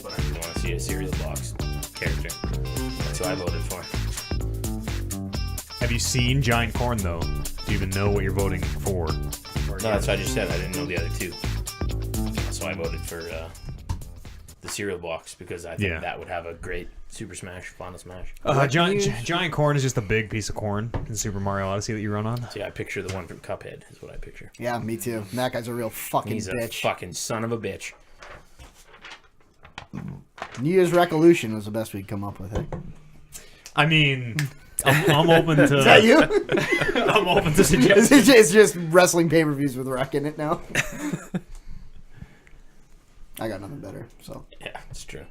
But I want to see a cereal box character. That's who I voted for. Have you seen Giant Corn, though? Do you even know what you're voting for? No, that's what I just said. I didn't know the other two. So I voted for the cereal box because I think that would have a great Super Smash, Final Smash. Giant Corn is just a big piece of corn in Super Mario Odyssey that you run on. See, I picture the one from Cuphead is what I picture. Yeah, me too. And that guy's a real fucking He's bitch. a fucking son of a bitch. New Year's Resolution was the best we'd come up with it. I mean, I'm open to... Is that you? I'm open to suggestions. It's just wrestling pay-per-views with Wreck in it now. I got nothing better, so. Yeah, it's true.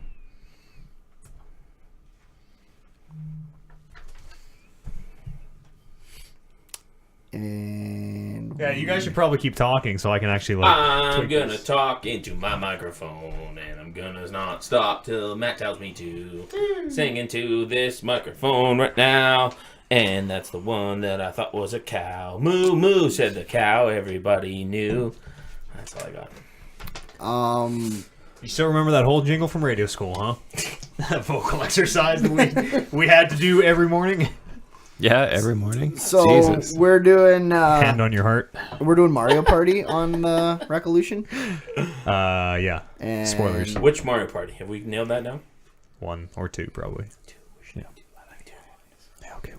And Yeah, you guys should probably keep talking so I can actually, I'm gonna talk into my microphone, and I'm gonna not stop till Matt tells me to. Sing into this microphone right now, and that's the one that I thought was a cow. Moo moo, said the cow. Everybody knew. That's all I got. You still remember that whole jingle from radio school, huh? That vocal exercise that we had to do every morning. Yeah, every morning. so Jesus. we're doing Hand on your heart. we're doing Mario Party on Revolution. Yeah. And Spoilers. Which Mario Party? Have we nailed that down? 1 or 2, probably.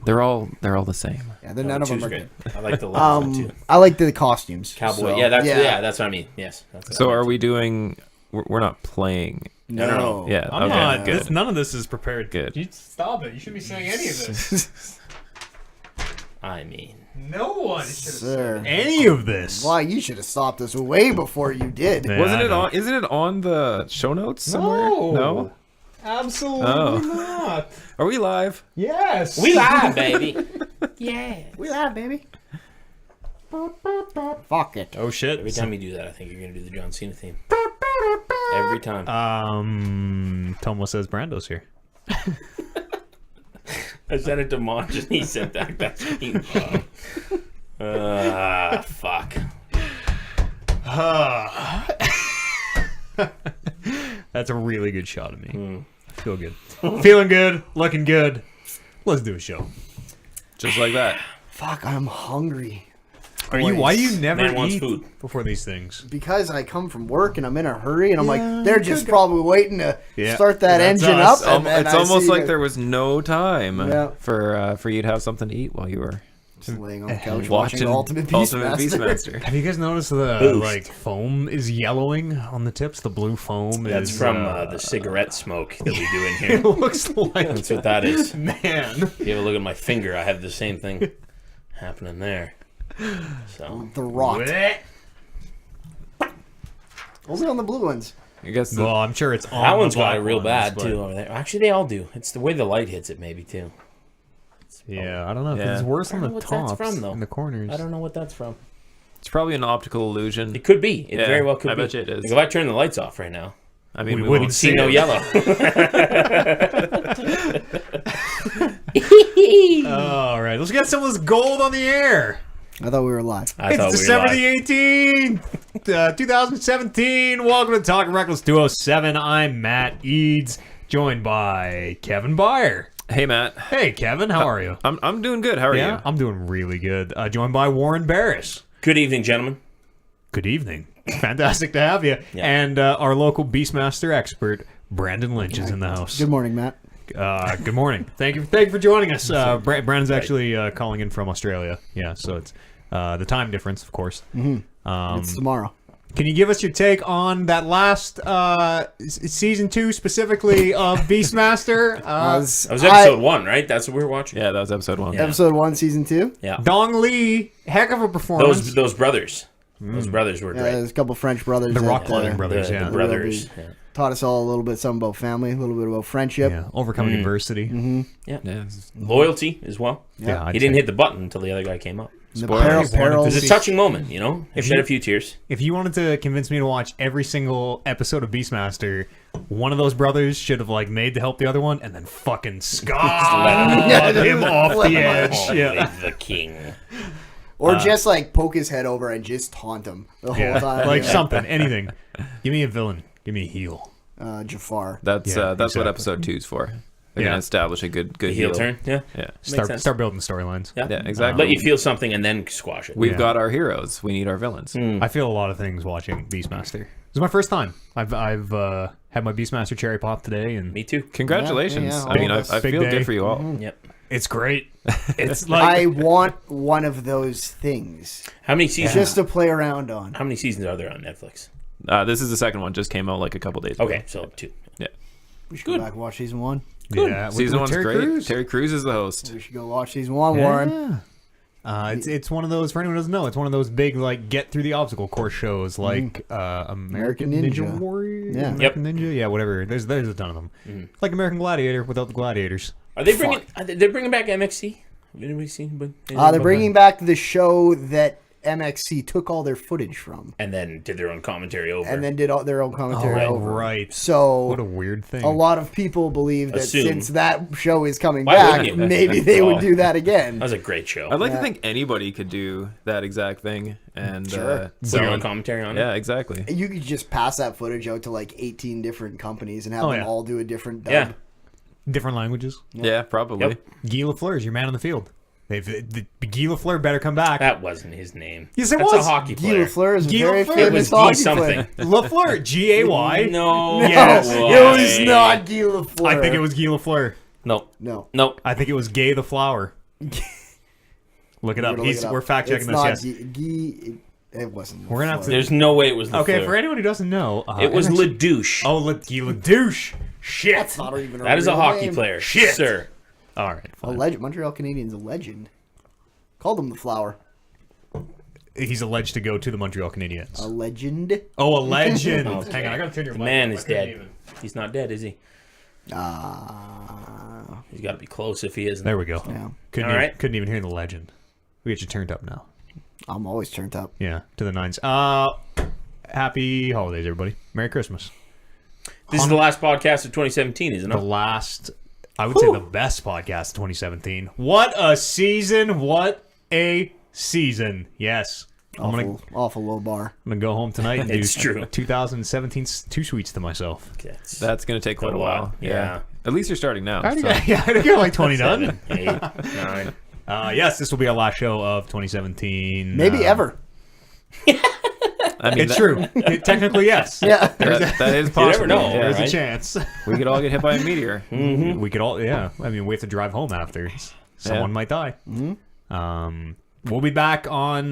They're all the same. Yeah, none of them are good. I like the last one too. I like the costumes. Cowboy. so, Yeah, that's what I mean. Yes. That's what So I are meant. we doing? We're not playing. No. Yeah. I'm okay. not. Good. None of this is prepared. Good. You stop it. You shouldn't be saying any of this. I mean, No one should have Sir. said any of this. Why, you should have stopped us way before you did. Yeah, Wasn't I it know. on? Isn't it on the show notes somewhere? No. Absolutely not. Are we live? Yes. we live, baby. Yeah. We laugh, baby. Fuck it. Oh shit. Every time you do that, I think you're gonna do the John Cena theme. Every time. Tomo says Brando's here. I sent it to Monch and he sent back that theme. Fuck. That's a really good shot of me. I feel good. Feeling good. Looking good. Let's do a show. Just like that. Fuck, I'm hungry. Why do you never Man wants eat food. before these things? Because I come from work and I'm in a hurry and I'm like, they're just probably waiting to start that That's engine us. up. And then It's I almost see like you there was no time Yeah. for you to have something to eat while you were just laying on the couch watching watching Ultimate Beastmaster. Beastmaster. Have you guys noticed the Boost. foam is yellowing on the tips? The blue foam That's is from the cigarette smoke that we do in It here. looks like That's what that is. man. If you ever look at my finger, I have the same thing happening there. So The Rock. Only on the blue ones. I guess. Well, I'm sure it's on that the one's got black it real ones, bad but- too over there. Actually, they all do. It's the way the light hits it, maybe too. Yeah, I don't know. If Yeah. it's worse I on don't the know what that's tops from, though. and the corners. I don't know what that's from. It's probably an optical illusion. It could be. It Yeah, very well could I be. bet you it is. Like if I turn the lights off right now, I mean, We we wouldn't won't see see no it. yellow. All right, let's get some of this gold on the air. I thought we were live. I thought It's we were December live. the 18th, 2017. Welcome to Talking Reckless 207. I'm Matt Eads, joined by Kevin Byer. Hey, Matt. Hey, Kevin, how are you? I'm doing good. How are Yeah, you? I'm doing really good. Joined by Warren Barris. Good evening, gentlemen. Good evening. Fantastic to have you. Yeah. And our local Beastmaster expert, Brandon Lynch, is in the house. Good morning, Matt. Good morning. Thank you for joining us. Brandon's actually calling in from Australia. Yeah, so it's the time difference, of course. It's tomorrow. Can you give us your take on that last season 2 specifically of Beastmaster? That was episode 1, right? That's what we were watching. Yeah, that was episode 1. Yeah. Episode 1, season 2. Yeah. Dong Lee, heck of a performance. Those brothers. Those brothers were great. There's a couple French brothers. The that, rock climbing brothers, the yeah. brothers. Yeah. Taught us all a little bit something about family, a little bit about friendship. Yeah, overcoming adversity. Yeah. Loyalty as well. Yeah, I'd He didn't say. hit the button until the other guy came up. The Spoilers. perils. It was a touching moment, you know? I If shed you- a few tears. If you wanted to convince me to watch every single episode of Beastmaster, one of those brothers should have like made to help the other one, and then fucking scarred him off the edge. Yeah, The king. Or just like poke his head over and just taunt him the whole yeah. time. like Yeah. something, anything. Give me a villain. Give me a heel. Jafar. That's Yeah, that's what exactly. episode 2's for. They're Yeah. gonna establish a good Heel turn? Yeah. Yeah. Start sense. building storylines. Yeah. Yeah, exactly. Let you feel something and then squash it. We've Yeah. got our heroes. We need our villains. I feel a lot of things watching Beastmaster. This is my first time. I've had my Beastmaster cherry pop today, and Me too. Congratulations. Yeah, yeah, I mean, all I of us. feel Big day. good for you all. Yep. it's great. It's I like want one of those things How many seasons? just to play around on. How many seasons are there on Netflix? This is the second one. Just came out like a couple days ago. Okay, so 2. Yeah. We should go back and watch season 1. yeah, with Season one's Terry great. Crews. Terry Crews is the host. We should go watch season 1, Warren. Yeah. It's one of those, for anyone who doesn't know, it's one of those big like get through the obstacle course shows like American Ninja Ninja. Warrior, Yeah. American Ninja, yeah, whatever. There's a ton of them. Like American Gladiator without the gladiators. Are they bringing? They're bringing back MXC. Have anybody seen? They're bringing back the show that MXC took all their footage from, and then did their own commentary over. and then did all their own commentary over. right. So What a weird thing. a lot of people believe that Assume. since that show is coming Why back, wouldn't you? maybe they would Oh. do that again. That was a great show. I'd like Yeah. to think anybody could do that exact thing. And Sure. Put your own commentary on it. yeah, exactly. You could just pass that footage out to like 18 different companies and have Oh, them yeah. all do a different dub. Yeah. Different languages. Yeah, probably. Yep. Guy Lafleur is your man on the field. Guy Lafleur better come back. That wasn't his name. Yes, it That's was. a hockey Guy player. Lafleur is a Guy very Lafleur. It famous was Guy hockey something. player. Lafleur, Gay. No. Yes. It was not Guy Lafleur. I think it was Guy Lafleur. No. No. No. I think it was Gay the Flower. Look it We're up. gonna look it up. We're fact checking It's this. not Yes. It wasn't. We're gonna have to- There's no way it was. Okay, Lafleur. for anyone who doesn't know, It was MX LeDouche. Oh, Guy Ledouche. Shit. That's not even. That is a real hockey name. player. Shit. Sir. All right. A Fine. legend. Montreal Canadiens, a legend. Called him the Flower. He's alleged to go to the Montreal Canadiens. A legend. Oh, a legend. Okay. Hang on, I gotta turn your The mic man up. is I couldn't dead. even- He's not dead, is he? He's got to be close if he isn't. There we go. Yeah. Couldn't, All even, right. couldn't even hear the legend. We get you turned up now. I'm always turned up. Yeah, to the nines. Happy holidays, everybody. Merry Christmas. This is the last podcast of 2017, isn't The it? last, I would say the best podcast of 2017. What a season. What a season. Yes. I'm gonna Awful low bar. go home tonight and do It's true. 2017 two sweets to myself. That's going to take quite a while. Yeah. At least you're starting now. I so- got like 20 done. 7, 8, 9. Yes, this will be our last show of 2017. Maybe ever. I mean, It's true. Technically, yes. Yeah. That is possible. never know. Yeah, There's right? a chance. we could all get hit by a meteor. We could all, yeah. I mean, we have to drive home after. Someone Yeah. might die. We'll be back on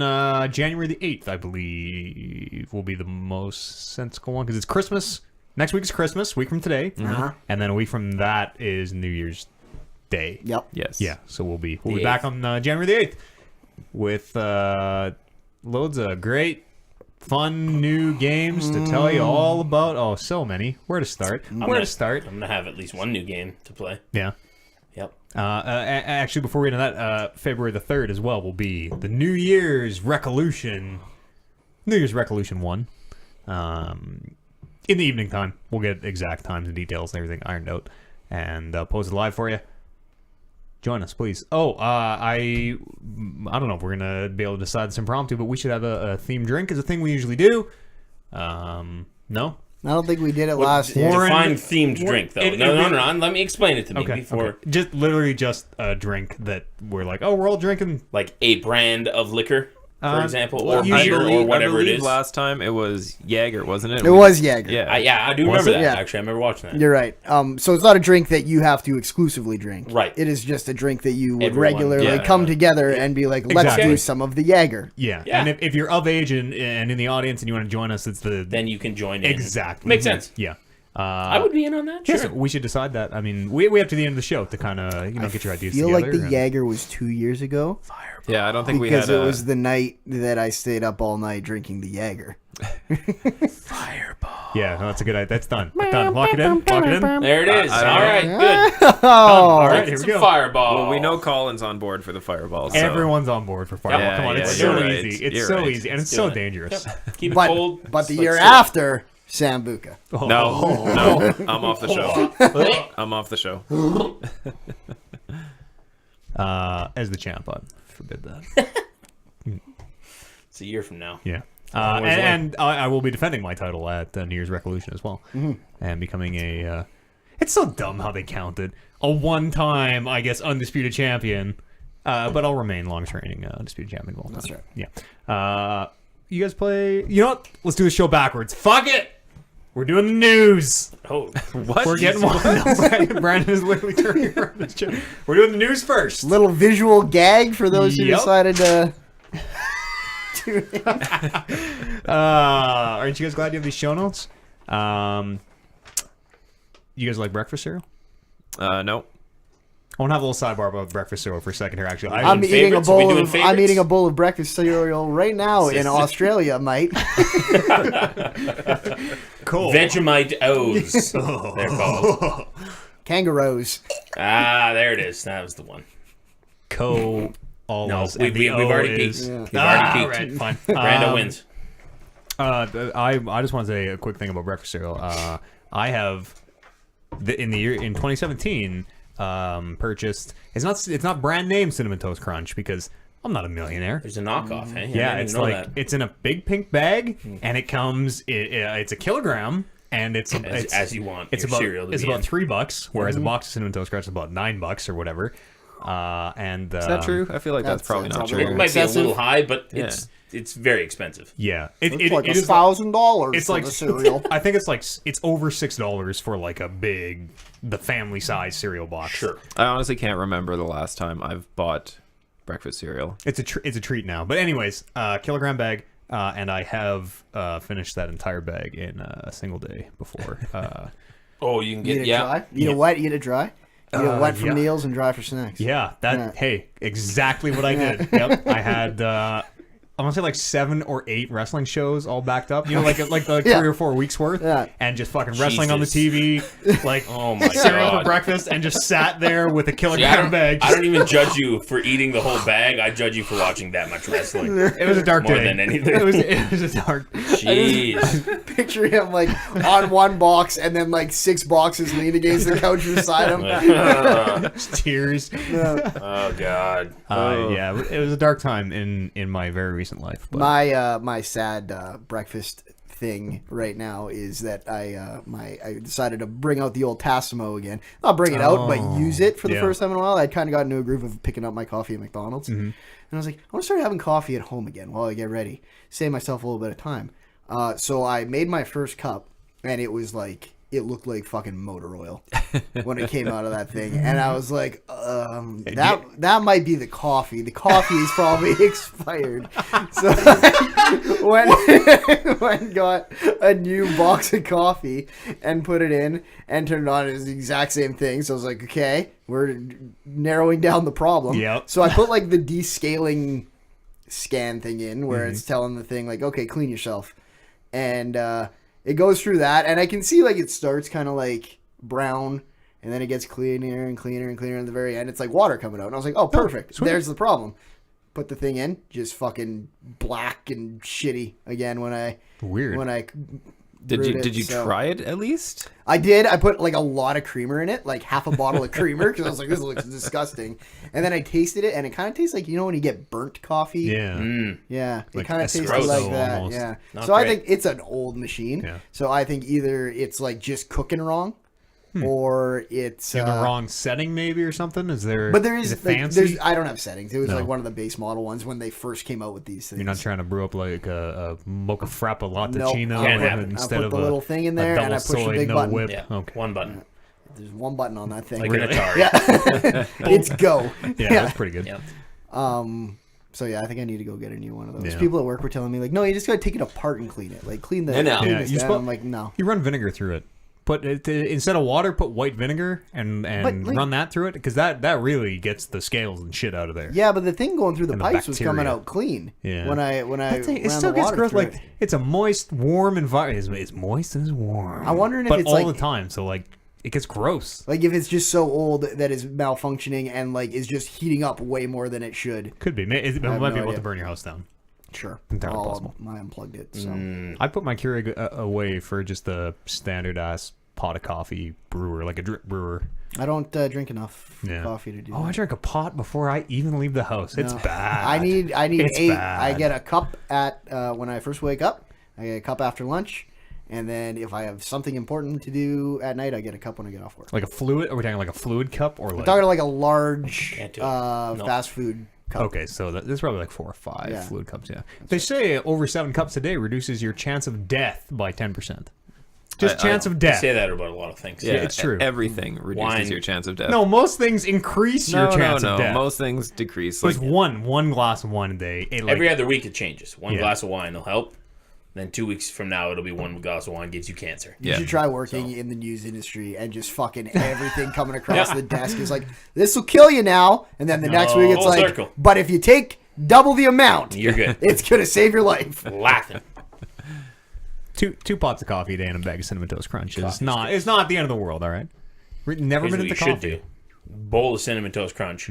January the 8th, I believe. Will be the most sensible one because it's Christmas. Next week is Christmas, week from today. Uh-huh. And then a week from that is New Year's Day. Yep. Yes. Yeah, so we'll be The back on January the 8th with loads of great, fun new games to tell you all about. Oh, so many. Where to start? Where to start? I'm going to have at least one new game to play. Yeah. Yep. Actually, before we get into that, February the 3rd as well will be the New Year's Recolution. New Year's Recolution 1. In the evening time. We'll get exact times and details and everything ironed out and post it live for you. Join us, please. Oh, I don't know if we're going to be able to decide this impromptu, but we should have a themed drink is a thing we usually do. No? I don't think we did it last year. Warren- Define themed drink, though. No. Let me explain it to me before. Okay. Just literally just a drink that we're like, oh, we're all drinking. Like a brand of liquor, for example, or usually- beer, or whatever I it believe is. last time it was Jaeger, wasn't it? It was Jaeger. Yeah. I do Was remember it? that, Yeah. actually. I remember watching that. You're right. So it's not a drink that you have to exclusively drink. Right. It is just a drink that you would Everyone, regularly yeah. come together and be like, let's Exactly. do some of the Jaeger. Yeah. Yeah. And if you're of age and in the audience and you want to join us, it's the Then you can join in. exactly Makes sense. Yeah. I would be in on that. Yeah, Sure. so we should decide that. I mean, we have to the end of the show to kind of get your ideas I feel together. like the Jaeger was 2 years ago. Yeah, I don't think Because we had it was the night that I stayed up all night drinking the Jaeger. Fireball. Yeah, no, that's a good idea. That's done. Done. Lock it in. Lock it in. There it is. I don't All know. right, good. All right, here It's we a go. fireball. Well, we know Colin's on board for the fireballs. So. Everyone's on board for Fireball. Yeah, Come on, yeah, it's you're so right. easy. It's You're so right. easy, and it's Do so it. dangerous. Keep it But, cold. but the Let's year do it. after, Sambuca. Oh. No, I'm off the show. I'm off the show. As the champ, I forbid that. It's a year from now. Yeah. Always And I will be defending my title at New Year's Revolution as well, and becoming a. It's so dumb how they count it. A one-time, I guess, undisputed champion, but I'll remain long-reigning undisputed champion of all time. That's right. Yeah. You guys play? You know what? Let's do the show backwards. Fuck it. We're doing the news. Oh, What? We're getting one. No, Brandon is literally turning around his chair. We're doing the news first. Little visual gag for those who Yep. decided to. Aren't you guys glad you have these show notes? You guys like breakfast cereal? No. I want to have a little sidebar about breakfast cereal for a second here. Actually, I'm doing eating a favorites? Are we bowl doing of. I'm favorites? eating a bowl of breakfast cereal right now in Sisters. Australia, mate. cool. Vegemite O's. They're called. Kangaroos. Ah, there it is. That was the one. Co. All No, those, we've and the already O peaked. is- Yeah. We've already All peaked. right, fine. Brando wins. I just want to say a quick thing about breakfast cereal. I have in 2017 purchased. It's not brand name Cinnamon Toast Crunch because I'm not a millionaire. There's a knockoff, eh? Yeah, I didn't it's know like that. it's in a big pink bag and it comes. It's a kilogram and it's As you want It's your about cereal to it's be about in. $3, whereas a box of Cinnamon Toast Crunch is about $9 or whatever. And Is that true? I feel like that's That's- probably that's not probably It true. might be a Excessive. little high, but Yeah. it's very expensive. Yeah, It's like it is $1,000. It's for like the cereal. I think it's over $6 for like the family size cereal box. Sure. I honestly can't remember the last time I've bought breakfast cereal. It's a treat now. But anyways, kilogram bag, and I have finished that entire bag in a single day before. Oh, you can Eat get it dry. Eat it wet. Eat it dry. Eat it wet for yeah. meals and dry for snacks. Yeah, that Yeah. hey, exactly what I did. Yep, I had I want to say like 7 or 8 wrestling shows all backed up. You know, like Yeah. 3 or 4 weeks worth, Yeah. and just fucking wrestling on the Jesus. TV, like Oh my cereal for god. breakfast, and just sat there with a See, kilogram bag. I don't even judge you for eating the whole bag. I judge you for watching that much wrestling. It was a dark More day. than anything. It was a dark. Jeez. Picture him like on one box and then like 6 boxes leaned against the couch beside him. Tears. Oh god. Yeah, it was a dark time in my very recent life. But My sad breakfast thing right now is that I decided to bring out the old Tassimo again. Not bring it out, but use it for the Yeah. first time in a while. I'd kind of got into a groove of picking up my coffee at McDonald's, and I was like, I want to start having coffee at home again while I get ready, save myself a little bit of time. So I made my first cup, and it was like it looked like fucking motor oil when it came out of that thing, and I was like, that might be the coffee. The coffee is probably expired. So I went and got a new box of coffee and put it in and turned it on. It was the exact same thing. So I was like, okay, we're narrowing down the problem. Yep. So I put like the descaling scan thing in where it's telling the thing like, okay, clean yourself. And it goes through that, and I can see like it starts kind of like brown, and then it gets cleaner and cleaner and cleaner. At the very end, it's like water coming out, and I was like, "Oh, perfect! There's the problem." Put the thing in, just fucking black and shitty again when I weird. Did you try it at least? I did. I put like a lot of creamer in it, like half a bottle of creamer, because I was like, "This looks disgusting." And then I tasted it, and it kind of tastes like, you know, when you get burnt coffee. Yeah. Yeah, it Like kind of tasted espresso like that. almost. Yeah. Not So I great. think it's an old machine. Yeah. So I think either it's like just cooking wrong, or it's In the wrong setting, maybe, or something. Is there? But there is is it like, fancy? there's I don't have settings. It was No. like one of the base model ones when they first came out with these things. You're not trying to brew up like a mocha frappa Nope. latticino Can't happen. I instead put of the a little thing in a there, and double I push the soy, big no button. whip. Yeah. Okay. One button. There's one button on that thing. Like an Atari. Yeah, it's go. Yeah, that's pretty good. Yeah. So yeah, I think I need to go get a new one of those. Yeah. People at work were telling me like, no, you just gotta take it apart and clean it. Like clean the No, no. clean Yeah, this you down. spo- I'm like, no. You run vinegar through it. Put it, instead of water, put white vinegar and like- run that through it because that really gets the scales and shit out of there. Yeah, but the thing going through the And the pipes was coming bacteria. out clean. Yeah. When I It ran still the gets water gross. through Like it. it's a moist, warm environment. It's moist and it's warm. I'm wondering if but it's all like- the time. So like it gets gross. Like if it's just so old that it's malfunctioning and like is just heating up way more than it should. Could be. It have might no be about idea. to burn your house down. Sure. Entirely possible. I unplugged it. So I put my Keurig away for just a standard ass pot of coffee brewer, like a drip brewer. I don't drink enough Yeah. coffee to do Oh, I that. drink a pot before I even leave the house. It's No. bad. I need It's 8. bad. I get a cup at when I first wake up. I get a cup after lunch. And then if I have something important to do at night, I get a cup when I get off work. like a fluid. Are we talking like a fluid cup or I'm like? talking like a large Can't do it. No. fast food cup. Okay, so there's probably like 4 or 5 Yeah. fluid cups. Yeah, they say over 7 cups a day reduces your chance of death by 10%. Just chance of I death. say that about a lot of things. Yeah, it's true. Everything reduces Wine. your chance of death. No, most things increase your chance no. of death. Most things decrease. It's Like, one glass of wine a day. It, like, Every other week it changes. One Yeah. glass of wine will help. Then 2 weeks from now it'll be one glass of wine gives you cancer. You Yeah. should try working in the news industry and just fucking everything coming across the desk is like, this will kill you now. And then the next week it's Full like, circle. but if you take double the amount, You're good. it's going to save your life. Laughing. two pots of coffee a day and a bag of Cinnamon Toast Crunch. It's Coffee's not the end of the world. All right. Never Here's been what into you should coffee. do. Bowl of Cinnamon Toast Crunch.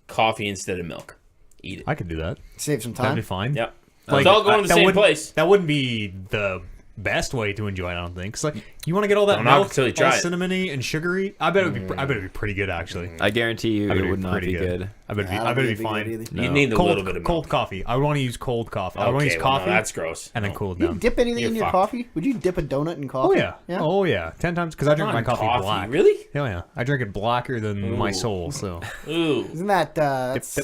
Coffee instead of milk. Eat it. I could do that. Save some That'd be time. fine. Yep. Like, it's all going to the that same wouldn't- place. That wouldn't be the best way to enjoy it, I don't think. 'Cause, like, you want to get all that Don't knock milk, it till you all try it. cinnamony and sugary. I bet it'd be pretty good actually. I guarantee you I bet it it'd would not pretty be good. I bet Yeah, I I don't bet think it'd be it'd fine. be good either. You No. need a Cold, little bit of milk. cold coffee. I would want to use cold coffee. I would want to Okay, use well, coffee no, that's gross. and then No. cool it You down. dip anything You're in your fucked. coffee? Would you dip a donut in coffee? Oh yeah. Oh yeah. 10 times because I drink my Not coffee black. Really? Oh yeah. I drink it blacker than my Ooh. soul. So Ooh. Isn't that that's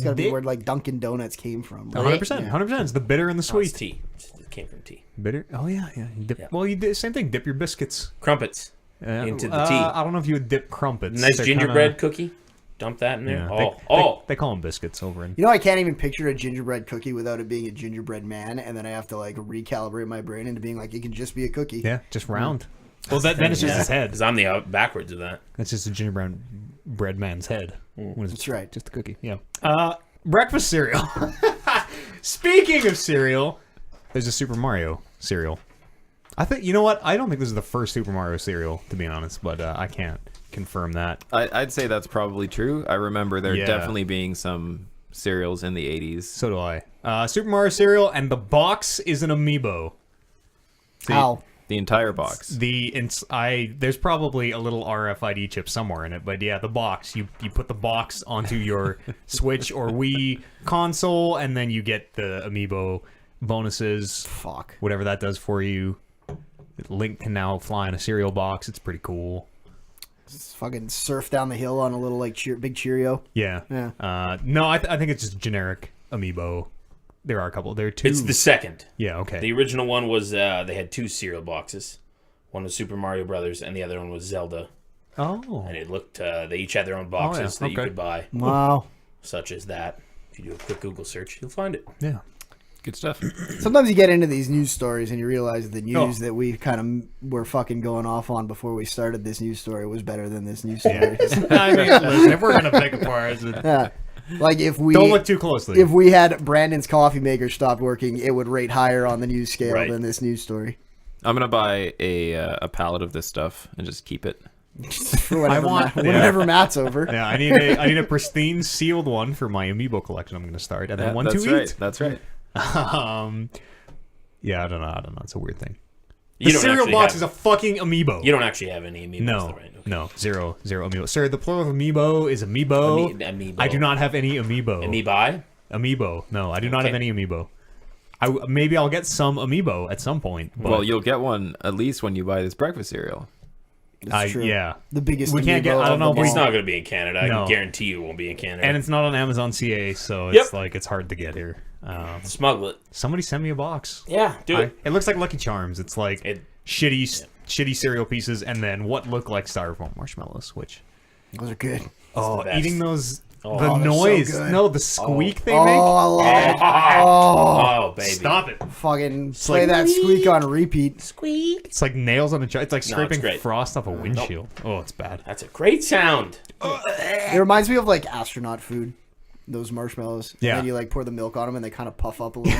got to be Dip. where like Dunkin' Donuts came from? Right? 100%. Yeah. 100%. It's the bitter and the No, it's sweet. tea. It came from tea. Bitter. Oh yeah. Yeah. You dip, Yeah. Well, you did same thing. Dip your biscuits Crumpets. Into the tea. I don't know if you would dip crumpets. Nice They're gingerbread kinda- cookie. Dump that in there. Yeah, they call them biscuits over in. You know, I can't even picture a gingerbread cookie without it being a gingerbread man, and then I have to like recalibrate my brain into being like, it can just be a cookie. Yeah, just round. Well, then it's just his head. Because I'm the backwards of that. That's just a gingerbread bread man's head. When it's That's right. Just a cookie. Yeah. Breakfast cereal. Speaking of cereal, there's a Super Mario cereal. I think, you know what? I don't think this is the first Super Mario cereal, to be honest, but I can't confirm that. I'd say that's probably true. I remember there Yeah. definitely being some cereals in the 80s. So do I. Super Mario cereal, and the box is an amiibo. How? The entire box. There's probably a little RFID chip somewhere in it, but yeah, the box. You put the box onto your Switch or Wii console, and then you get the amiibo bonuses. Fuck. Whatever that does for you. Link can now fly in a cereal box. It's pretty cool. Just fucking surf down the hill on a little like big Cheerio. Yeah. Yeah. No, I think it's just generic amiibo. There are a couple. There are 2. It's the second. Yeah. Okay. The original one was they had 2 cereal boxes. One was Super Mario Brothers, and the other one was Zelda. Oh. And it looked they each had their own boxes that you okay. could buy, Wow. such as that. If you do a quick Google search, you'll find it. Yeah. Good stuff. Sometimes you get into these news stories and you realize the news Oh. that we kind of were fucking going off on before we started this news story was better than this news story. I mean, listen, if we're gonna pick apart, Yeah. Like if we don't look too closely. if we had Brandon's coffee maker stopped working, it would rate higher on the news scale Right. than this news story. I'm gonna buy a pallet of this stuff and just keep it. For whenever, want- whenever Matt's over. Yeah, I need a pristine sealed one for my amiibo collection. I'm going to start, and then one that's to right. eat. That's right. Yeah, I don't know. It's a weird thing. You The don't cereal actually box have- is a fucking amiibo. You don't actually have any amiibos, no, though, right? Okay. no, zero amiibo. Sir, the plural of amiibo is amiibo. Amiibo. I do not have any amiibo. Amiibi? Amiibo. No, I do not have Okay. any amiibo. Maybe I'll get some amiibo at some point. But Well, you'll get one at least when you buy this breakfast cereal. That's true. yeah. The biggest We can't amiibo get- I don't of know them if we- It's all. not going to be in Canada. I No. can guarantee you it won't be in Canada. And it's not on Amazon CA, so Yep. it's like it's hard to get here. Smuggle it. Somebody send me a box. Yeah, do it. It looks like Lucky Charms. It's like It- shitty cereal pieces, and then what look like styrofoam marshmallows. Which Those are good. the best. eating those Oh, the they're so noise. good. No, the squeak they Oh, make. I love it. Oh, Oh, baby. Stop it. fucking play like- that squeak on repeat. Squeak. It's like nails on a jar. It's like No, it's scraping great. frost off a windshield. Oh, it's bad. That's a great sound. It reminds me of like astronaut food. Those marshmallows. Yeah. And then you like pour the milk on them and they kind of puff up a little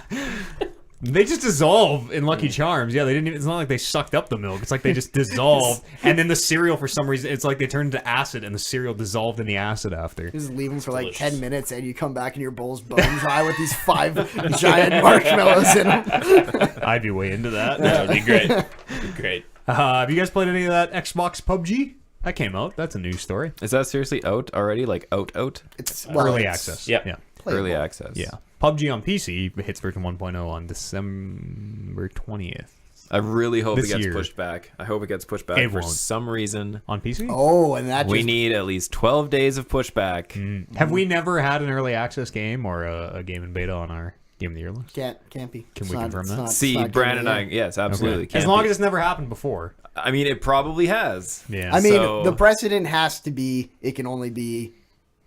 bit. They just dissolve in Lucky Charms. Yeah, they didn't. It's not like they sucked up the milk. It's like they just dissolved, and then the cereal for some reason it's like they turned into acid, and the cereal dissolved in the acid after. Just leave them for like Delicious. 10 minutes and you come back and your bowl's bone dry with these 5 giant marshmallows in them. I'd be way into that. That would be great. That'd be great. Have you guys played any of that Xbox PUBG? That came out. That's a news story. Is that seriously out already? Like out? It's Early it's access. Yep. Yeah. playable. Early access. Yeah. PUBG on PC hits version 1.0 on December 20th. I really hope This it gets year. pushed back. I hope it gets pushed back It for won't. some reason. On PC? Oh, and that We just need at least 12 days of pushback. Have we never had an early access game or a game in beta on our Game of the Year list? can't be. Can It's we not- confirm it's that? not- it's See, not Brandon and I, getting it. yes, absolutely. As can't long be. as it's never happened before. I mean, it probably has. Yeah. I mean, So- the precedent has to be it can only be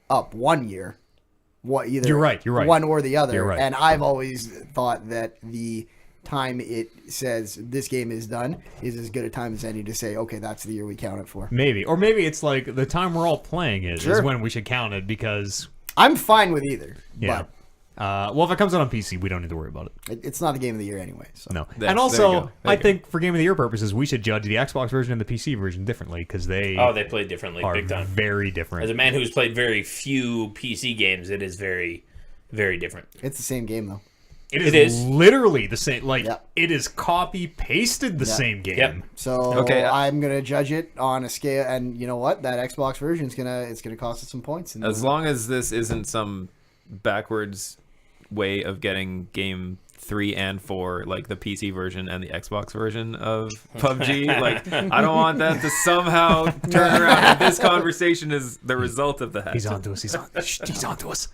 up 1 year. What either You're right, you're right. one or the other. You're right. And I've always thought that the time it says this game is done is as good a time as any to say, okay, that's the year we count it for. Maybe. Or maybe it's like the time we're all playing it is Sure. when we should count it because, I'm fine with either. yeah. Well, if it comes out on PC, we don't need to worry about it. But it's not the game of the year anyway. So. No. There And you also, go. There I you go. think for Game of the Year purposes, we should judge the Xbox version and the PC version differently because they Oh, they play differently, are big time. very different. As a man who's played very few PC games, it is very, very different. It's the same game though. It is. literally the same. Like, Yep. it is copy pasted the same game. Yep. So Okay, I'm gonna judge it on a scale, and you know what? That Xbox version is gonna cost us some points. And As long as this isn't some backwards way of getting game 3 and 4, like the PC version and the Xbox version of PUBG, like I don't want that to somehow turn around. And this conversation is the result of that. He's onto us. He's onto us.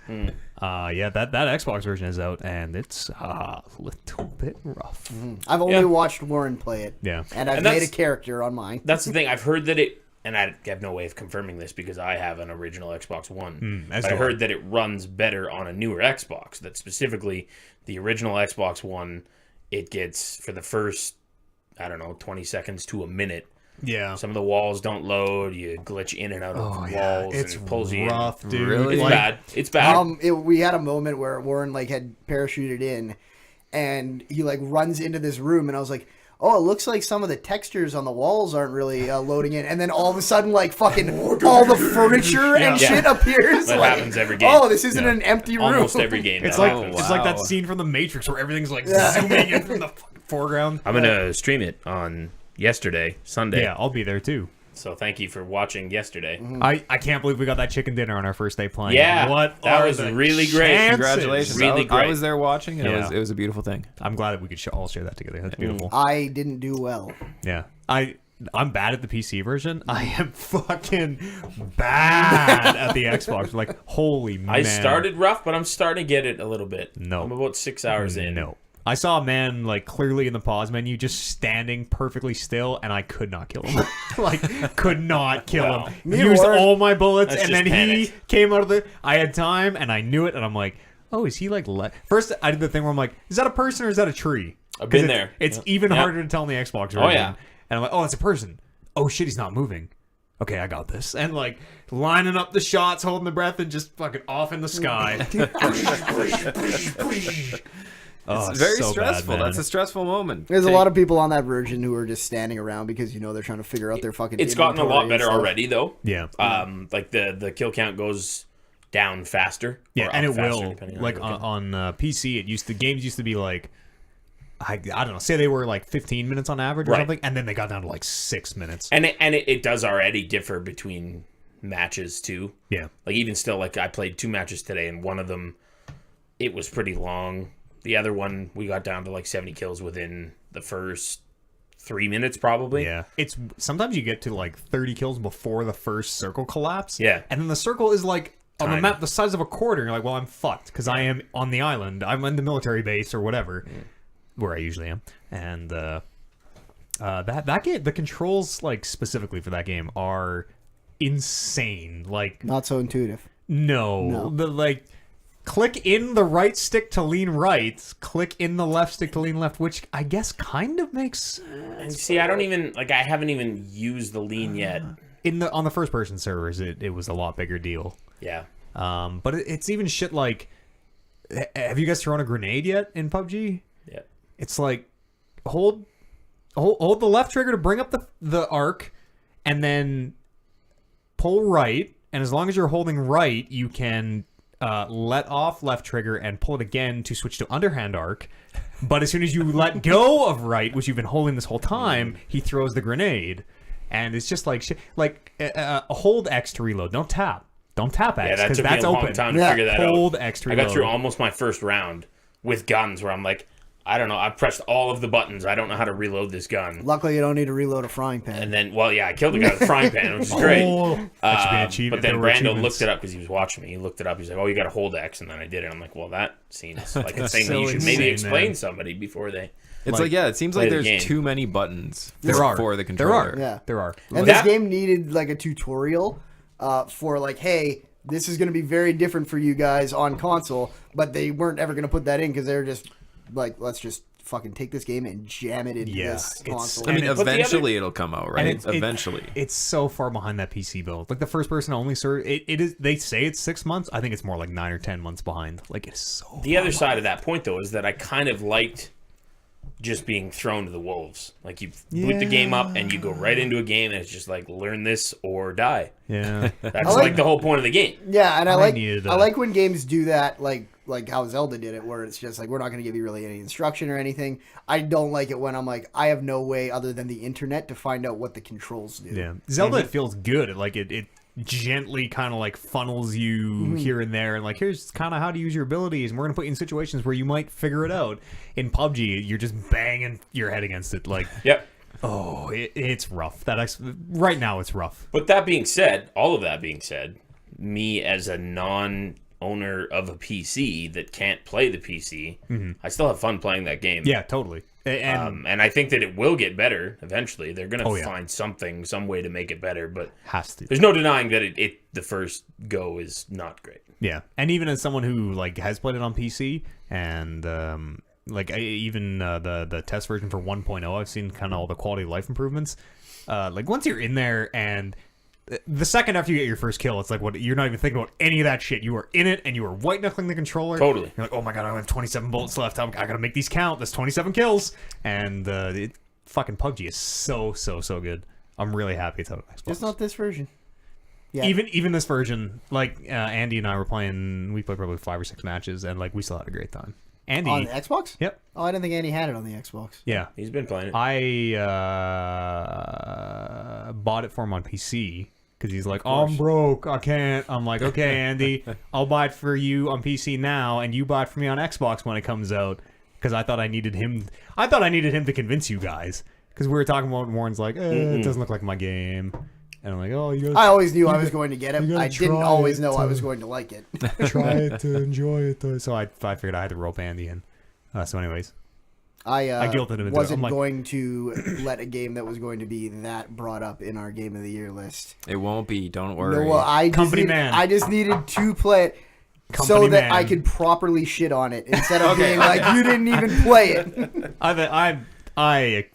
Yeah, that Xbox version is out, and it's a little bit rough. I've only Yeah. watched Warren play it. Yeah. And I've And made a that's- character on mine. That's the thing. I've heard that it, and I have no way of confirming this because I have an original Xbox One. as But I do I. heard that it runs better on a newer Xbox. That specifically, the original Xbox One, it gets for the first, 20 seconds to a minute. Yeah. Some of the walls don't load. You glitch in and out of walls, It's and it pulls you rough, in. dude. Really? It's Like, bad. It's bad. We had a moment where Warren like had parachuted in, and he like runs into this room, and I was like, "Oh, it looks like some of the textures on the walls aren't really loading in." And then all of a sudden, like fucking all the furniture and Yeah. shit appears. That like, happens every game. Oh, this isn't Yeah. an empty room. Almost every game. It's that like happens. it's like that Wow. scene from The Matrix where everything's like zooming in from the foreground. I'm gonna stream it on Sunday. Yeah, I'll be there too. So thank you for watching yesterday. I can't believe we got that chicken dinner on our first day playing. Yeah, what that are was the really great. chances? Congratulations! Really I great. was there watching, and Yeah. it was a beautiful thing. I'm glad that we could all share that together. That's beautiful. I didn't do well. Yeah, I'm bad at the PC version. I am fucking bad at the Xbox. Like, holy man! I started rough, but I'm starting to get it a little bit. No. I'm about 6 hours in. No. I saw a man like clearly in the pause menu just standing perfectly still, and I could not kill him. Like, could not kill Wow. him. Me and Used Warren- all my bullets, That's and just then he panic. came out of the. I had time, and I knew it, and I'm like, oh, is he like? First, I did the thing where I'm like, is that a person or is that a tree? I've been 'Cause there. It's Yeah. even Yeah. harder to tell in the Xbox version. Oh, yeah. And I'm like, oh, it's a person. Oh shit, he's not moving. Okay, I got this. And like lining up the shots, holding the breath, and just fucking off in the sky. Oh, It's very so bad, stressful. man. That's a stressful moment. There's a lot of people on that version who are just standing around because they're trying to figure out their fucking. It's gotten a lot inventory and better stuff. already, though. Yeah. Like the kill count goes down faster. Yeah, or and up it faster, will. depending Like how you're looking. on PC, games used to be like, I don't know, say they were like 15 minutes on average or Right. something, and then they got down to like 6 minutes. And it does already differ between matches too. Yeah. Like even still, like I played 2 matches today, and one of them it was pretty long. The other one we got down to like 70 kills within the first 3 minutes, probably. Yeah. It's sometimes you get to like 30 kills before the first circle collapse. Yeah. And then the circle is like on the Tiny. map the size of a quarter, and you're like, well, I'm fucked because I am on the island. I'm in the military base or whatever, where I usually am. And that game, the controls like specifically for that game are insane. Like, Not so intuitive. No. The like, click in the right stick to lean right, click in the left stick to lean left, which I guess kind of makes And see, I don't even I haven't even used the lean yet. on the first person servers it was a lot bigger deal. Yeah. But it's even shit like, have you guys thrown a grenade yet in PUBG? Yeah. It's like hold the left trigger to bring up the arc, and then pull right. And as long as you're holding right, you can let off left trigger and pull it again to switch to underhand arc. But as soon as you let go of right, which you've been holding this whole time, he throws the grenade. And it's just like hold X to reload. Don't tap X because took that's me a open. long time to figure that out. Hold X to I reload. got through almost my first round with guns where I'm like, I don't know. I pressed all of the buttons. I don't know how to reload this gun. Luckily, you don't need to reload a frying pan. And then, I killed the guy with a frying pan, which is great. That should be an achievement. But then There were Brando achievements. looked it up because he was watching me. He looked it up. He's like, "Oh, you got to hold X," and then I did it. I'm like, "Well, that seems like a That's thing that so you should maybe insane, explain man. somebody before they." It's like it seems play like the there's game. too many buttons There are. for the controller. Yeah. There are. And That- this game needed like a tutorial for like, hey, this is going to be very different for you guys on console, but they weren't ever going to put that in because they were just like, let's just fucking take this game and jam it into Yeah, this it's- console. I mean, And eventually it'll come out, right? And Eventually. it's so far behind that PC build. Like the first person only serve, it is. They say it's 6 months. I think it's more like 9 or 10 months behind. Like it's so. The other side of that point, though, is that I kind of liked just being thrown to the wolves. Like you boot the game up and you go right into a game and it's just like learn this or die. Yeah. That's like the whole point of the game. Yeah, and I needed like when games do that, like how Zelda did it, where it's just like we're not going to give you really any instruction or anything. I don't like it when I'm like I have no way other than the internet to find out what the controls do. Yeah. Zelda it feels good. Like it gently kind of like funnels you here and there, and like here's kind of how to use your abilities, and we're gonna put you in situations where you might figure it out. In PUBG, you're just banging your head against it. Like, Yep. oh, it's rough. Right now, it's rough. But that being said, all of that being said, me as a non-owner of a PC that can't play the PC, I still have fun playing that game. Yeah, totally. And And I think that it will get better eventually. They're going to Oh, yeah. find some way to make it better. But has to. there's no denying that the first go is not great. Yeah, and even as someone who like has played it on PC and even the test version for 1.0, I've seen kind of all the quality of life improvements. Like once you're in there and the second after you get your first kill, it's like you're not even thinking about any of that shit. You are in it and you are white knuckling the controller. Totally. You're like, oh my god, I have 27 bullets left. I gotta make these count. That's 27 kills. And fucking PUBG is so good. I'm really happy it's out on Xbox. Just not this version. Yeah. Even this version, like Andy and I were playing, we played probably 5 or 6 matches, and like we still had a great time. Andy, On the Xbox? Yep. Oh, I didn't think Andy had it on the Xbox. Yeah, He's been playing it. I bought it for him on PC because he's like, oh, I'm broke, I can't. I'm like, okay, Andy, I'll buy it for you on PC now, and you buy it for me on Xbox when it comes out. Because I thought I needed him. I thought I needed him to convince you guys. Because we were talking about Warren's like, it doesn't look like my game. And I'm like, oh, you I gotta always knew I was going to get it. you gotta I didn't try always it know I to- was going to like it. try it to enjoy it. So I figured I had to rope Andy in. So anyways, I guilted him into it. wasn't I'm like- going to let a game that was going to be that brought up in our Game of the Year list. It won't be. Don't worry. No, well, I just needed to play it so Company that I man. could properly shit on it instead of being like, you didn't even play it. I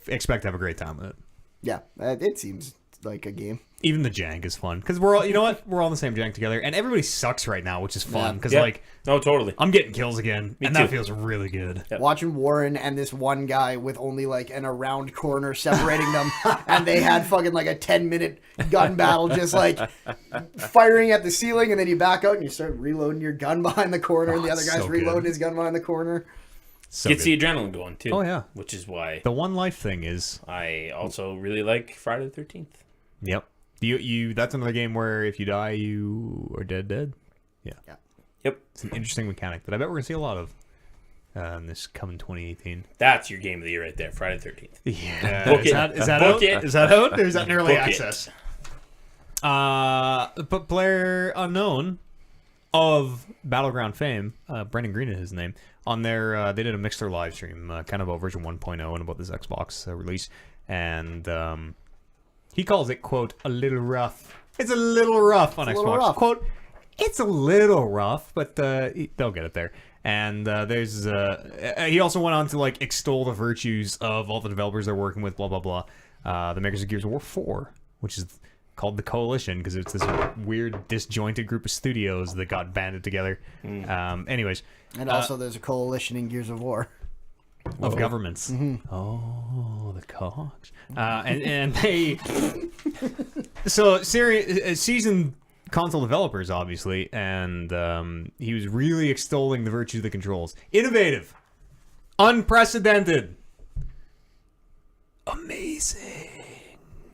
expect to have a great time with it. Yeah, it seems like a game. Even the jank is fun because we're all, you know what, we're all in the same jank together, and everybody sucks right now, which is fun Yeah. because Yeah. like No, totally. I'm getting kills again, and too. that feels really good. Yep. Watching Warren and this one guy with only like an around corner separating them, and they had fucking like a 10-minute gun battle, just like firing at the ceiling, and then you back out and you start reloading your gun behind the corner, and the other it's guy's so reloading good. his gun behind the corner. So Gets good. the adrenaline going, too. Oh, yeah. Which is why The one life thing is, I also really like Friday the 13th. yep. You that's another game where if you die, you are dead. Yeah. Yep. It's an interesting mechanic that I bet we're gonna see a lot of in this coming 2018. That's your game of the year right there, Friday the 13th. Yeah. Book is it. that Book out? it. Is that out? Or is that in early Book it. access? But Player Unknown of Battleground fame, Brendan Green is his name. On their, they did a Mixer live stream, kind of about version 1.0 and about this Xbox release, and he calls it, quote, a little rough. It's a little rough on It's a Xbox. little rough. Quote, It's a little rough, but they'll get it there. And there's he also went on to like extol the virtues of all the developers they're working with, blah blah blah. The makers of Gears of War 4, which is called the Coalition because it's this weird disjointed group of studios that got banded together. Anyways, And also, there's a coalition in Gears of War. of governments. Oh, the cogs. And they so seasoned console developers, obviously, and he was really extolling the virtues of the controls. Innovative, unprecedented, amazing.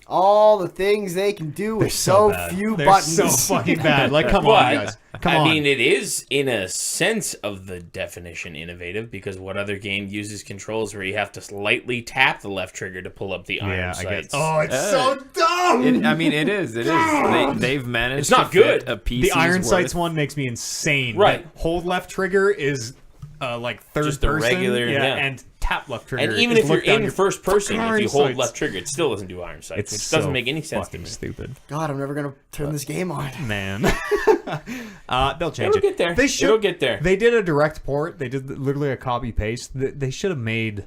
All the things they can do with so bad. few They're buttons. so fucking bad. Like, come on, But, guys. Come on. I mean, it is, in a sense of the definition, innovative, because what other game uses controls where you have to slightly tap the left trigger to pull up the iron yeah, I sights? guess. Oh, it's so dumb. I mean, it is. It is. They've managed. It's not to fit good. A PC's The iron worth. sights one makes me insane. Right. But hold left trigger is like third Just a person. regular, yeah. And tap left trigger. And even is if you're look down in your first person, if iron you hold sights. left trigger, it still doesn't do iron sights, It's which so doesn't make any sense to fucking me. stupid. God, I'm never gonna turn this game on. Man. They'll change It'll it. get there. They should. It'll get there. They did a direct port. They did literally a copy paste. They should have made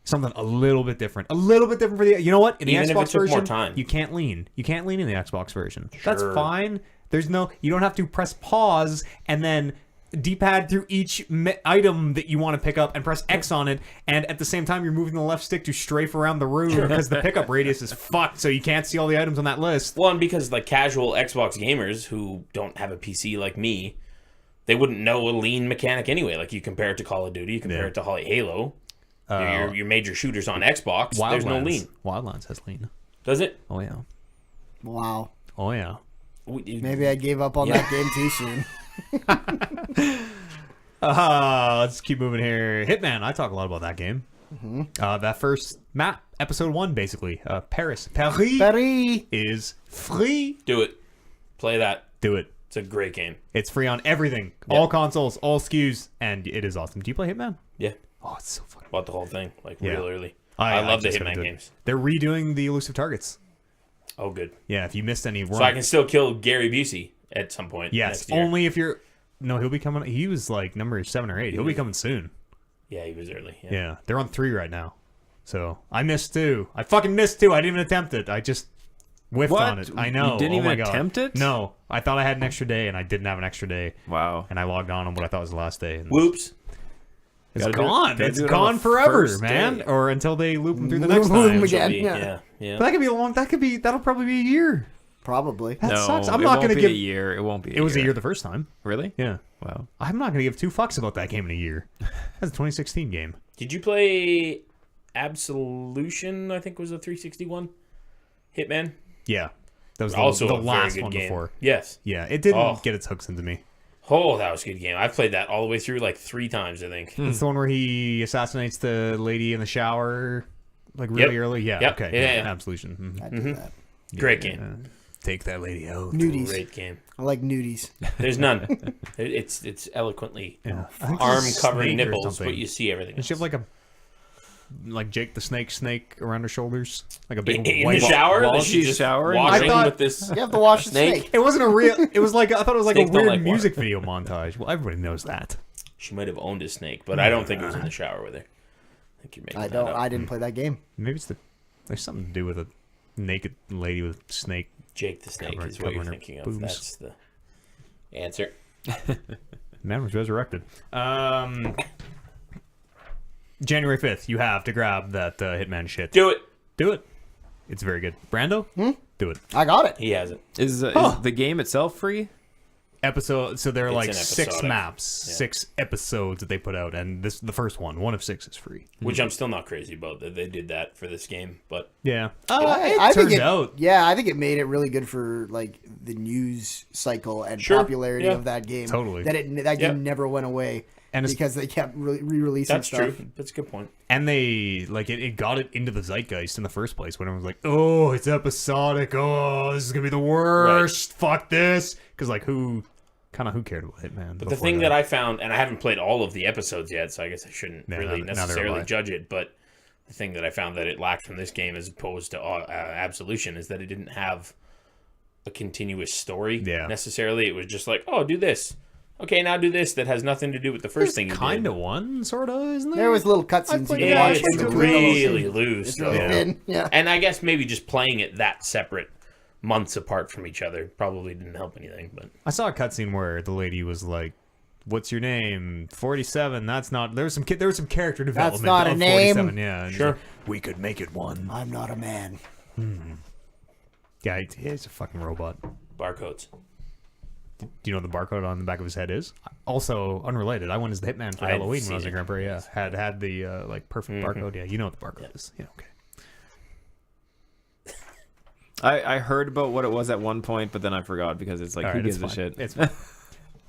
something a little bit different. A little bit different for the. You know what? In the Even if it Xbox took version, more time. you can't lean. You can't lean in the Xbox version. That's Sure. fine. There's no. You don't have to press pause and then D-pad through each item that you want to pick up and press X on it, and at the same time you're moving the left stick to strafe around the room because the pickup radius is fucked, so you can't see all the items on that list. Well, and because like casual Xbox gamers who don't have a PC like me, they wouldn't know a lean mechanic anyway. Like you compare it to Call of Duty, you compare it to Halo, your major shooters on Xbox. There's no lean. Wildlands has lean. Does it? Oh yeah. Wow. Oh yeah. Maybe I gave up on that game too soon. Let's keep moving here. Hitman. I talk a lot about that game. That first map, episode 1, basically. Paris Paris. is free. Do it. Play that. Do it. It's a great game. It's free on everything, all consoles, all SKUs, and it is awesome. Do you play Hitman? Yeah. Oh, it's so fun. Bought the whole thing like Yeah. real early. I love the just gotta Hitman do it. games. They're redoing the elusive targets. Oh, good. Yeah, if you missed any, So I can still kill Gary Busey at some point. yes, next year. only if you're. No, he'll be coming. He was like number 7 or 8. He'll be coming soon. Yeah, he was early. Yeah. Yeah, they're on 3 right now. So I missed 2. I fucking missed 2. I didn't even attempt it. I just whiffed What? on it. I know. You didn't Oh even my God. attempt it? No, I thought I had an extra day, and I didn't have an extra day. Wow. And I logged on what I thought was the last day. And Whoops. it's Gotta do it- gone. gotta It's do it on gone the forever, first man. day. Or until they loop them through the Loop next 'em time. again. Be- Yeah. yeah. But that could be a long. That'll probably be a year. Probably. That no, sucks. I'm it not won't gonna be give. a year. It won't be. It was a year the first time. Really? Yeah. Wow. I'm not gonna give 2 fucks about that game in a year. That's a 2016 game. Did you play Absolution? I think was the 361 Hitman. Yeah, that was Also the a very last good one game. before. Yes. Yeah, it didn't Oh. get its hooks into me. Oh, that was a good game. I've played that all the way through like 3 times, I think. It's the one where he assassinates the lady in the shower, like really Yep. early. Yeah. Yep. Okay. Yeah, yeah. Absolution. Mhm. I did that. Great game. Take that lady out. Nudies. Great game. I like nudies. There's none. It's eloquently Yeah. I think arm there's a covering snake or nipples, something. but you see everything. Does she have else. like Jake the snake around her shoulders, like a big in white the shower? while That she's she's just showering? washing I thought- with this. You have to wash the Snake. snake. It wasn't a real. It was like I thought it was like Snakes a don't weird like water. music video montage. Well, everybody knows that. She might have owned a snake, but I don't think it was in the shower with her. I think you're making I that don't. up. I didn't play that game. Maybe there's something to do with a naked lady with a snake. Jake the Snake Cover- is what you're covering her thinking of. boobs. That's the answer. Man was resurrected. January 5th, you have to grab that Hitman shit. Do it. Do it. It's very good. Brando? Do it. I got it. He has it. Is the game itself free? Episode. So there are It's like an 6 episodic. maps, Yeah. 6 episodes that they put out, and this the first one of 6 is free. Which I'm still not crazy about that they did that for this game, but Yeah. I think turns out. Yeah, I think it made it really good for like the news cycle and Sure, popularity yeah. of that game. Totally. That game Yep. never went away And it's- because they kept re-releasing that's stuff. true. That's a good point. And they like it got it into the zeitgeist in the first place when everyone was like, "Oh, it's episodic. Oh, this is gonna be the worst. Fuck this." Because like who cared about Hitman? But the thing that I found, and I haven't played all of the episodes yet, so I guess I shouldn't Yeah, really neither have necessarily I. judge it. But the thing that I found that it lacked from this game, as opposed to Absolution, is that it didn't have a continuous story Yeah. necessarily. It was just like, oh, do this. Okay, now do this that has nothing to do with the first thing you Kind did. of one, sort of, isn't there? There was little cutscenes you played could Yeah, watch. it's in between really those. loose. It's really though. thin. Yeah. And I guess maybe just playing it that separate months apart from each other probably didn't help anything. But I saw a cutscene where the lady was like, "What's your name? 47. That's not." There was some character development. not a of name. 47. Yeah, and Sure. he's like, we could make it one. I'm not a man. Yeah, he's a fucking robot. barcodes. Do you know what the barcode on the back of his head is? Also unrelated. I went as the hitman for I'd Halloween when I seen was in it, Grand Prix. Yeah, yes. had the like perfect barcode. Yeah, you know what the barcode is. Yeah, okay. I heard about what it was at one point, but then I forgot because it's like, All who right, it's gives a fine. shit? It's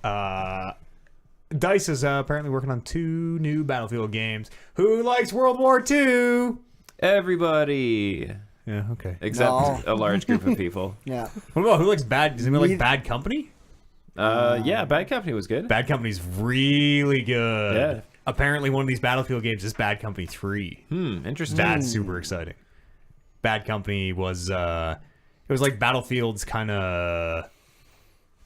fine. DICE is apparently working on 2 new Battlefield games. Who likes World War II? Everybody, Yeah, okay. except No. a large group of people. Yeah. What about who likes Bad? Does anyone like Me- Bad Company? Yeah, Bad Company was good. Bad Company's really good. Yeah. Apparently, one of these Battlefield games is Bad Company 3. Interesting. That's super exciting. Bad Company was it was like Battlefield's kind of.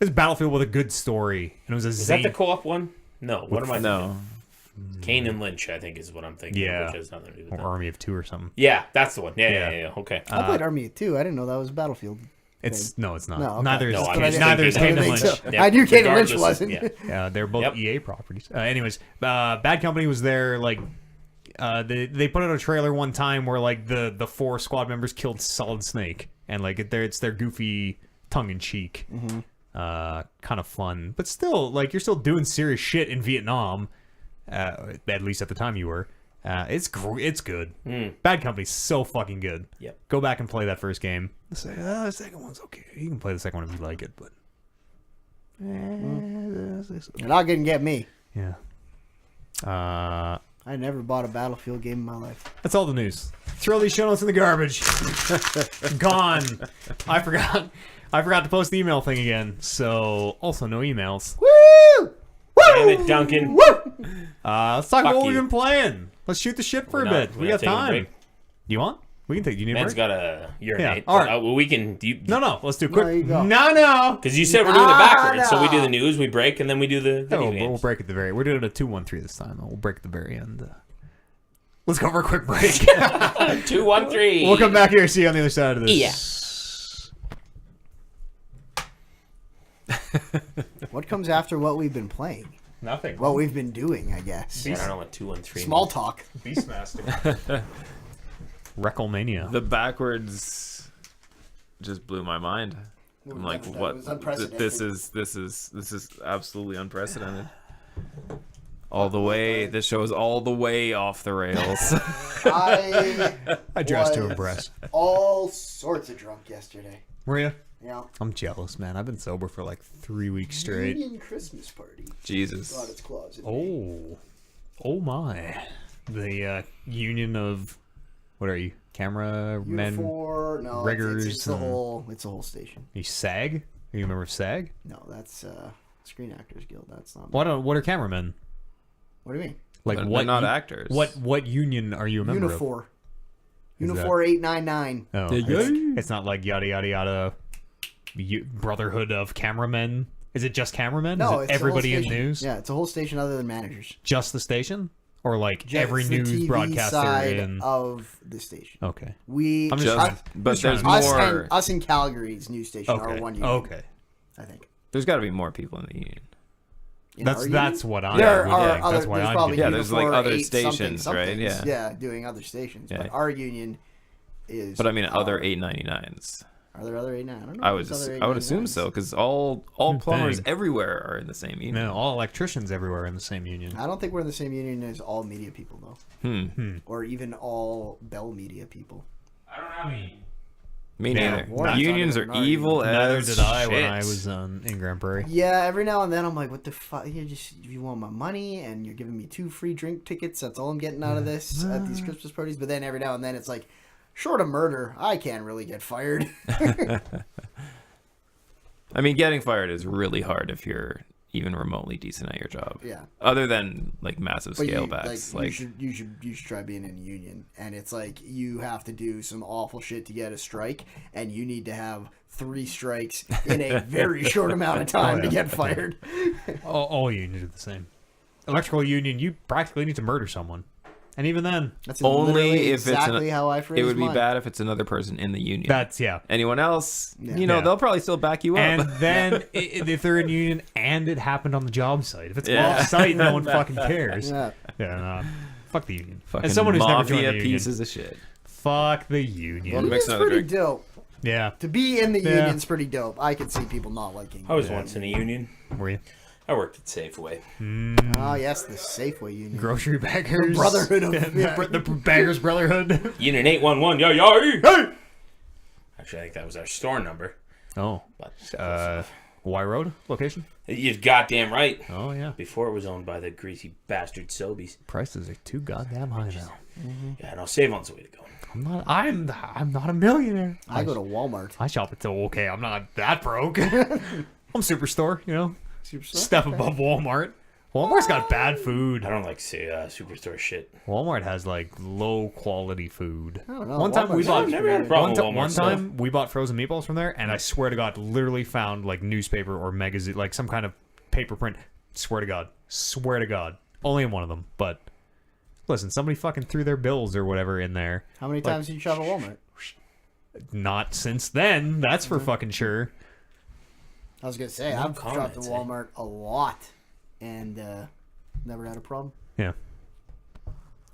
It was Battlefield with a good story, and it was a Is that the co-op one? No. What am I No. thinking? Kane and Lynch, I think, is what I'm thinking. Yeah. Which has nothing to do with or that. Army of 2 or something. Yeah, that's the one. Yeah, Yeah. yeah. Okay. I played Army too. I didn't know that was Battlefield. It's no, it's not. No, okay. Neither is No, I neither was is thinking- Kane and I didn't Lynch. think so. Yeah, I knew Kane and Lynch regardless, wasn't. yeah. Yeah, they're both Yep. EA properties. Anyways, Bad Company was there. Like, they put out a trailer one time where like the 4 squad members killed Solid Snake, and like it's their goofy tongue in cheek, kind of fun, but still like you're still doing serious shit in Vietnam. At least at the time you were. It's good. Bad Company's so fucking good. Yep. Go back and play that first game. Say, the second one's okay. You can play the second one if you like it, but You're not gonna get me. yeah. I never bought a Battlefield game in my life. That's all the news. Throw these show notes in the garbage. Gone. I forgot to post the email thing again. So also no emails. Woo! Damn it, Duncan. Let's talk about Fuck what we've you. been playing. Let's shoot the shit for We're a not- bit. we're We not got taking a time. break. You want? We can take. You need a Man's break? got a urinate. all right. Well, we can. No. Let's do it No, quick. you go. No. Because you said we're doing it backwards, so we do no. the news, we break, and then we do the video We'll games. break at the very. We're doing a 2-1-3 this time. We'll break at the very end. Let's go for a quick break. 2, 1, 3. We'll come back here and see you on the other side of this. Yeah. What comes after what we've been playing? Nothing. What we've been doing, I guess. I don't know what 2, 1, 3. Small talk. Beastmaster. Recalmania. The backwards just blew my mind. I'm like, That what? was unprecedented. This is absolutely unprecedented. All the way. This show is all the way off the rails. I dressed to was impress. all sorts of drunk yesterday. Were you? Yeah. I'm jealous, man. I've been sober for like 3 weeks straight. Union Christmas party. Got Jesus. its claws in me. Oh my. The union of what are you? Cameramen? Unifor, no, riggers it's the and- whole station. You SAG? Are you a member of SAG? No, that's Screen Actors Guild. That's not. What are cameramen? What do you mean? Like They're what? not actors. What union are you a member of? Unifor. Is that- Unifor 899. Oh, it's not like yada yada yada. Brotherhood of Cameramen. Is it just cameramen? No, Is it's it a whole everybody in station. news? Yeah, it's a whole station other than managers. Just the station, or like every It's the news TV broadcaster side in? of the station. Okay. We I'm just Just, but just trying there's to- more. us in Calgary's news station are Okay. one union. Okay. I think. There's got to be more people in the union. In our That's union? what I'm. There would are think. other. That's why There's I'm. probably thinking. Yeah, there's, like, Unifor other 8 something stations, right? somethings. Yeah. doing other stations. Yeah. But our union is. But I mean, other our- 899s. Are there other 899? I don't know. I if would there's other I would assume 899s. so because all plumbers Dang. everywhere are in the same union. No, all electricians everywhere are in the same union. I don't think we're in the same union as all media people, though, or even all Bell Media people. I don't have any. Me Yeah, neither. we're not Unions talking are about our evil union. Neither as did I shit. when I was in Grand Prairie. Yeah, every now and then I'm like, what the fuck? You want my money and you're giving me 2 free drink tickets. That's all I'm getting out of this at these Christmas parties. But then every now and then it's like, short of murder, I can't really get fired. I mean, getting fired is really hard if you're even remotely decent at your job. Yeah. Other than like massive But scale you, bets, you should try being in a union, and it's like you have to do some awful shit to get a strike, and you need to have 3 strikes in a very short amount of time to get fired. All unions are the same. Electrical union, you practically need to murder someone, and even then, That's only literally if exactly it's how I phrase it would be mine. bad if it's another person in the union. that's Anyone else, Yeah. you know, Yeah. they'll probably still back you up. And then if they're in union and it happened on the job site, if it's Yeah. off site, no one fucking cares. Yeah. Yeah, fuck the union. Fucking As someone who's never joined mafia the union, pieces of shit. fuck the union. Well, mix Union's another pretty drink. dope. Yeah, To be in the Yeah. union's pretty dope. I could see people not liking. I was once in a union. were you? I worked at Safeway. Oh yes, the Safeway union. Grocery baggers, Brotherhood of the Baggers Brotherhood. Unit 811, yo, yo, hey! Actually, I think that was our store number. Oh, But Y Road location. you're goddamn right. Oh yeah, Before it was owned by the greasy bastard Sobeys. prices are too goddamn high now. Yeah, no, Save-On's the way to go. I'm not a millionaire. I go to Walmart. I shop at okay. I'm not that broke. I'm Superstore, you know, step above Walmart. Walmart's got bad food. I don't like Superstore shit. Walmart has like low quality food. I don't know. One time we Walmart's bought I've never had a problem with Walmart one stuff. time we bought frozen meatballs from there, and I swear to God, literally found like newspaper or magazine, like some kind of paper print. Swear to God, only in one of them. But listen, somebody fucking threw their bills or whatever in there. How many times did you shop at Walmart? Not since then. That's for fucking sure. I was gonna say No I've shopped at comments, eh? Walmart a lot, and never had a problem. Yeah.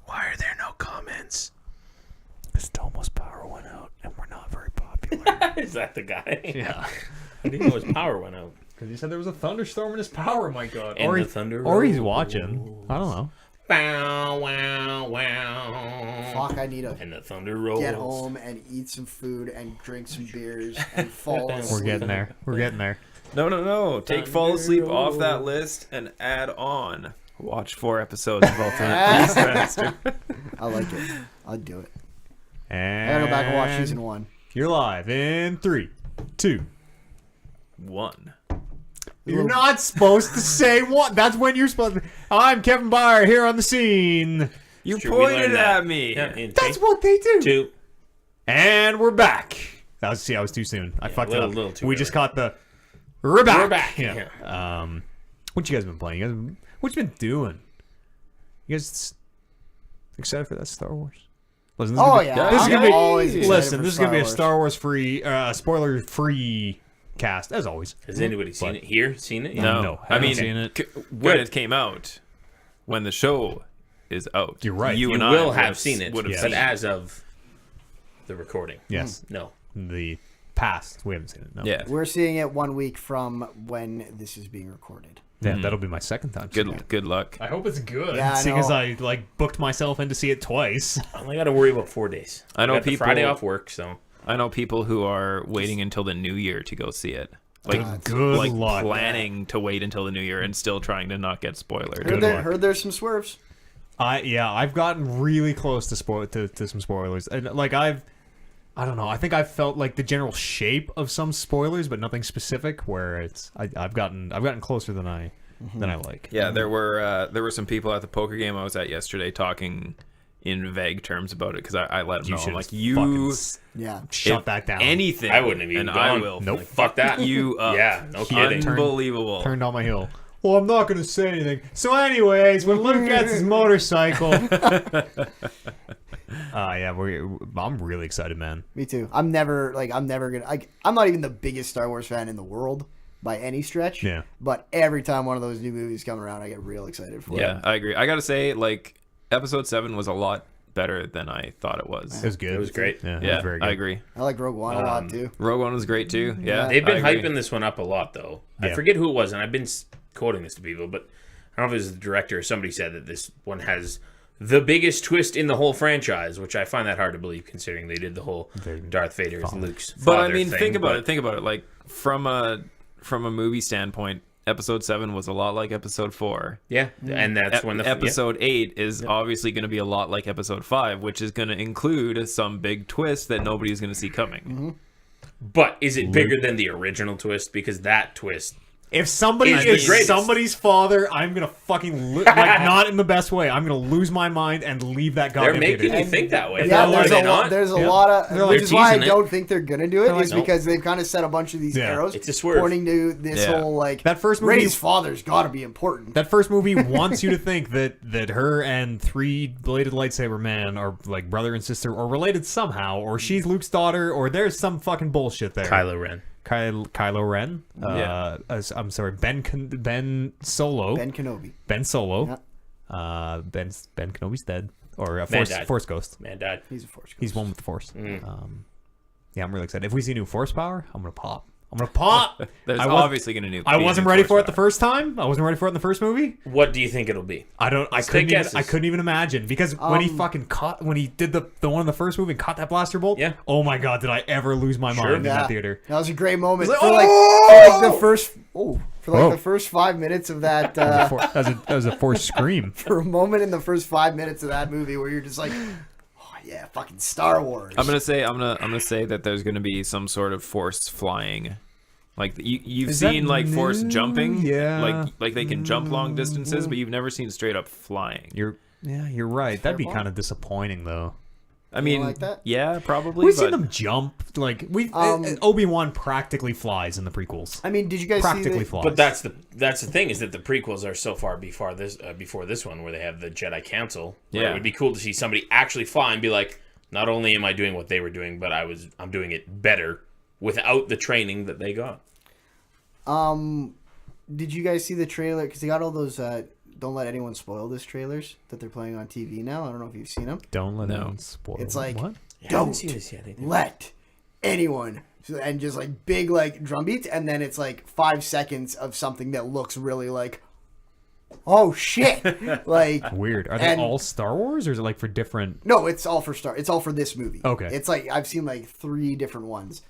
Why are there no comments? Because Tomo's power went out, and we're not very popular. Is that the guy? Yeah. I didn't know his power went out. Because he said there was a thunderstorm and his power might go out. And Or, the thunder or he's rolls. watching. I don't know. Wow, wow, wow. Fuck, I need to And the thunder rolls. get home and eat some food and drink some beers and fall asleep. We're getting there. We're getting there. No. Take fall asleep off that list and add on. Watch 4 episodes of Ultimate Beastmaster. I like it. I'd do it. I And gotta go back and watch season 1. You're live in 3, 2. 1. You're not supposed to say what. That's when you're supposed to. I'm Kevin Byer here on the scene. You Sure, we pointed learned that. at me. Yeah, in That's three, what they do. 2. And we're back. I was too soon. I fucked little- it up. little too We early. just caught the. We're back. We're back. Yeah. What you guys been playing? What you been doing? You guys excited for that Star Wars? Listen, this is Oh gonna be- yeah, This is I'm gonna be. always excited Listen, for this is gonna be a Wars. Star Wars free, spoiler free cast as always. Has anybody seen it here? Seen it? No. No, I I haven't mean, seen it. when Good. it came out, when the show is out, You're right. You You and I will would have seen it, Would have Yeah. but seen it. as of the recording, Yes, no. the past we haven't seen it. No. Yeah. We're seeing it 1 week from when this is being recorded. Yeah, that'll be my second time. seeing it. Good luck. I hope it's good. Yeah, I seeing as know. I like booked myself in to see it twice. I only got to worry about 4 days. I know got the people- Friday off work, so I know people who are waiting until the new year to go see it. Like, Good like luck. planning to wait until the new year and still trying to not get spoiled. Good luck. Heard there's some swerves. I've gotten really close to to some spoilers, and like I don't know. I think I've felt like the general shape of some spoilers, but nothing specific. Where I've gotten closer than I like. Yeah, there were some people at the poker game I was at yesterday talking in vague terms about it because I let them know. I'm should like, just you fucking Yeah. shut if that down. anything, I wouldn't have even and gone. I will Nope. Like, fuck that. you up. Yeah, no kidding. Unbelievable. Turned on my heel. Well, I'm not gonna say anything. So, anyways, when Luke gets his motorcycle, I'm really excited, man. Me too. I'm never gonna. I'm not even the biggest Star Wars fan in the world by any stretch. Yeah. But every time one of those new movies come around, I get real excited for Yeah, it. I agree. I gotta say, like, episode 7 was a lot better than I thought it was. It was good. It was great. Yeah, it Yeah, was very good. I agree. I like Rogue One a lot too. Rogue One was great too. Yeah, They've been I agree. hyping this one up a lot, though. Yeah. I forget who it was, and I've been quoting this to people, but I don't know if it was the director or somebody said that this one has the biggest twist in the whole franchise, which I find that hard to believe considering they did the whole Darth Vader as Luke's But I father mean, thing, think about but- it. Think about it. Like from a movie standpoint, episode 7 was a lot like episode 4. Yeah, and that's when the Episode 8 is obviously going to be a lot like episode 5, which is going to include some big twist that nobody's going to see coming. But is it bigger than the original twist? Because that twist If somebody He's the is greatest. somebody's father, I'm gonna fucking like not in the best way. I'm gonna lose my mind and leave that They're goddamn making theater. you think that way. Yeah, Are there's they a lot. not? There's a Yeah. lot of, They're which like is why I teasing it. don't think they're gonna do it. They're like, Is nope. because they've kind of set a bunch of these Yeah. arrows It's a swerve. pointing to this Yeah. whole like That first movie- Ray's father's got to be important. That first movie wants you to think that her and three-bladed lightsaber man are like brother and sister or related somehow, or she's Luke's daughter, or there's some fucking bullshit there. Kylo Ren. Kylo Ren. Yeah. I'm sorry, Ben Solo. Ben Kenobi. Ben Solo. Yeah. Ben Kenobi's dead, or Man died. Force Ghost. Man died. He's a force ghost. He's one with the Force. Mm. Yeah, I'm really excited. If we see new Force power, I'm gonna pop. I'm gonna pop. There's I was- obviously going to I wasn't ready for it the first time. I wasn't ready for it in the first movie. What do you think it'll be? I Let's take guesses. couldn't even imagine because when he fucking caught when he did the one in the first movie and caught that blaster bolt. Yeah. Oh my god, did I ever lose my mind in that theater? That was a great moment. It's For like, the first Whoa. the first 5 minutes of that That was a forced scream. for a moment in the first 5 minutes of that movie where you're just like, oh yeah, fucking Star Wars. I'm gonna say that there's gonna be some sort of force flying, like you've Is that seen like force new? jumping, Yeah. like they can jump long distances, but you've never seen straight up flying. You're right. That'd be Fireball? kind of disappointing though. I mean, like that? yeah, probably. We've but seen them jump. Like Obi-Wan practically flies in the prequels. I mean, did you guys Practically see flies. But that's the thing is that the prequels are so far before this one where they have the Jedi Council. Where Yeah. it would be cool to see somebody actually fly and be like, not only am I doing what they were doing, but I'm doing it better without the training that they got. Did you guys see the trailer? Because they got all those "Don't Let Anyone Spoil This" trailers that they're playing on TV now. I don't know if you've seen them. Don't let No. anyone spoil. It's like, what? don't seen this yet, either. let anyone, and just like big like drum beats, and then it's like 5 seconds of something that looks really like, oh shit, like Weird. Are they and- all Star Wars, or is it like for different? no, it's all for It's all for this movie. Okay. It's like I've seen like 3 different ones,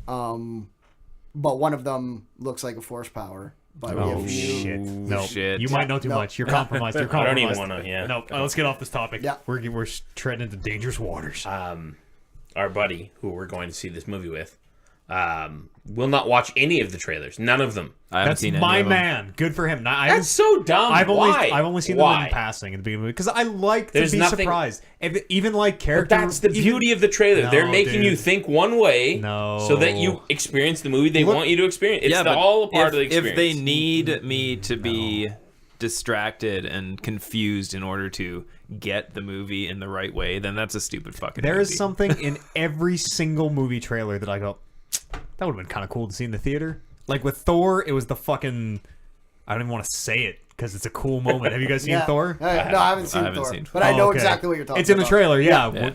but one of them looks like a force power. But Oh if you, shit! No, shit. you might know too No. much. You're compromised. You're I don't compromised. even want to. Yeah. No, let's get off this topic. Yeah. We're treading into dangerous waters. Our buddy who we're going to see this movie with will not watch any of the trailers. None of them. I haven't That's seen any my of them. man. Good for him. That's so dumb. I've Why? only seen them Why? in passing in the beginning because I like There's to be nothing- surprised. Even like But character. that's the even- beauty of the trailer. They're No, making you dude. think one way No. so that you experience the movie they Look- want you to experience. It's but all a part of the if experience. they need me to be distracted and confused in order to get the movie in the right way, then that's a stupid fucking There movie. is something in every single movie trailer that I go, that would have been kind of cool to see in the theater. Like with Thor, it was the fucking. I don't even want to say it because it's a cool moment. Have you guys seen yeah. Thor? No, I haven't seen I haven't Thor, seen but I know okay. exactly what you're talking about. It's in the trailer, yeah. Yeah.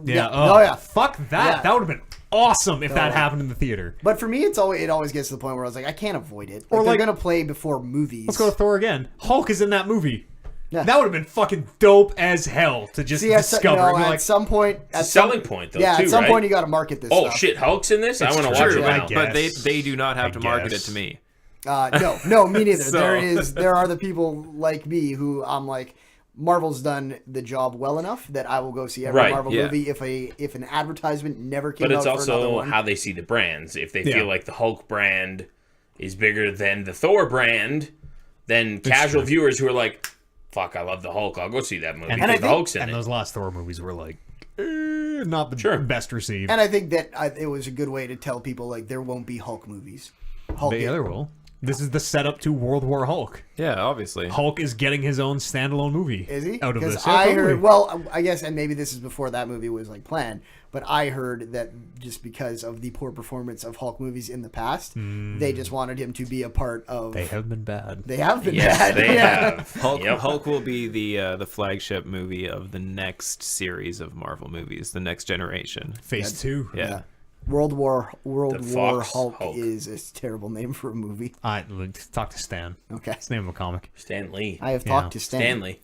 Yeah. Oh, Oh, yeah. Fuck that. Yeah. That would have been awesome if that Totally. happened in the theater. But for me, it always gets to the point where I was like, I can't avoid it. Or Like, they're like- gonna play before movies. Let's go to Thor again. Hulk is in that movie. Yeah. That would have been fucking dope as hell to just See, discover. no, And be at like, some point, It's a selling point, though, yeah, too, at some right? point you got to market this. Oh stuff. shit, Hulk's in this? I It's want to true, watch it I now. guess. But they do not have I to market it guess. to me. No, me neither. So- There are the people like me who I'm like, Marvel's done the job well enough that I will go see every Right, Marvel yeah. movie if an advertisement never came But it's out for another also one. how they see the brands. If they Yeah. feel like the Hulk brand is bigger than the Thor brand, then casual true. viewers who are like, fuck, I love the Hulk, I'll go see that movie And because I the think- Hulk's in and it. those last Thor movies were like, not the Sure. best received. And I think that it was a good way to tell people like there won't be Hulk movies. Hulk, The other will. This is the setup to World War Hulk. Yeah, obviously. Hulk is getting his own standalone movie. is he? Out of Because this? Yeah, I totally. heard. Well, I guess, and maybe this is before that movie was like planned. But I heard that just because of the poor performance of Hulk movies in the past, they just wanted him to be a part of. They have been bad. They have been Yes, bad. they yeah. have. Hulk, Yep. Hulk will be the flagship movie of the next series of Marvel movies, the next generation. Phase 2. Yeah. World War The Fox Hulk Hulk. is a terrible name for a movie. Talk to Stan. Okay. It's the name of a comic. Stan Lee. I have Yeah. talked to Stan. Stanley.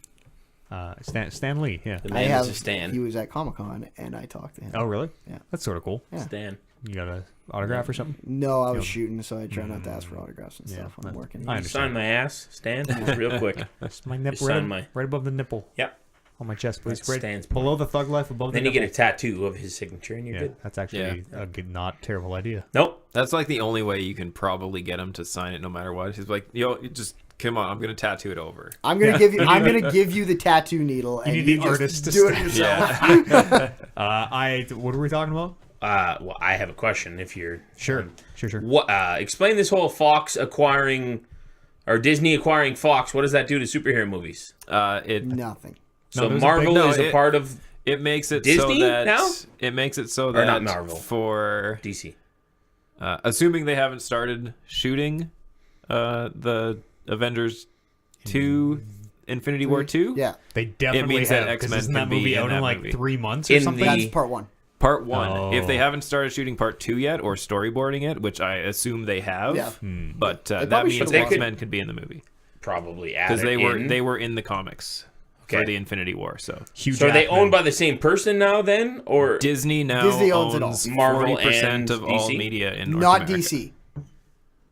Stan Lee, yeah. The I man have. is a Stan. He was at Comic-Con and I talked to him. Oh, really? Yeah. That's sort of cool. Yeah. Stan. You got an autograph or something? No, I was shooting, so I try not to ask for autographs and Yeah, stuff when I'm that- working. I Sign understand. my ass, Stan. Just real quick. That's my nipple. Just sign my- Right above the nipple. Yep. on my chest, please. That Right stands below the thug life, above Then the you get a nipple. tattoo of his signature, and you're Yeah, good. that's actually a good, not terrible idea. Nope. That's like the only way you can probably get him to sign it, no matter what. He's like, yo, you just come on, I'm gonna tattoo it over. I'm gonna give you the tattoo needle, and need you the just artist to do it stamp. yourself. What were we talking about? Well, I have a question. If you're Sure. what? Explain this whole Fox acquiring or Disney acquiring Fox. What does that do to superhero movies? Nothing. So there's a Marvel big- is a part of It makes it Disney so that now? it makes it so Or that not Marvel. for DC. assuming they haven't started shooting the Avengers 2 Infinity War 2. Yeah, They definitely means that have. 'Cause X-Men isn't can that be movie in out in that like movie. 3 months or In something? that's part one. Part 1. Oh. If they haven't started shooting part 2 yet or storyboarding it, which I assume they have, Yeah. but that probably means should've watched X-Men could be in the movie Probably add because it in. they were in the comics Okay. for the Infinity War. So Hugh So are they Jackman. owned by the same person now then, or Disney now Disney owns it all. Marvel 40% of and all DC? media in North Not America. DC.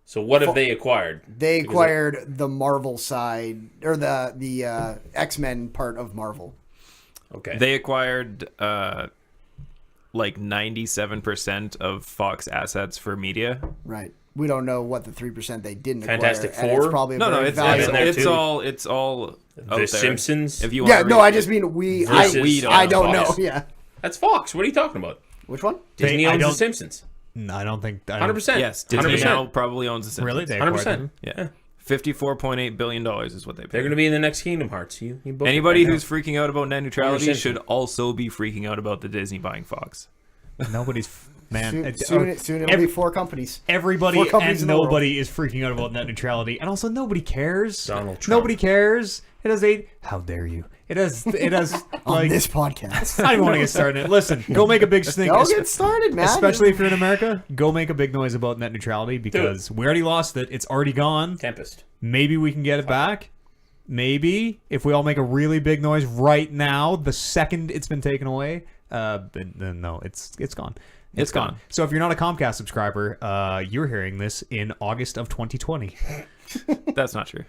so what have they acquired? They acquired the Marvel side or the X-Men part of Marvel. Okay. They acquired like 97% of Fox assets for media. Right. We don't know what the 3% they didn't Fantastic acquire. And it's Four? probably a No, very it's valuable. there it's too. all out the there. Simpsons. If you Yeah, want no, I just mean we. Versus I don't Fox. know. Yeah. That's Fox. What are you talking about? Which one? Disney I owns the don't- Simpsons. No, I don't think. 100%. Yes, Disney 100%. now probably owns the Simpsons. Really? They acquired 100%. them? Yeah. $54.8 billion is what they They're paid. going to be in the next Kingdom Hearts. You book it Anybody right who's freaking out about net neutrality Simpsons. should also be freaking out about the Disney buying Fox. Nobody's. Man, Soon it'll be 4 companies. everybody Four companies and in the world. nobody is freaking out about net neutrality, and also nobody cares. Donald Trump. Nobody cares. It has a. How dare you? It has On like. this podcast. I don't want to get started. Listen, go make a big stink. Go get started, man. Especially if you're in America, go make a big noise about net neutrality because we already lost it. It's already gone. Tempest. Maybe we can get it back. Maybe if we all make a really big noise right now, the second it's been taken away, then no, it's gone. It's gone. So if you're not a Comcast subscriber, you're hearing this in August of 2020. That's not true.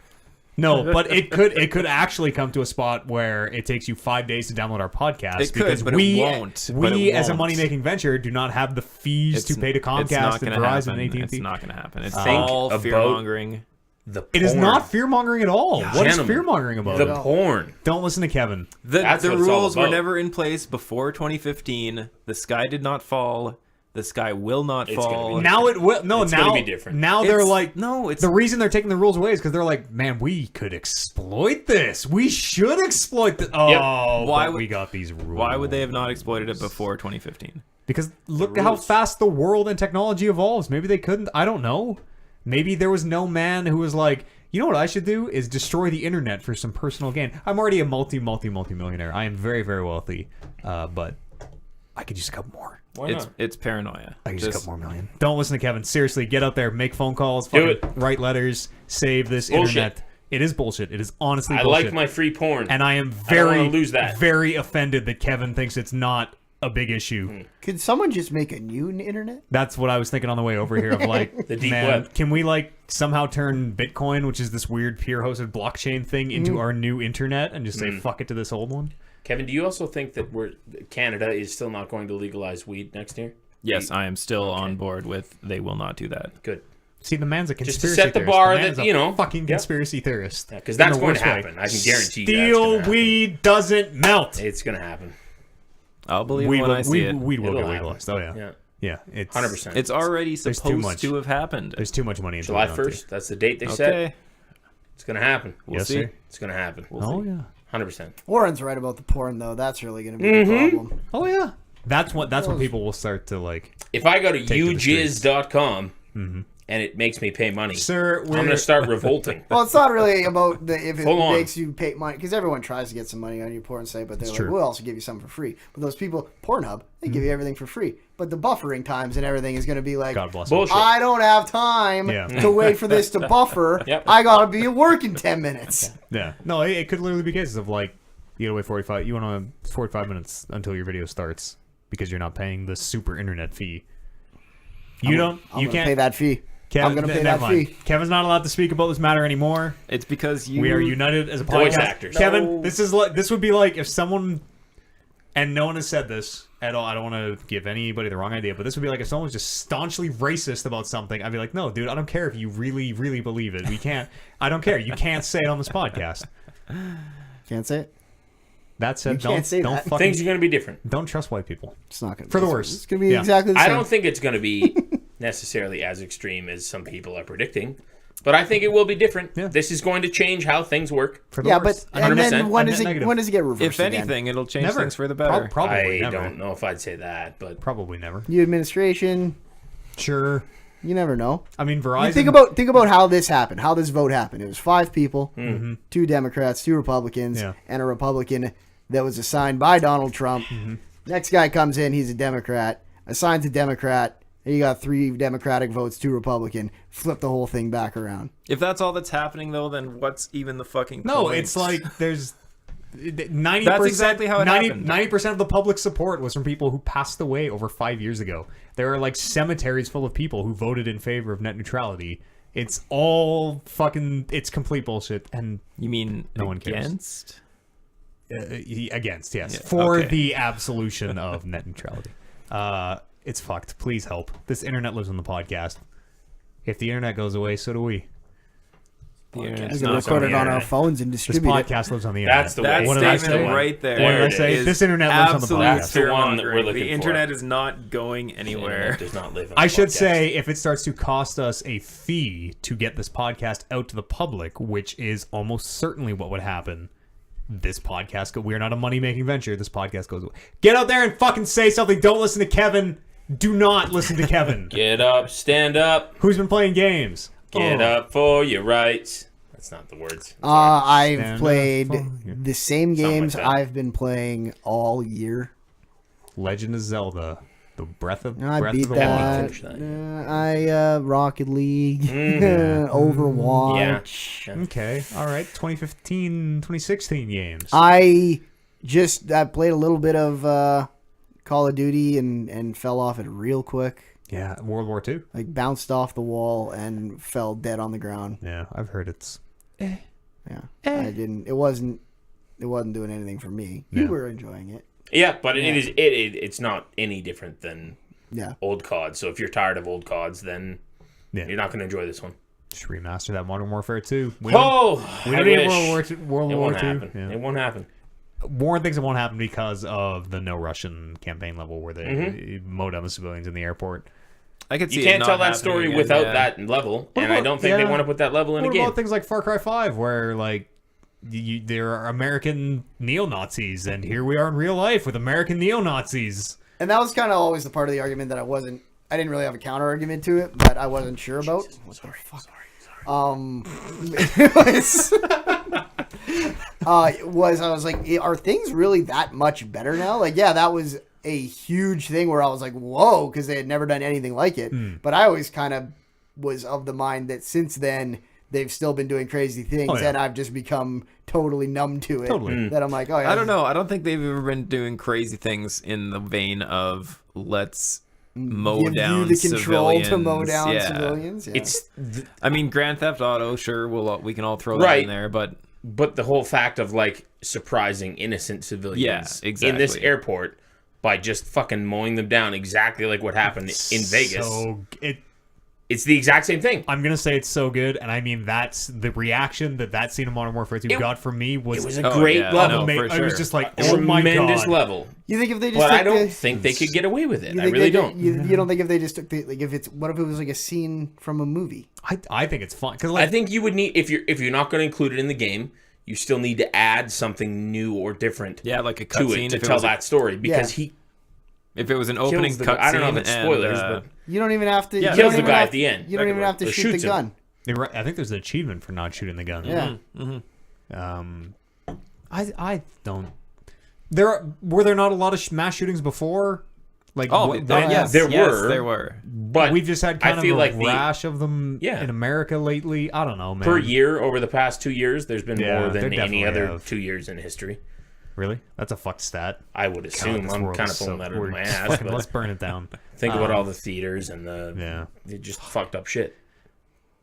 No, but it could actually come to a spot where it takes you 5 days to download our podcast It could, because but it we won't. But we it as a won't. money making venture do not have the fees to pay to It's Comcast not and gonna Verizon happen. and AT&T. It's not going to happen. It's Think all about- fear mongering. The porn. It is not fear mongering at all. What is Gentlemen, fear mongering about? The porn. Don't listen to Kevin. That's The what it's all rules were about. never in place before 2015. The sky did not fall. The sky will not It's gonna fall. be Now it will. No, It's now gonna be different. Now they're It's- like no, it's the reason they're taking the rules away is because they're like, man, we could exploit this. We should exploit this. Oh, Why but would- we got these rules. why would they have not exploited it before 2015? Because look at how rules. fast the world and technology evolves. Maybe they couldn't. I don't know. Maybe there was no man who was like, you know what I should do is destroy the internet for some personal gain. I'm already a multi-millionaire. I am very, very wealthy. But I could use a couple more. Why not? It's paranoia. I could use a Just- couple more million. Don't listen to Kevin. Seriously, get out there, make phone calls, Do fucking it. write letters, save this Bullshit. internet. It is bullshit. It is honestly I bullshit. like my free porn. and I am I don't very, wanna lose that. very offended that Kevin thinks it's not a big issue. Could someone just make a new internet? That's what I was thinking on the way over here. Of like, The deep man, web. can we like somehow turn Bitcoin, which is this weird peer-hosted blockchain thing, into our new internet and just say fuck it to this old one? Kevin, do you also think that Canada is still not going to legalize weed next year? Yes, I am still on board with they will not do that. Good. See, the man's a to conspiracy set the theorist. bar The man that, is a you know, fucking yep. conspiracy theorist. Yeah, 'cause In that's the going to worst way. happen. I can guarantee you that's Steel gonna happen. weed doesn't melt. It's going to happen. I'll believe Weed when will, I see it. weed will It'll get happen. legalized. Oh yeah, Yeah. yeah. It's 100%. It's already There's too supposed much. to have happened. There's too much money in July Toronto. 1st. That's the date they set. Okay, It's going to happen. we'll Yes, see. sir. It's going to happen. Oh yeah. 100%. Warren's right about the porn, though. That's really going to be the problem. Oh yeah. That's when people will start to like. If I go to to the streets. ujizz.com and it makes me pay money, Sir, I'm going to start revolting. Well, it's not really about if it Hold on. makes you pay money, because everyone tries to get some money on your porn site, but they're like, true. we'll also give you something for free. But those people, Pornhub, they give you everything for free. But the buffering times and everything is going to be like, God bless him. Bullshit. I don't have time Yeah. to wait for this to buffer. Yep. I got to be at work in 10 minutes. Yeah. No, it could literally be cases of like, you gotta wait 45. You want to 45 minutes until your video starts because you're not paying the super internet fee. You don't. I'm You gonna can't pay that fee. I'm gonna pay never that mind. fee. Kevin's not allowed to speak about this matter anymore. It's because you. We are united as a Voice podcast. actors. Kevin, this would be like if someone, and no one has said this at all. I don't want to give anybody the wrong idea, but this would be like if someone was just staunchly racist about something. I'd be like, no, dude, I don't care if you really, really believe it. We can't. I don't care. You can't say it on this podcast. Can't say it. That said, You can't say don't that. fucking Things are going to be different. don't trust white people. It's not gonna For be the worst. It's gonna be Yeah. exactly the I same. don't think it's going to be necessarily as extreme as some people are predicting, but I think it will be different. Yeah. This is going to change how things work. For the Yeah, worst. but and then 100%. when I'm does net it negative. when does it get reversed? If again? anything, it'll change Never things for the better. Probably I never. don't know if I'd say that, but Probably never. New administration, Sure. you never know. I mean, You Verizon. think about how this happened, how this vote happened. It was 5 people, 2 Democrats, 2 Republicans, Yeah. and a Republican that was assigned by Donald Trump. Next guy comes in, he's a Democrat, assigns a Democrat, and you got 3 Democratic votes, 2 Republican. Flip the whole thing back around. If that's all that's happening, though, then what's even the fucking No, point? it's like there's 90%. That's exactly how it happened. 90% of the public support was from people who passed away over 5 years ago. There are like cemeteries full of people who voted in favor of net neutrality. It's all fucking. It's complete bullshit. And You mean No one cares. against? against, yes, Yeah, for okay. the absolution of net neutrality. It's fucked. Please help. This internet lives on the podcast. If the internet goes away, so do we. The We internet's can not record on it the on our internet. phones and This distribute it. podcast lives on the internet. That's the That way. What did I statement say? right there. What did I is say? This internet lives on the absolute podcast. That's the one that we're fear-mongering. looking The for. internet is not going The anywhere. internet does not live on I the should podcast. say, if it starts to cost us a fee to get this podcast out to the public, which is almost certainly what would happen, this podcast, we're not a money-making venture, this podcast goes away. Get out there and fucking say something. Don't listen to Kevin. Do not listen to Kevin. Get up, stand up, Who's been playing games? get up for your rights. That's not the words. I've Stand played up for- the same Something like games that. I've been playing all year. Legend of Zelda. The Breath of I Breath beat of the that. Wild. Rocket League, Mm-hmm. Overwatch. Yeah. Okay. All right. 2015, 2016 games. I played a little bit of Call of Duty and fell off it real quick. Yeah. World War II. Like bounced off the wall and fell dead on the ground. Yeah. I've heard it's... Yeah, I didn't. It wasn't doing anything for me. Yeah. You were enjoying it. Yeah, but it's not any different than Yeah. old COD. So if you're tired of old CODs, then Yeah. you're not going to enjoy this one. Just remaster that Modern Warfare 2. We Oh, we I don't need wish. World It War won't II. happen. Yeah. It won't happen. More things that won't happen because of the no Russian campaign level where they mow down the civilians in the airport. I could see You it can't not tell that happening story again, without yeah. that level, and I about- don't think they yeah. want to put that level in What a game. about things like Far Cry 5 where like there are American neo-Nazis and here we are in real life with American neo-Nazis? And that was kind of always the part of the argument that I didn't really have a counter argument to it, but I wasn't sure about. What the fuck? I was like, are things really that much better now? Like, yeah, that was a huge thing where I was like, whoa, because they had never done anything like it. But I always kind of was of the mind that since then they've still been doing crazy things, Oh, yeah. and I've just become totally numb to it. Totally. That I'm like, oh yeah, I don't know. I don't think they've ever been doing crazy things in the vein of let's mow give down you the control civilians. to mow down Yeah. civilians. Yeah. It's I mean, Grand Theft Auto, sure, we can all throw that Right. in there, but but the whole fact of like surprising innocent civilians Yeah, in this exactly. airport by just fucking mowing them down exactly like what happened in Vegas. So It's the exact same thing. I'm gonna say it's so good, and I mean that's the reaction that scene of Modern Warfare 2 got from me was, It was a Oh, great yeah, level. no, for I was sure. just like, A oh my tremendous god. level. You think if they just But took I don't the, think they could get away with it. you I think really they- don't. You don't think if they just took the, like if it's what if it was like a scene from a movie? I think it's fun because I like think you would need if you're not going to include it in the game, you still need to add something new or different yeah, like a to cutscene it to if it tell was that story because Yeah. if it was an opening kills the guy. I don't know if cutscene it's spoilers, and, but You don't even have to. Yeah, you kills don't the even guy have- at the end. You don't even have to Or shoot the shoots him. gun. I think there's an achievement for not shooting the gun. Yeah. I don't. Were there not a lot of mass shootings before? Like yes, there there were. were. But we've just had kind I feel of a like rash of them Yeah. in America lately. I don't know, man. per year over the past 2 years, there's been Yeah, more there than definitely any other have. 2 years in history. Really? That's a fucked stat. I would assume. this I'm world kind of is pulling so that out of weird. my ass, Fucking but let's burn it down. think about all the theaters and the Yeah. they just fucked up shit.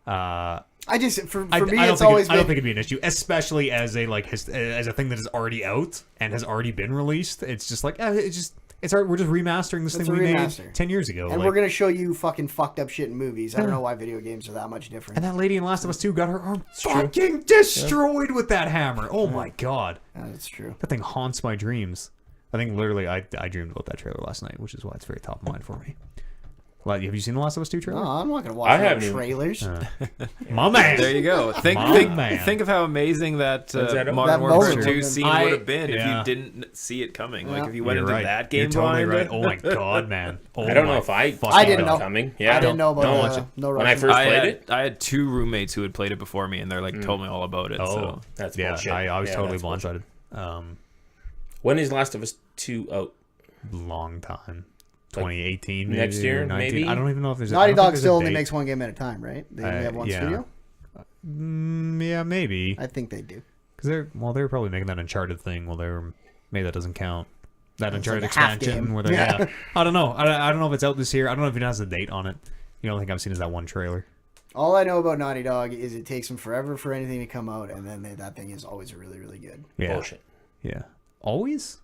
I just for I me don't it's think always I don't been, think it'd be an issue, especially as as a thing that is already out and has already been released. It's just like we're just remastering this It's thing a we made remaster. 10 years ago. and like- we're gonna show you fucking fucked up shit in movies. I don't know why video games are that much different. And that lady in Last of Us 2 got her arm fucking destroyed with that hammer. Oh my god. That's true. That thing haunts my dreams. I think literally I dreamed about that trailer last night, which is why it's very top of mind for me. Like, have you seen the Last of Us 2 trailer? No, I'm not gonna watch I no haven't even- trailers. My man. There you go. Think of how amazing that that Modern That Warfare moment 2 would've scene would have been if you didn't see it coming. Like if you went You're into right. that game You're totally blind. right. Oh my god, man. Oh I don't know my if I fucking I didn't God. know. coming. Yeah, I didn't know about don't the- watch it. no When I Russian. first played it, I had two roommates who had played it before me, and they're like told me all about it. Oh, So that's yeah. bullshit. I was Yeah, totally that's bullshit. blindsided. When is Last of Us 2 out? Long time. 2018 maybe, next year, or 19. maybe? I don't even know if there's Naughty I don't think Dog there's a still only date. makes one game at a time, right? They only have one yeah. studio. Yeah, maybe. I think they do. Because they're probably making that Uncharted thing. Maybe that doesn't count. That Uncharted like a half expansion game. where they're yeah. I don't know. I don't know if it's out this year. I don't know if it has a date on it. The only thing I've seen is that one trailer. All I know about Naughty Dog is it takes them forever for anything to come out, and then that thing is always really, really good. Yeah. Bullshit. Yeah. Always?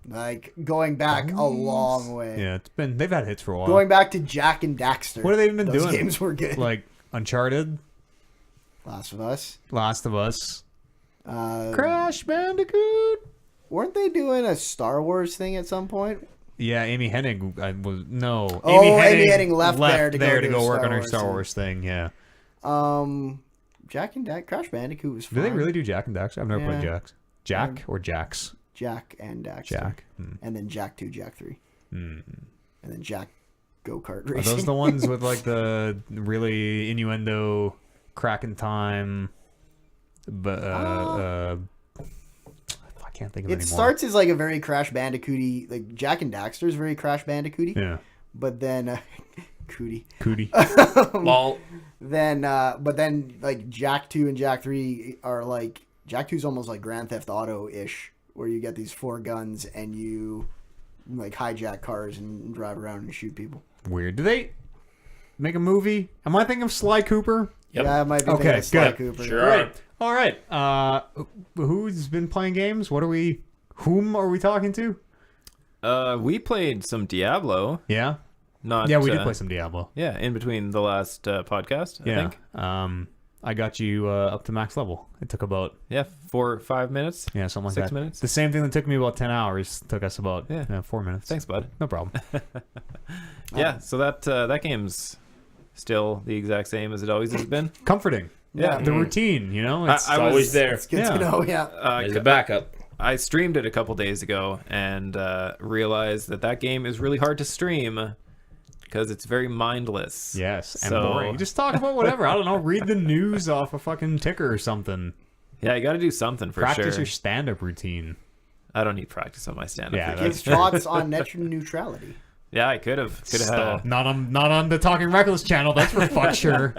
Like going back a long way. Yeah, they've had hits for a while. Going back to Jack and Daxter. What have they even been Those doing? games were good. Like Uncharted, Last of Us. Last of Us, Uh, Crash Bandicoot. weren't they doing a Star Wars thing at some point? Yeah, Amy Hennig was no. Oh, Amy Hennig left there to go work Star on her Wars Star thing. Wars thing. Yeah. Jack and Crash Bandicoot was Do fun. they really do Jack and Dax? I've never played Yeah. Jax. Jack or Jax? Jack and Daxter. Jack. And then Jack 2, Jack 3. And then Jack Go-Kart Are Racing. those the ones with like the really innuendo, cracking time? But I can't think of it It anymore. starts as like a very Crash Bandicoot-y, like Jack and Daxter's very Crash Bandicoot-y. Yeah. But then, Cootie. Cootie. Lol. But then like Jack 2 and Jack 3 are like, Jack 2 is almost like Grand Theft Auto-ish, where you get these 4 guns and you like hijack cars and drive around and shoot people. Weird. Do they make a movie? Am I thinking of Sly Cooper? Yep. Yeah, it might be Okay, thinking of Sly good. Cooper. Sure. Great. All right. Who's been playing games? Whom are we talking to? we played some Diablo. Yeah. Not Yeah, we did play some Diablo. Yeah, in between the last podcast. I Yeah. think. I got you up to max level. It took about 4 or 5 minutes. something like 6 that. minutes? The same thing that took me about 10 hours took us about 4 minutes. Thanks, bud. No problem. Yeah, so that game's still the exact same as it always has been. Comforting. Yeah. The routine, It's always there. It's good Yeah. to know, yeah. As a backup. I streamed it a couple days ago and realized that game is really hard to stream because it's very mindless. Yes, and So- boring. Just talk about whatever. I don't know. Read the news off a fucking ticker or something. Yeah, you got to do something for Practice sure. your stand-up routine. I don't need practice on my stand-up. Yeah, routine. Give thoughts on net neutrality. Yeah, I could have had. Stop. Not on the Talking Reckless channel. That's for fuck sure.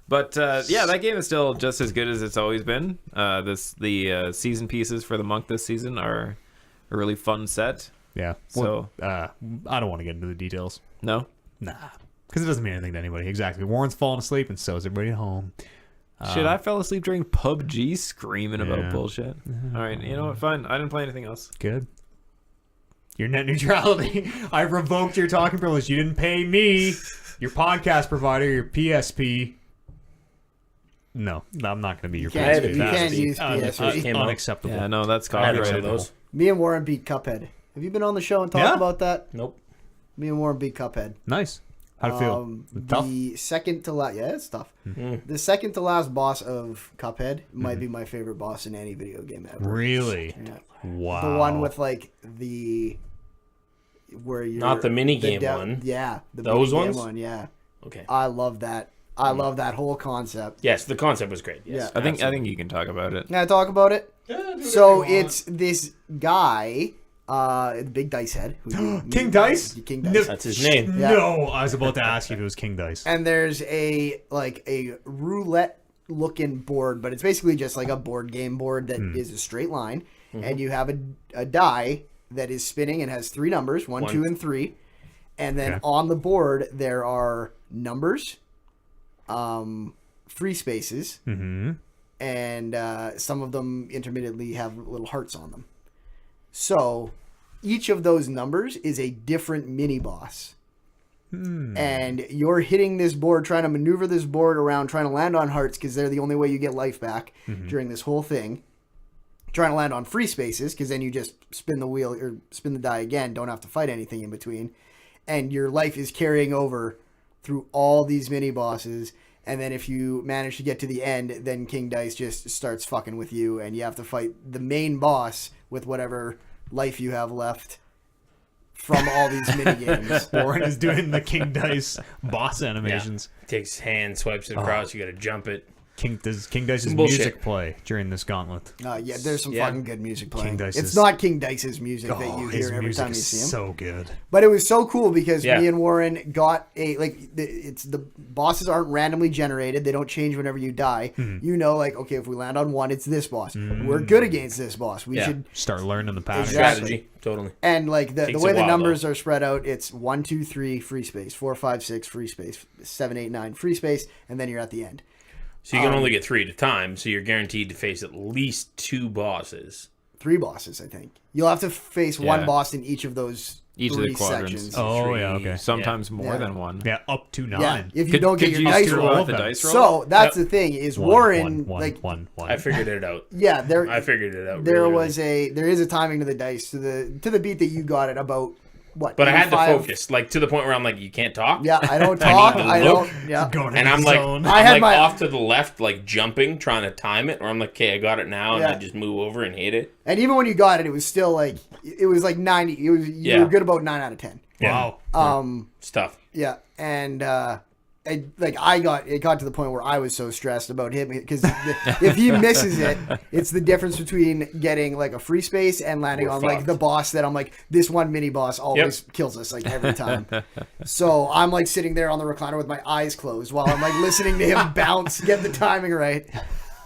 But that game is still just as good as it's always been. The season pieces for the monk this season are a really fun set. Yeah. So- I don't want to get into the details. No, Nah, because it doesn't mean anything to anybody. Exactly. Warren's falling asleep, and so is everybody at home. shit, I fell asleep during PUBG screaming Yeah. about bullshit. All right, you know what? Fine, I didn't play anything else. Good. Your net neutrality. I revoked your talking privilege. You didn't pay me. Your podcast provider, your PSP. No, I'm not going to be your can't- PSP. you can't That's use PSP. came out. Unacceptable. Yeah, no, that's I had one of copyrighted. those. Me and Warren beat Cuphead. Have you been on the show and talked Yeah? about that? Nope. Me and Warren beat Cuphead. Nice. How'd it feel? Tough? The second to last, yeah, it's tough. The second to last boss of Cuphead might be my favorite boss in any video game ever. Really? Yeah. Wow. The one with like where you're Not the minigame one. Yeah, the Those minigame ones? one. Yeah, Okay. I love that. I love that whole concept. Yes, the concept was great. Yes, Yeah. I think you can talk about it. Can I talk about it? So it's this guy, the Big Dice Head. King Dice? King Dice. That's his name. Yeah. No, I was about to ask you if it was King Dice. And there's a roulette looking board, but it's basically just like a board game board that is a straight line, and you have a die that is spinning and has 3 numbers, 1, 2, and 3, and then Okay. on the board there are numbers, free spaces, and some of them intermittently have little hearts on them. So each of those numbers is a different mini boss. And you're hitting this board, trying to maneuver this board around, trying to land on hearts because they're the only way you get life back during this whole thing. Trying to land on free spaces because then you just spin the wheel or spin the die again, don't have to fight anything in between. And your life is carrying over through all these mini bosses. And then if you manage to get to the end, then King Dice just starts fucking with you and you have to fight the main boss with whatever life you have left from all these mini games. Warren is doing the King Dice boss animations. Takes hand, swipes it across. You got to jump it. Does King Dice's Bullshit. music play during this gauntlet? Yeah, there's some fucking good music playing. King Dice It's is- not King Dice's music that you his hear every music time you is see him. so good. But it was so cool because Yeah. me and Warren got it's the bosses aren't randomly generated. They don't change whenever you die. You know, like, okay, if we land on one, it's this boss. We're good against this boss. We Yeah. should. Start learning the patterns. Exactly. Strategy, totally. And like the Takes way a the while, numbers are spread out, it's 1, 2, 3 free space, 4, 5, 6 free space, 7, 8, 9 free space, and then you're at the end. So you can only get 3 at a time, so you're guaranteed to face at least 2 bosses. 3 bosses, I think. You'll have to face one Yeah. boss in each of those Each of the 3 quadrants. sections. Oh, yeah, okay. Sometimes more Yeah. than one. Yeah, up to 9. Yeah, if you Could- don't get could your you dice screw roll. up the dice roll? So that's the thing is Warren, like, one. I figured it out. yeah, I figured it out. there really there is a timing to the dice to the beat that you got it about what? But I had to 85? focus, like to the point where I'm like, you can't talk. Yeah, I don't talk. to I look. don't. Yeah. Going And in I'm the like, zone. I had my- off to the left, like jumping, trying to time it. Or I'm like, okay, I got it now, and Yeah. I just move over and hit it. And even when you got it, it was still like it was like 90. You Yeah. were good about 9 out of 10. Wow. Stuff. Yeah, and it got to the point where I was so stressed about him because if he misses it, it's the difference between getting like a free space and landing We're on like fucked. the boss that I'm like, this one mini boss always kills us like every time. So I'm like sitting there on the recliner with my eyes closed while I'm like listening to him bounce, get the timing right.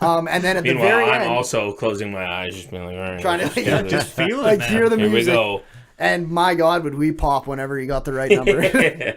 And then at the Meanwhile, very I'm end, also closing my eyes, just being like, all right, trying to let's do this. Just feel it, like man. hear the Here we music. go. And my God, would we pop whenever he got the right number.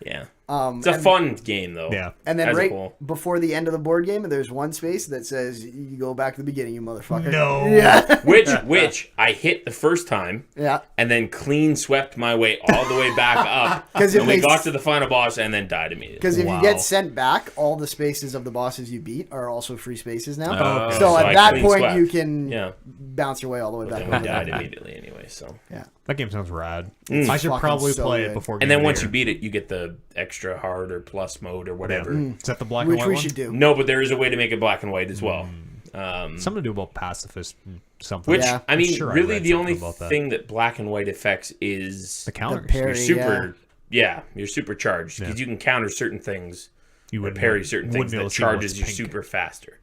Yeah. It's a fun game, though. Yeah. And then As a right whole. before the end of the board game, there's one space that says, you go back to the beginning, you motherfucker. No. Yeah. Which I hit the first time, Yeah. and then clean swept my way all the way back up. 'Cause if and we they- got to the final boss and then died immediately. Because if Wow. you get sent back, all the spaces of the bosses you beat are also free spaces now. Oh, okay. So So at I that clean point, swept. you can Yeah. bounce your way all the way back. Then we over died there. immediately anyway, so. Yeah. That game sounds rad. Mm. I should Fucking probably so play good. it before. And Game then of once the you Year. beat it, you get the extra hard or plus mode or whatever. Is that the black Which and white we one? should do. No, but there is a way to make it black and white as well. Something to do about pacifist something. Which, Yeah. I mean, I'm sure I really read the only something about that. thing that black and white affects is The counters. parry. you're super, you're supercharged. Because Yeah. you can counter certain things You or wouldn't parry know- certain wouldn't things be able that to see what's charges you pink. super faster.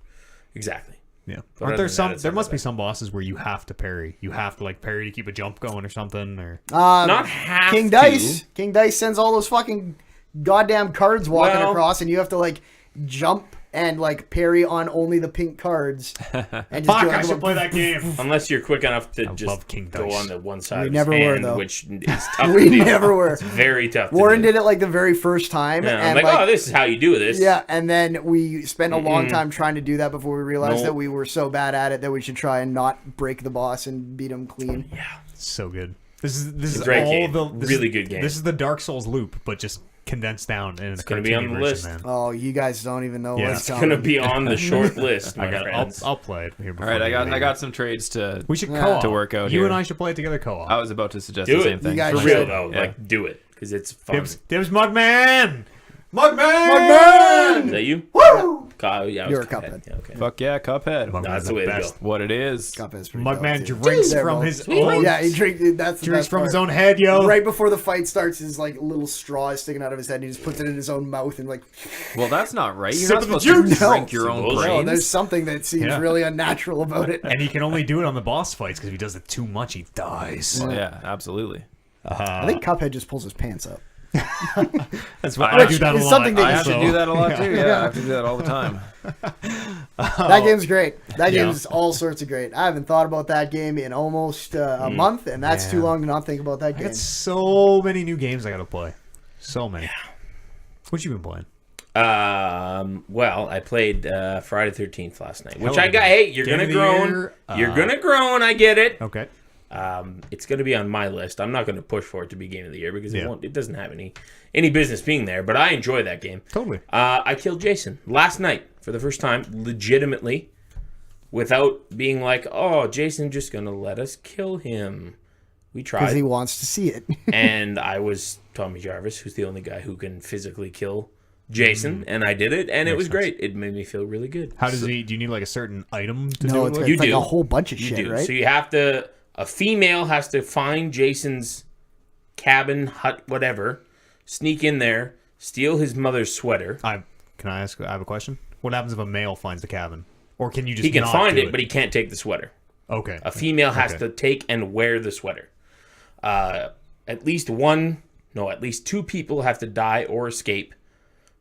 Exactly. Yeah. But Aren't other there than some? that, it's There not must that be bad. some bosses where you have to parry. You have to like parry to keep a jump going or something. Or Not have King to. Dice. King Dice sends all those fucking goddamn cards walking Well- across, and you have to like jump and like parry on only the pink cards. And just fuck! do, like, I a should play that game. Unless you're quick enough to just love King go Dice. on the one side We of never his were, hand, though. which is tough We to do. never were. It's very tough to Warren do. did it like the very first time, Yeah, and I'm like, oh, this is how you do this. yeah, and then we spent a long time trying to do that before we realized Nope. that we were so bad at it that we should try and not break the boss and beat him clean. So good. This is great all game. the this Really is- good game. This is the Dark Souls loop, but just condensed down in a gonna be on cartoony the version, list. man. Oh, you guys don't even know Yeah. what's It's coming. Gonna be on the short list, my I got. friends. I'll play it here. All before right, we I leave. got some trades to. We should Yeah. co-op To work out You here. and I should play it together co-op. I was about to suggest Do the it. same thing. You guys For should. real though, Yeah. like do it because it's fun. Dibs Mugman. Is that you? Woo! Kyle, yeah, I was You're a Cuphead. Cuphead. Yeah, okay. Fuck yeah, Cuphead. Mugman's That's the way to go. What it is. Cuphead's pretty dope, Mugman too. drinks They're from both- his own. Yeah, he drinks. That's the Drinks best from part. his own head, yo. Right before the fight starts, his like little straw is sticking out of his head. And he just puts it in his own mouth and like. Well, that's not right. You're Sip not of the supposed to juice. drink No. your own Bullshit. No, brains. there's something that seems Yeah. really unnatural about it. And he can only do it on the boss fights because if he does it too much, he dies. Well, yeah, absolutely. I think Cuphead just pulls his pants up. That's what Which I do that a is lot. something that I you have to so- do that a lot too. Yeah, I have to do that all the time. That game's great. That Yeah. game's all sorts of great. I haven't thought about that game in almost a month, and that's too Yeah. long to not think about that I game. got so many new games I gotta play. So many. What you been playing? Well, I played Friday the 13th last night, which Hell I of a got. Hey, you're game gonna of the groan. year. You're gonna groan. I get it. Okay. It's gonna be on my list. I'm not gonna push for it to be game of the year because Yeah. it doesn't have any business being there. But I enjoy that game. Totally. I killed Jason last night for the first time, legitimately, without being like, "Oh, Jason just gonna let us kill him." We Because tried, he wants to see it. and I was Tommy Jarvis, who's the only guy who can physically kill Jason, and I did it, and it was great. It made me feel really good. How does he? Do you need like a certain item to do No, it it's, with? You it's like do. a whole bunch of You shit, do. right? So you have to. A female has to find Jason's cabin, hut, whatever, sneak in there, steal his mother's sweater. Can I ask? I have a question. What happens if a male finds the cabin, or can you just? He can not find do it, but he can't take the sweater. Okay. A female has Okay. to take and wear the sweater. At least two people have to die or escape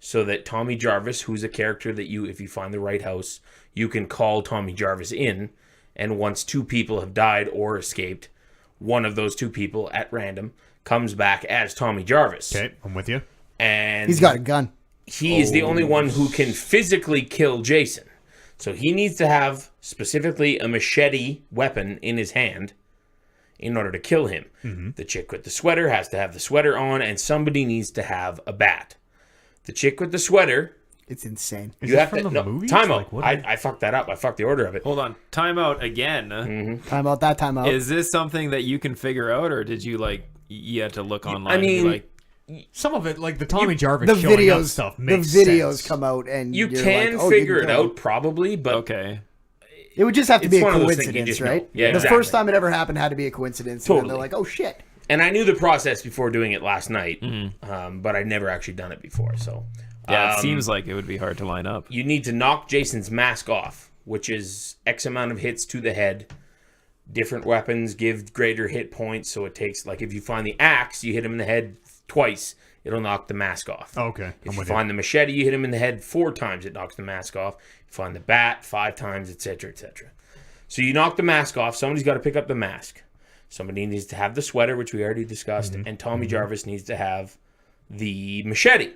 so that Tommy Jarvis, who's a character that if you find the right house, you can call Tommy Jarvis in. And once 2 people have died or escaped, one of those 2 people at random comes back as Tommy Jarvis. Okay, I'm with you. And He's got a gun. he is the only one who can physically kill Jason. So he needs to have specifically a machete weapon in his hand in order to kill him. Mm-hmm. The chick with the sweater has to have the sweater on, and somebody needs to have a bat. The chick with the sweater, It's insane. Is you this have from to the movies? time out. Like, what I fucked that up. I fucked the order of it. Hold on. Time out again. Time out that time out. Is this something that you can figure out, or did you you had to look online? mean, and be like, Some of it, like the Tommy Jarvis the showing up videos stuff, the makes videos sense. come out and You you're can like, oh, figure you it can tell. out probably, but okay. It would just have to It's be a one of those things you coincidence, just right? know. Yeah, the exactly. first time it ever happened had to be a coincidence. And then Totally. they're like, oh shit. and I knew the process before doing it last night, but I'd never actually done it before. So Yeah, it seems like it would be hard to line up. you need to knock Jason's mask off, which is X amount of hits to the head. Different weapons give greater hit points, so it takes, like, if you find the axe, you hit him in the head twice, it'll knock the mask off. Okay, If I'm you with find the machete, you hit him in the head 4 times, it knocks the mask off. You find the bat 5 times, etc., etc. So you knock the mask off, somebody's got to pick up the mask. Somebody needs to have the sweater, which we already discussed, and Tommy Jarvis needs to have the machete.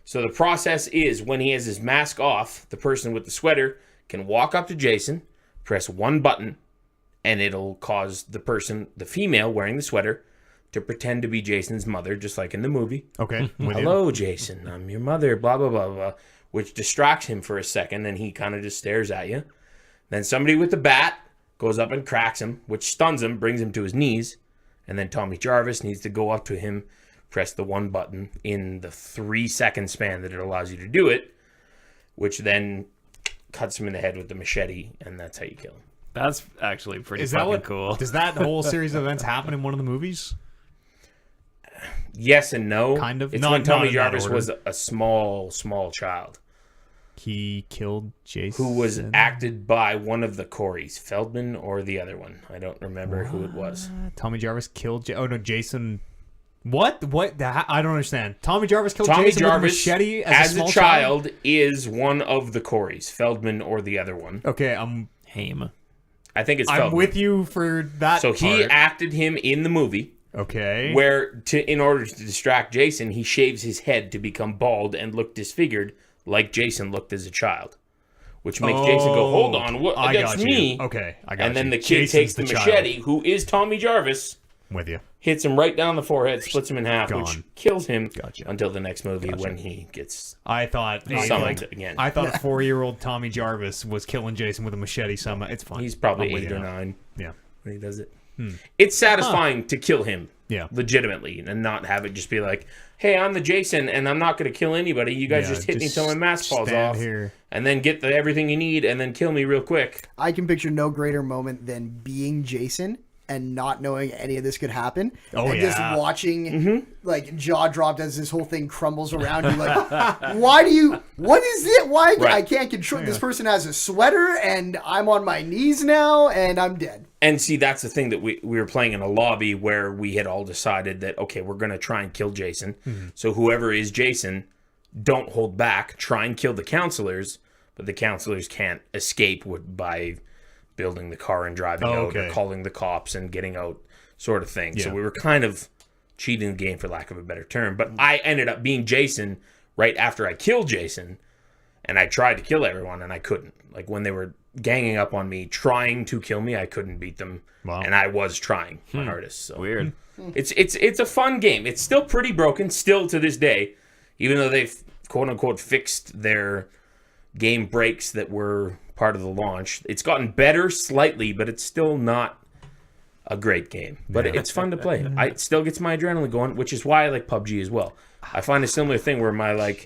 So the process is, when he has his mask off, the person with the sweater can walk up to Jason, press one button, and it'll cause the female wearing the sweater, to pretend to be Jason's mother, just like in the movie. Okay, I'm with you. Hello, Jason, I'm your mother, blah, blah, blah, blah, which distracts him for a second, and he kind of just stares at you. Then somebody with the bat goes up and cracks him, which stuns him, brings him to his knees, and then Tommy Jarvis needs to go up to him, press the one button in the 3-second span that it allows you to do it, which then cuts him in the head with the machete, and that's how you kill him. That's actually pretty Is that fucking what? cool. Does that whole series of events happen in one of the movies? Yes and no. Kind of. It's Not- when not Tommy in that Jarvis order. was a small child He killed Jason. who was acted by one of the Coreys, Feldman or the other one. I don't remember who it was. Tommy Jarvis killed. Oh no, Jason. What? What? I don't understand. Tommy Jarvis killed Tommy Jason Jarvis, with a machete as a small child, is one of the Coreys, Feldman or the other one. Okay, I'm Haim. I think it's I'm Feldman. with you for that. So he part. acted him in the movie, Okay. where in order to distract Jason, he shaves his head to become bald and look disfigured, like Jason looked as a child, which makes Jason go, "Hold on, what? I That's got you. me." Okay, I got And then you. the kid Jason's takes the child. machete, who is Tommy Jarvis, I'm with you. hits him right down the forehead, splits him in half, which Gone. kills him Gotcha. until the next movie when he gets I thought summoned again. I thought a 4-year-old Tommy Jarvis was killing Jason with a machete somehow. It's fine. He's probably I'm with 8 you or now. 9 Yeah. when he does it. It's satisfying to kill him. Yeah. Legitimately, and not have it just be like, "Hey, I'm the Jason, and I'm not going to kill anybody. You guys Yeah, just hit me just till my mask falls stand off, here. and then get everything you need, and then kill me real quick." I can picture no greater moment than being Jason and not knowing any of this could happen. Oh, and yeah. just watching, like, jaw dropped as this whole thing crumbles around you. Like, what is it? Why? Right. I can't control. This person has a sweater, and I'm on my knees now, and I'm dead. And see, that's the thing that we were playing in a lobby where we had all decided that, okay, we're going to try and kill Jason. So whoever is Jason, don't hold back. Try and kill the counselors, but the counselors can't escape by building the car and driving out or okay. calling the cops and getting out, sort of thing. So Yeah. we were kind of cheating the game, for lack of a better term. But I ended up being Jason, right after I killed Jason, and I tried to kill everyone, and I couldn't. Like, when they were ganging up on me, trying to kill me, I couldn't beat them. Wow. And I was trying my hardest. So. Weird. It's a fun game. It's still pretty broken, still to this day, even though they've quote-unquote fixed their game breaks that were part of the launch. It's gotten better slightly, but it's still not a great game. But it's fun to play. It still gets my adrenaline going, which is why I like PUBG as well. I find a similar thing where my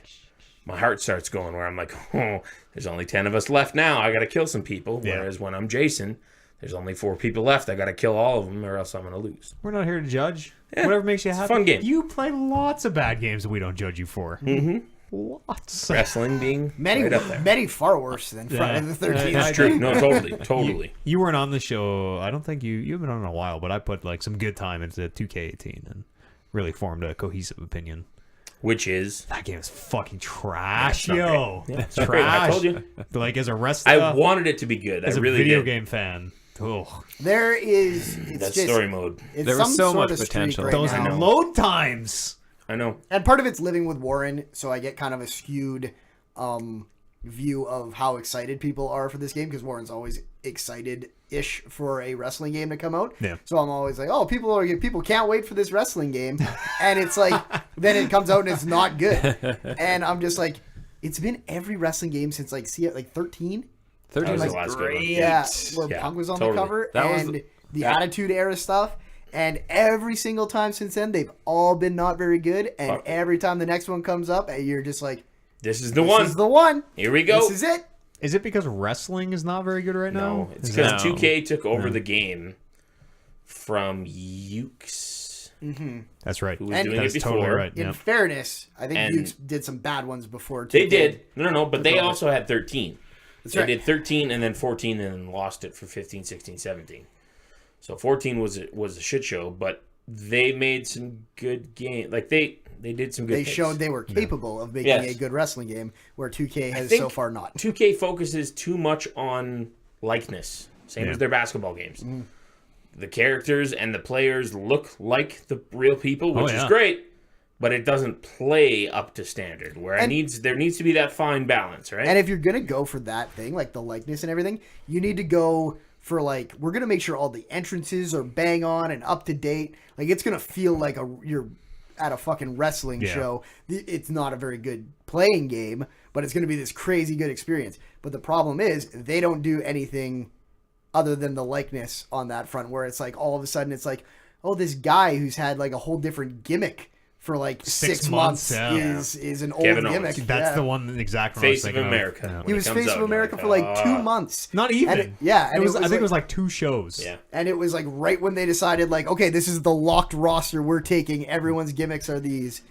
heart starts going, where I'm like, oh, there's only 10 of us left now. I got to kill some people. Yeah. Whereas when I'm Jason, there's only 4 people left. I got to kill all of them or else I'm going to lose. We're not here to judge. Yeah, Whatever makes you it's a happy. fun game. You play lots of bad games that we don't judge you for. Mm-hmm. Lots. Wrestling being Many, right up there. many far worse than Friday the 13th. It's true. No, totally. You weren't on the show. I don't think you've been on in a while, but I put like some good time into 2K18 and really formed a cohesive opinion. Which is That game is fucking trash, not yo. great. Yeah, it's not great. I told you. Like as a wrestler, I wanted it to be good. as I a really video did. game fan. Oh, There is. It's That just, story mode. It's There was some so sort much of streak potential. Right those now. load times. I know. And part of it's living with Warren, so I get kind of a skewed view of how excited people are for this game, because Warren's always excited-ish for a wrestling game to come out. Yeah. So I'm always like, oh, people can't wait for this wrestling game. And it's like, then it comes out and it's not good. And I'm just like, it's been every wrestling game since like 13? 13 was was the last good one. great. Yeah, where Yeah, Punk was on totally. the cover, That was and the- the Attitude Era stuff. And every single time since then, they've all been not very good. And Fuck. every time the next one comes up, you're just like, This is the this one. is the one. Here we go. This is it. Is it because wrestling is not very good right now? No, it's Is because that- 2K took over the game from Ukes, That's right. who was And doing That it is before. totally right. In Yeah. fairness, I think And- Ukes did some bad ones before. They 2K. did. No, but they over. also had 13. That's They right. did 13 and then 14 and then lost it for 15, 16, 17. So 14 was a shit show, but they made some good game. Like they did some good They things. showed they were capable of making Yes. a good wrestling game, where 2K has think- so far not. 2K focuses too much on likeness, same Yeah. as their basketball games. Mm-hmm. The characters and the players look like the real people, which is yeah. great, but it doesn't play up to standard. Where And- there needs to be that fine balance, right? And if you're gonna go for that thing, like the likeness and everything, you need to go for like, we're gonna make sure all the entrances are bang on and up to date. Like, it's gonna feel like you're at a fucking wrestling Yeah. show. It's not a very good playing game, but it's gonna be this crazy good experience. But the problem is they don't do anything other than the likeness on that front, where it's like all of a sudden it's like, oh, this guy who's had like a whole different gimmick for like 6 months yeah. is an old Kevin Owens. gimmick. That's Yeah. the one exact one I was Face of thinking America. Yeah. When He it was comes Face out, of America you're for like 2 "Ah." months. Not even. And I think I think it was like, like 2 shows. Yeah. and it was like right when they decided, like, okay, this is the locked roster we're taking. Everyone's gimmicks are these.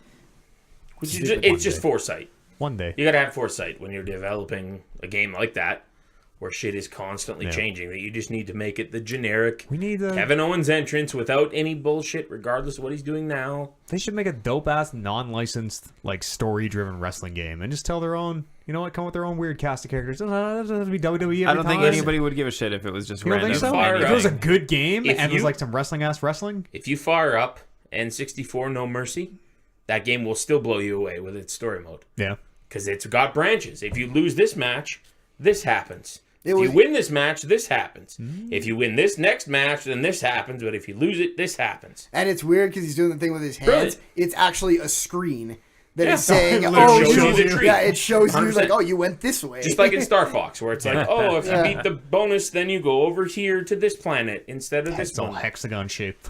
It's just foresight. One day. You gotta have foresight when you're developing a game like that, where shit is constantly Yeah. changing. That you just need to make it the generic We need a. Kevin Owens entrance without any bullshit, regardless of what he's doing now. They should make a dope ass non-licensed like story-driven wrestling game and just tell their own. You know what? Come with their own weird cast of characters. It doesn't have to be WWE. I every don't think time. anybody would give a shit if it was just You don't random. think so? Fire If up. it was a good game If and it was you- like some wrestling ass wrestling, If you fire up N64 No Mercy, that game will still blow you away with its story mode. yeah. Because it's got branches. If you lose this match, this happens. If was- you win this match, this happens. If you win this next match, then this happens. But if you lose it, this happens. And it's weird because he's doing the thing with his hands. Brilliant. It's actually a screen that Yeah. is saying, It "Oh, literally shows you the tree. yeah." It shows you 100%. like, "Oh, you went this way." Just like in Star Fox, where it's like, oh, if you Yeah. beat the bonus, then you go over here to this planet instead of this It's all one. hexagon shaped.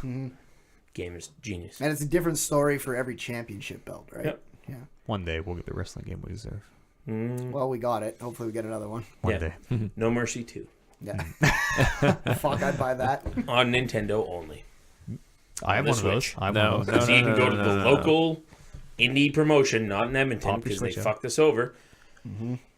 Game is genius. and it's a different story for every championship belt, right? Yep. Yeah. One day we'll get the wrestling game we deserve. Well, we got it. Hopefully, we get another one. One Yeah. day. No Mercy 2. Yeah. Fuck, I'd buy that. On Nintendo only. I have the one of those. Switch. I have No, one of no, those. So you can go to the no. local indie promotion, not in Edmonton, Pop your because they Switch, yeah. fucked us over.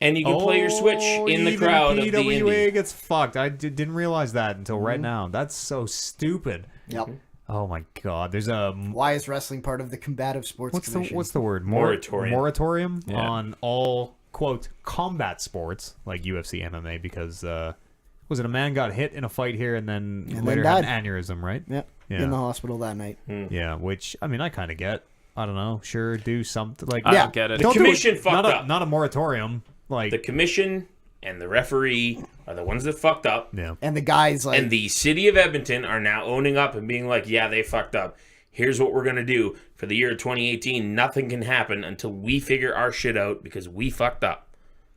And you can play your Switch in the even crowd of the PWA indie. gets fucked. I didn't realize that until right now. That's so stupid. Yep. Oh my god. There's a Why is wrestling part of the combative sports commission? what's the word? Moratorium. Moratorium Yeah. on all quote combat sports like UFC, MMA because was it a man got hit in a fight here and then And later then had died. an aneurysm, right? Yep. Yeah. In the hospital that night. Yeah, which I mean I kind of get. I don't know. Sure, do something like I Yeah. don't get it. The Don't do commission it. fucked not up. Not a moratorium. Like The commission and the referee are the ones that fucked up. yeah. And the guys like, And the city of Edmonton are now owning up and being like, yeah, they fucked up. Here's what we're going to do. For the year 2018, nothing can happen until we figure our shit out because we fucked up.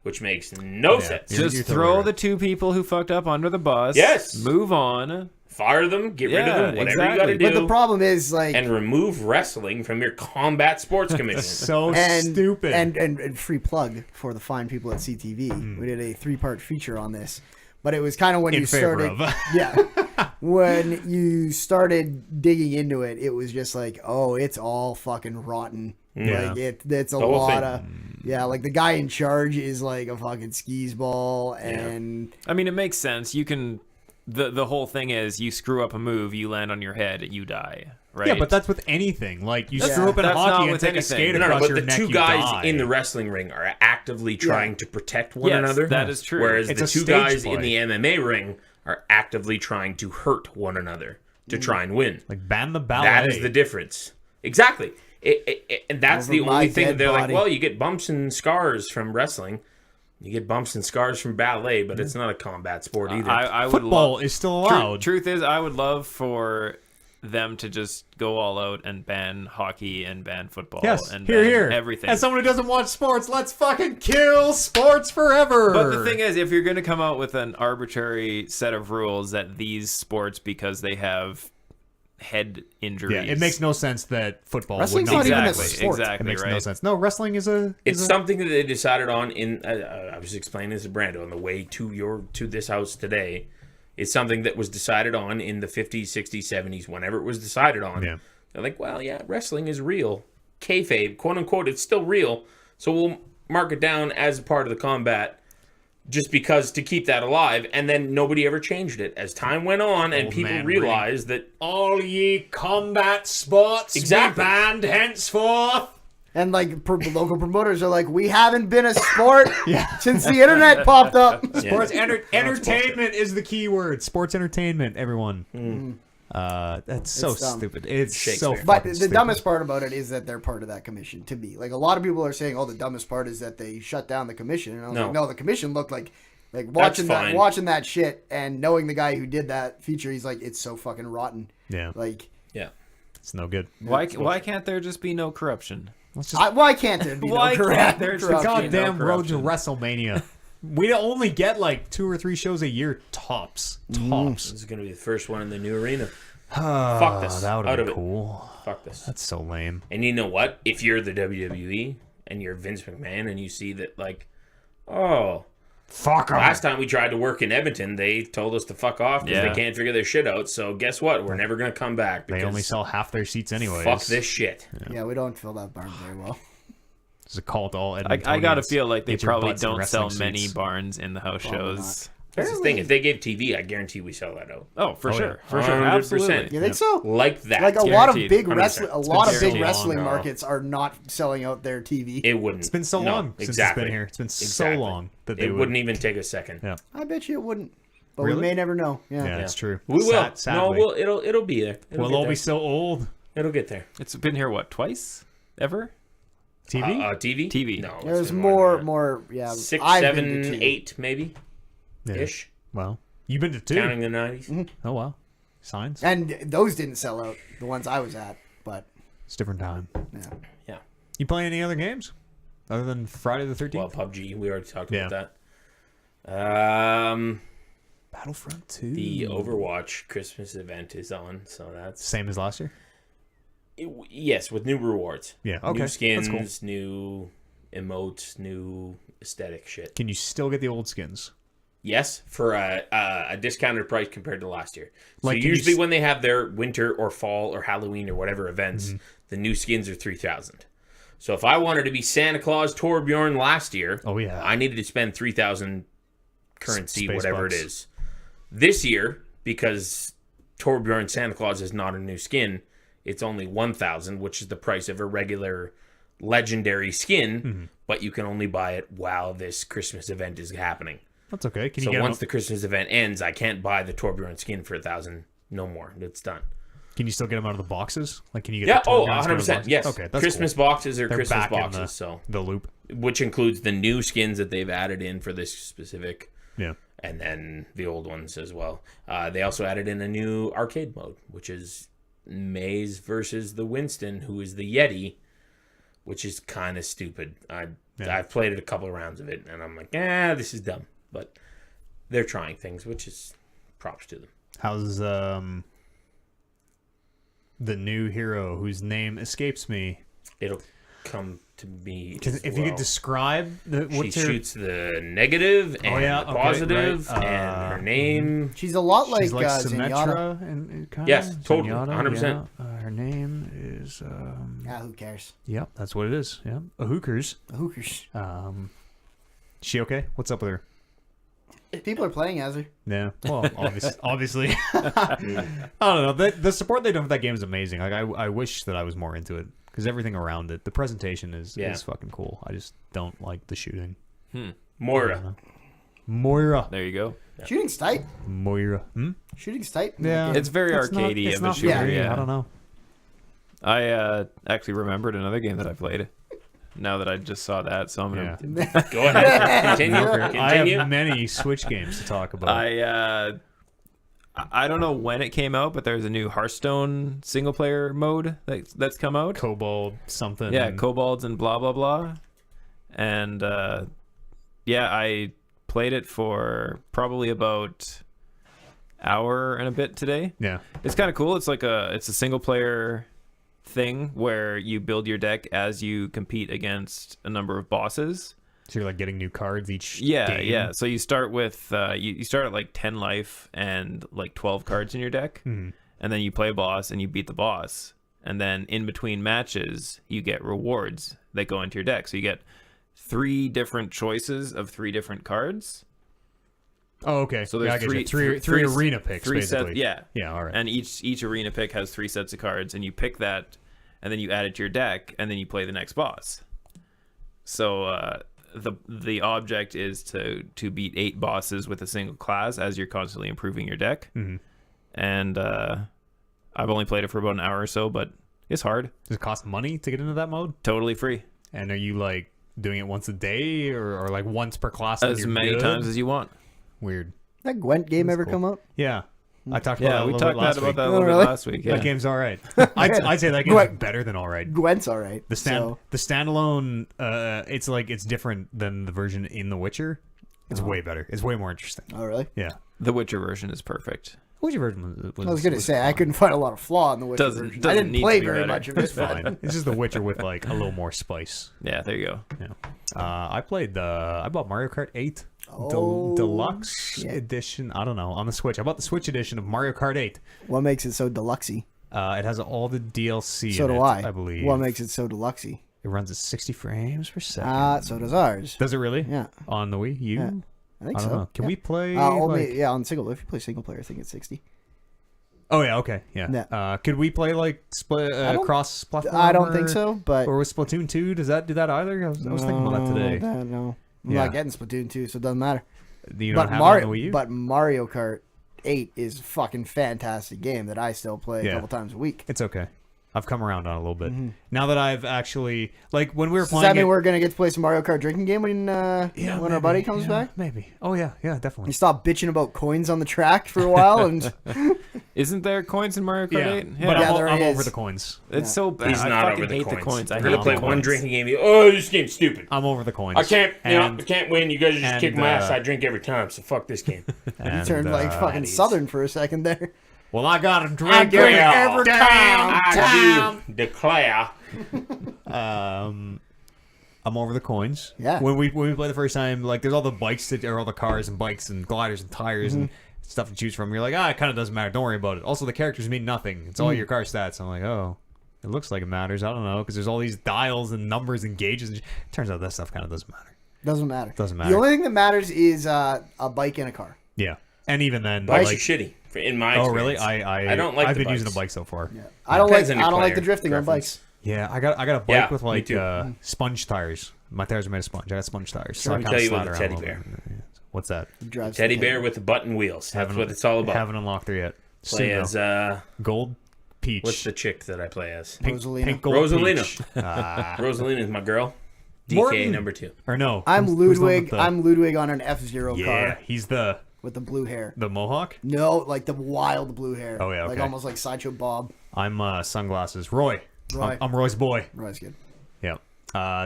Which makes no sense. You're Just totally throw right. the 2 people who fucked up under the bus. Yes. Move on. Fire them, get rid of Yeah, them, whatever exactly. you got to do. but the problem is like, And remove wrestling from your combat sports commission. So and stupid. and free plug for the fine people at CTV. We did a 3-part feature on this, but it was kind of when In you favor started, of. yeah, when you started digging into it, it was just like, oh, it's all fucking rotten. Yeah. Like it's a The whole lot thing. of, yeah, like the guy in charge is like a fucking skis ball, and I mean, it makes sense. You can. The whole thing is you screw up a move, you land on your head, you die. Right? Yeah, but that's with anything. Like you That's- screw up in that's not hockey and with take a anything. skate No, across but your the neck, two you guys die. in the wrestling ring are actively trying to protect one Yes, another. that is true. Whereas It's the a two stage guys play. in the MMA ring are actively trying to hurt one another to try and win. Like ban the ballet. That is the difference. Exactly. And that's Over the my only thing that dead they're body. like, well, you get bumps and scars from wrestling. You get bumps and scars from ballet, but it's not a combat sport either. I would Football love. is still allowed. Truth is, I would love for them to just go all out and ban hockey and ban football Yes, and here, ban here. everything. As someone who doesn't watch sports, let's fucking kill sports forever. But the thing is, if you're going to come out with an arbitrary set of rules that these sports, because they have head injuries, yeah, it makes no sense that football Wrestling's would not not even a exactly, sport. It exactly makes right. no sense. No, wrestling is a. It's is a- something that they decided on in. I was explaining this to Brando on the way to this house today. It's something that was decided on in the 50s, 60s, 70s. Whenever it was decided on, Yeah. they're like, "Well, yeah, wrestling is real, kayfabe, quote unquote. It's still real, so we'll mark it down as a part of the combat." Just because to keep that alive, and then nobody ever changed it as time went on, and Old people man realized that all ye combat sports Exactly. be banned henceforth. and like local promoters are like, we haven't been a sport since the internet popped up. Sports entertainment is the key word. Sports entertainment, everyone. That's so It's dumb. stupid. It's so Shakespeare. But fucking the stupid. dumbest part about it is that they're part of that commission. To me, like a lot of people are saying, "Oh, the dumbest part is that they shut down the commission." And I was No. like, "No, the commission looked like watching fine. watching that shit and knowing the guy who did that feature. He's like, it's so fucking rotten. Yeah, Like, yeah, it's no good. Why can't there just be no corruption? Let's just why can't there be Why no can't there just corruption? be goddamn no road to corruption. WrestleMania. We only get like 2 or 3 shows a year tops. Tops. this is gonna be the first one in the new arena. Fuck this. That would Out have of been it. cool. Fuck this. That's so lame. And you know what? If you're the WWE and you're Vince McMahon and you see that, like, oh, Fuck 'em. last time we tried to work in Edmonton, they told us to fuck off because Yeah. they can't figure their shit out. So guess what? We're never going to come back because They only sell half their seats anyways. fuck this shit. Yeah, we don't fill that barn very well. It's a call to all I Edmontonians. gotta feel like they Get your probably butts in don't sell wrestling many seats. barns in the house Probably shows. That's the thing. If they gave TV, I guarantee we sell that out. Oh, for Oh, sure, yeah. for sure, 100%. absolutely. You think so? Like that. Like a lot of guaranteed. big 100%. wrestling, a It's lot been of big so wrestling long. markets are not selling out their TV. It wouldn't. It's been so No, long since exactly. it's been here. It's been so Exactly. long that they It wouldn't even take a second. Yeah. I bet you it wouldn't, but Really? we may never know. Yeah. Yeah, it's true. We will. No, Sadly. it'll be there. It'll We'll get all there. be so old. It'll get there. It's been here what, twice? Ever? TV? TV? TV. No. it's There's been more, than that. yeah. 6, I've 7, been to 2. 8 maybe Yeah. ish. Well, you've been to 2. Counting the 90s. Oh, wow. Signs. And those didn't sell out, the ones I was at, but It's a different time. yeah. Yeah. You play any other games other than Friday the 13th? Well, PUBG. We already talked Yeah. about that. Battlefront 2. The Overwatch Christmas event is on, so that's Same as last year? yes, with new rewards. Yeah, okay. New That's skins, cool. new emotes, new aesthetic shit. Can you still get the old skins? Yes, for a discounted price compared to last year. So Like, can you usually s- when they have their winter or fall or Halloween or whatever events, Mm-hmm. the new skins are 3,000. So if I wanted to be Santa Claus Torbjorn last year, Oh, yeah. I needed to spend 3,000 currency, Space whatever bucks. it is. This year, because Torbjorn Santa Claus is not a new skin, it's only 1,000, which is the price of a regular legendary skin, Mm-hmm. but you can only buy it while this Christmas event is happening. That's okay. Can you So get once them? the Christmas event ends, I can't buy the Torbjorn skin for 1,000 no more. It's done. Can you still get them out of the boxes? Like, can you get Yeah. the Oh, toy guns out of the 100%. boxes? Yes. Okay, that's Christmas cool. boxes are They're Christmas back in boxes. So the loop. which includes the new skins that they've added in for this specific, Yeah. and then the old ones as well. They also added in a new arcade mode, which is Maze versus the Winston, who is the Yeti, which is kind of stupid. I've played it a couple of rounds of it, and I'm like, this is dumb. But they're trying things, which is props to them. How's the new hero whose name escapes me? It'll come to me. If you could describe she shoots the negative and the positive, right. and her name. She's a lot like, She's like Zenyatta. Symmetra and kind Yes, totally, Zenyatta, 100%. Yeah. Her name is. Who cares? Yep, that's what it is. Yeah, a hookers. Hookers. She okay? What's up with her? People are playing as her. Yeah, well, obviously. I don't know. The support they done for that game is amazing. Like, I wish that I was more into it because everything around it, the presentation is fucking cool. I just don't like the shooting. Moira. There you go. Yeah. Shooting's tight. Moira. Shooting's tight. Yeah, It's very arcadey of a shooter. Very, Yeah. I don't know. I actually remembered another game that I played. Now that I just saw that, so I'm gonna. Go ahead. Continue. I have many Switch games to talk about. I don't know when it came out, but there's a new Hearthstone single player mode that's come out. Kobold something. Yeah, kobolds and blah blah blah. And I played it for probably about hour and a bit today. Yeah, it's kind of cool. It's a single player thing where you build your deck as you compete against a number of bosses. So you're like getting new cards each game. Yeah. So you start with you start at like 10 life and like 12 cards in your deck. Mm-hmm. And then you play a boss and you beat the boss. And then in between matches, you get rewards that go into your deck. So you get 3 different choices of 3 different cards. Oh, okay. So there's three arena picks, 3 basically. sets. Yeah. All right. And each arena pick has 3 sets of cards, and you pick that, and then you add it to your deck, and then you play the next boss. So the object is to beat 8 bosses with a single class as you're constantly improving your deck. Mm-hmm. And I've only played it for about an hour or so, but it's hard. Does it cost money to get into that mode? Totally free. And are you like doing it once a day or like once per class? As many times as you want. Weird. That Gwent game ever come out? Yeah. I talked about that we a talked little bit last week. about that a little bit last week. Yeah. That game's all right. I'd say that game's better than all right. Gwent's all right. The standalone, it's different than the version in The Witcher. It's way better. It's way more interesting. Oh, really? Yeah. The Witcher version is perfect. Witcher version was I was going to say, fun. I couldn't find a lot of flaw in the Witcher version. I didn't need play to be very better. much of it. It's fine. It's just The Witcher with like a little more spice. Yeah, there you go. Yeah. I bought Mario Kart 8 Oh, Deluxe shit. Edition. I don't know, on the Switch. I bought the Switch edition of Mario Kart 8. What makes it so deluxe-y? It has all the DLC So in do it, I. I believe. What makes it so deluxe-y? It runs at 60 frames per second. So does ours. Does it really? Yeah. On the Wii U? Yeah. I think I don't so. know. Can we play? Only, on single. If you play single player, I think it's 60. Oh yeah, okay, yeah. Yeah. Could we play like cross platform? I don't think so, but Or with Splatoon 2, does that do that either? I was thinking about that today. No, I'm Yeah. not getting Splatoon 2, so it doesn't matter. You don't have it on the Wii U? But Mario Kart 8 is a fucking fantastic game that I still play a couple times a week. It's okay. I've come around on it a little bit. Now that I've actually, like, when we were Does playing that mean it, we're going to get to play some Mario Kart drinking game when our buddy comes back? Maybe. Oh, yeah, definitely. You stop bitching about coins on the track for a while, and Isn't there coins in Mario Kart 8? But there I'm is. over the coins. It's so bad. He's I not fucking over hate the the coins. coins. I We're hate gonna play the one coins. drinking game. This game's stupid. I'm over the coins. I can't. And, I can't win. You guys just kick my ass. uh, I drink every time. So fuck this game. you turned like fucking Southern for a second there. Well, I got to drink drink every every time. I do declare. I'm over the coins. Yeah. When we play the first time, like there's all the bikes or all the cars and bikes and gliders and tires and stuff to choose from. You're like, it kind of doesn't matter. Don't worry about it. Also, the characters mean nothing. It's all your car stats. I'm like, oh, it looks like it matters. I don't know because there's all these dials and numbers and gauges. And turns out that stuff kind of doesn't matter. Doesn't matter. Doesn't matter. The only thing that matters is a bike and a car. Yeah, and even then, Bikes like, are shitty. In my oh experience. really? I don't like. I've the been using bikes. a bike so far. Yeah. I don't Depends like. on your I don't like the player drifting on preference. bikes. Yeah, I got a bike Yeah, with me like too. sponge tires. My tires are made of sponge. I got sponge tires. So Let I me kinda tell you slide about the around teddy a little bear. bit. What's that? Drives Teddy the bear with the button wheels. That's what it's all about. Haven't unlocked there yet. Play Soon, as though. Gold Peach. What's the chick that I play as? Rosalina. Pink gold Rosalina. Peach. Rosalina is my girl. DK Morton. number 2. Or no. I'm who's the one Ludwig. with the- I'm Ludwig on an F-Zero Yeah, car he's the with the blue hair. Mohawk. No, like the wild blue hair. Oh, yeah, Like okay. almost like Sideshow Bob. I'm Sunglasses. Roy. Roy. I'm Roy's boy. Roy's good. Yeah.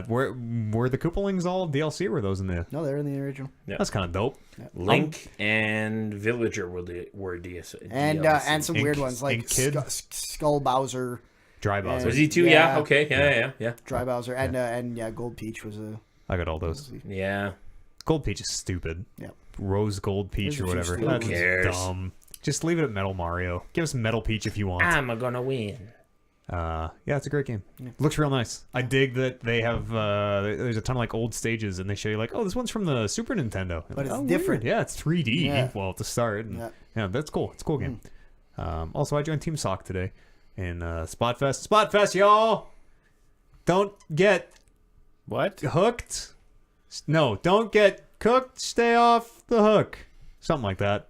Were the Koopalings all DLC or were those in the... No, they're in the original. Yeah. That's kind of dope. Link and Villager were DLC. And some Ink- weird ones like Ink Kid? Skull Bowser, Dry Bowser. Was he 2? Yeah. Yeah. Okay. Yeah. Dry Bowser, and Gold Peach was a. I got all those. Yeah. Gold Peach is stupid. Yeah. Rose Gold Peach Those or are whatever. stupid. That's Who cares? dumb. Just leave it at Metal Mario. Give us Metal Peach if you want. I'm gonna win. Yeah, it's a great game. Looks real nice. I dig that they have there's a ton of like old stages and they show you like, oh, this one's from the Super Nintendo. But it's Oh, weird. different. Yeah, it's 3D. Yeah. Well, to start. And, Yeah. yeah, that's cool. It's a cool game. Also, I joined Team Sock today in Spotfest. Spotfest, y'all! Don't get What? hooked. No, don't get cooked. Stay off the hook. Something like that.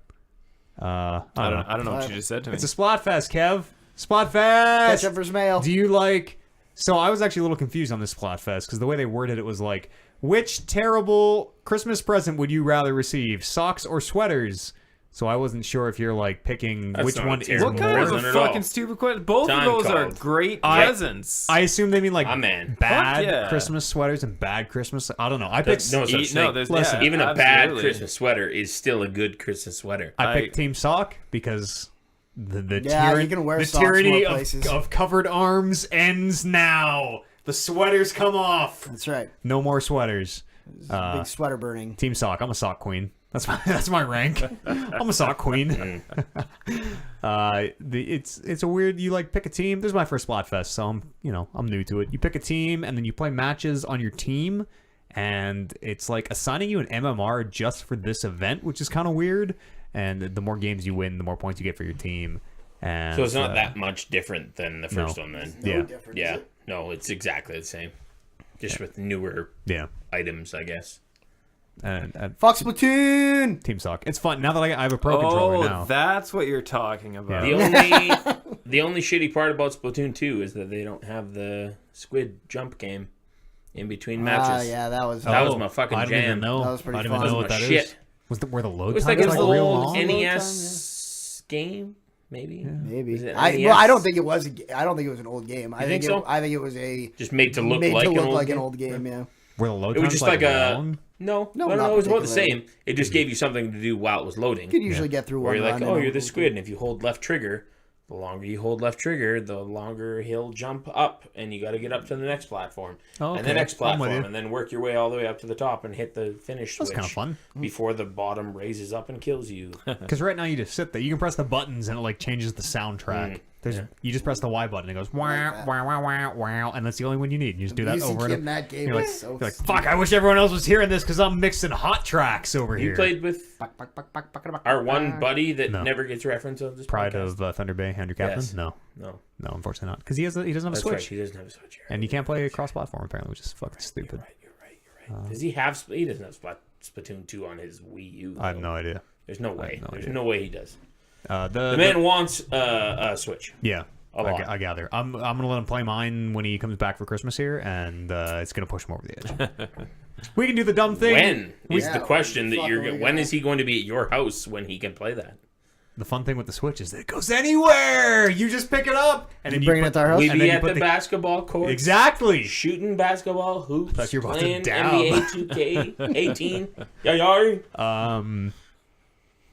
I don't know. I don't know what you just said to me. It's a Splatfest, Kev. Catch Splatfest. up for mail. Do you like? So I was actually a little confused on this Splatfest because the way they worded it was like, which terrible Christmas present would you rather receive, socks or sweaters? So I wasn't sure if you're like picking That's which not one a is terrible what more. kind of a Wasn't at all. fucking stupid question? Both Time of those are called. great I- presents. I assume they mean like man. bad yeah. Christmas sweaters and bad Christmas. I don't know. I picked. No such thing. there's Listen, Even a bad absolutely. Christmas sweater is still a good Christmas sweater. I picked Team Sock because the Yeah, tyranny, you can wear the socks tyranny more places. of covered arms ends now. The sweaters come off. That's right. No more sweaters. Big sweater burning. Team Sock. I'm a sock queen. That's my rank. I'm a sock queen. It's a weird. You like pick a team. This is my first Splatfest, so I'm new to it. You pick a team and then you play matches on your team, and it's like assigning you an MMR just for this event, which is kind of weird. And the more games you win, the more points you get for your team. And So it's not that much different than the first one then. Yeah. Different, Yeah. is it? No, it's exactly the same. Just with newer Yeah. items, I guess. And Fuck Splatoon! Team Sock. It's fun now that I have a pro controller Oh, now. that's what you're talking about. The only shitty part about Splatoon 2 is that they don't have the squid jump game in between matches. Yeah, that was. That was my fucking I didn't even jam. know. That was pretty I didn't even fun. know what That that was my is. shit. Was where the load It was times like an real old long? NES game, maybe. Maybe. Is it I NES? don't think it was. I don't think it was an old game. I think so? I think it was a Just made to look made like to an look old like game. an old game. Yeah. Were the load It was times just like a long? No, no, not it was about the particularly. same. It just gave you something to do while it was loading. You could usually get through Where one you're like, run oh, in you're a- the squid, and if you hold left trigger, the longer you hold left trigger, the longer he'll jump up, and you got to get up to the next platform, Oh, and the okay. next I'm with platform, you. and then work your way all the way up to the top and hit the finish That's switch kind of fun. before the bottom raises up and kills you. Because right now you just sit there. You can press the buttons and it like changes the soundtrack. You just press the Y button and it goes wow, wow, wow, wow, wow, and that's the only one you need. You just do that Music over and in over. that game You're like, was so you're like, fuck! I wish everyone else was hearing this because I'm mixing hot tracks over You here. played with our one buddy that No. never gets referenced on this Pride podcast. of Thunder Bay, Andrew Kaplan. Yes. No, No, unfortunately not. Because he doesn't have a that's Switch, right. He doesn't have a Switch here. and you can't play cross-platform apparently, which is fucking stupid. You're right. Does he have? He doesn't have Splatoon 2 on his Wii U. I have though. no idea. There's no way. no There's idea. no way he does. The The man wants a Switch. Yeah. A lot. I gather. I'm gonna let him play mine when he comes back for Christmas here, and it's gonna push him over the edge. We can do the dumb thing. When is Yeah, the question that fuck you're are we going? When gonna- is he going to be at your house when he can play that? The fun thing with the Switch is that it goes anywhere. You just pick it up and then You bring it put- to our house? We and be then you at put the the- basketball court, Exactly. shooting basketball hoops, Thought you were about to playing dab. NBA 2K18. Yeah.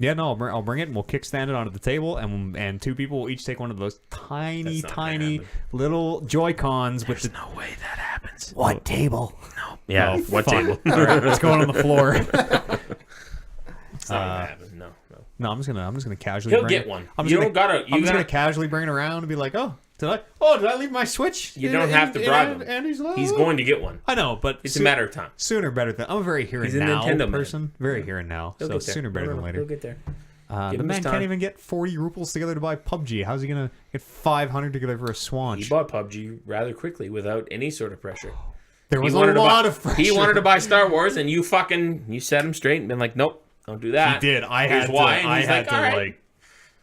Yeah, no, I'll bring it and we'll kickstand it onto the table, and two people will each take one of those tiny, That's not gonna tiny happen. little Joy-Cons with the. No way that happens. What table? Yeah. What Fuck. table? All right, it's going on the floor. It's not gonna happen. No. No, I'm just gonna casually. He'll bring get it. one. I'm You just don't gonna, gotta- I'm you just gonna gotta- casually bring it around and be like, did I leave my Switch? You don't have to drive him. Andy's He's going to get one. I know, but It's a matter of time. Sooner better than I'm a very here He's and a now Nintendo man. person. Very here and now. He'll So get there. sooner better No, than He'll later. get there. The Give him man his can't time. even get 40 rupees together to buy PUBG. How's he gonna get 500 together for a He Swanch? bought PUBG rather quickly without any sort of pressure. There was He a wanted to lot buy- of pressure. He wanted to buy Star Wars, and you set him straight and been like, nope, don't do that. He did. I Here's had why, to. and I he's had like, to "All right." like.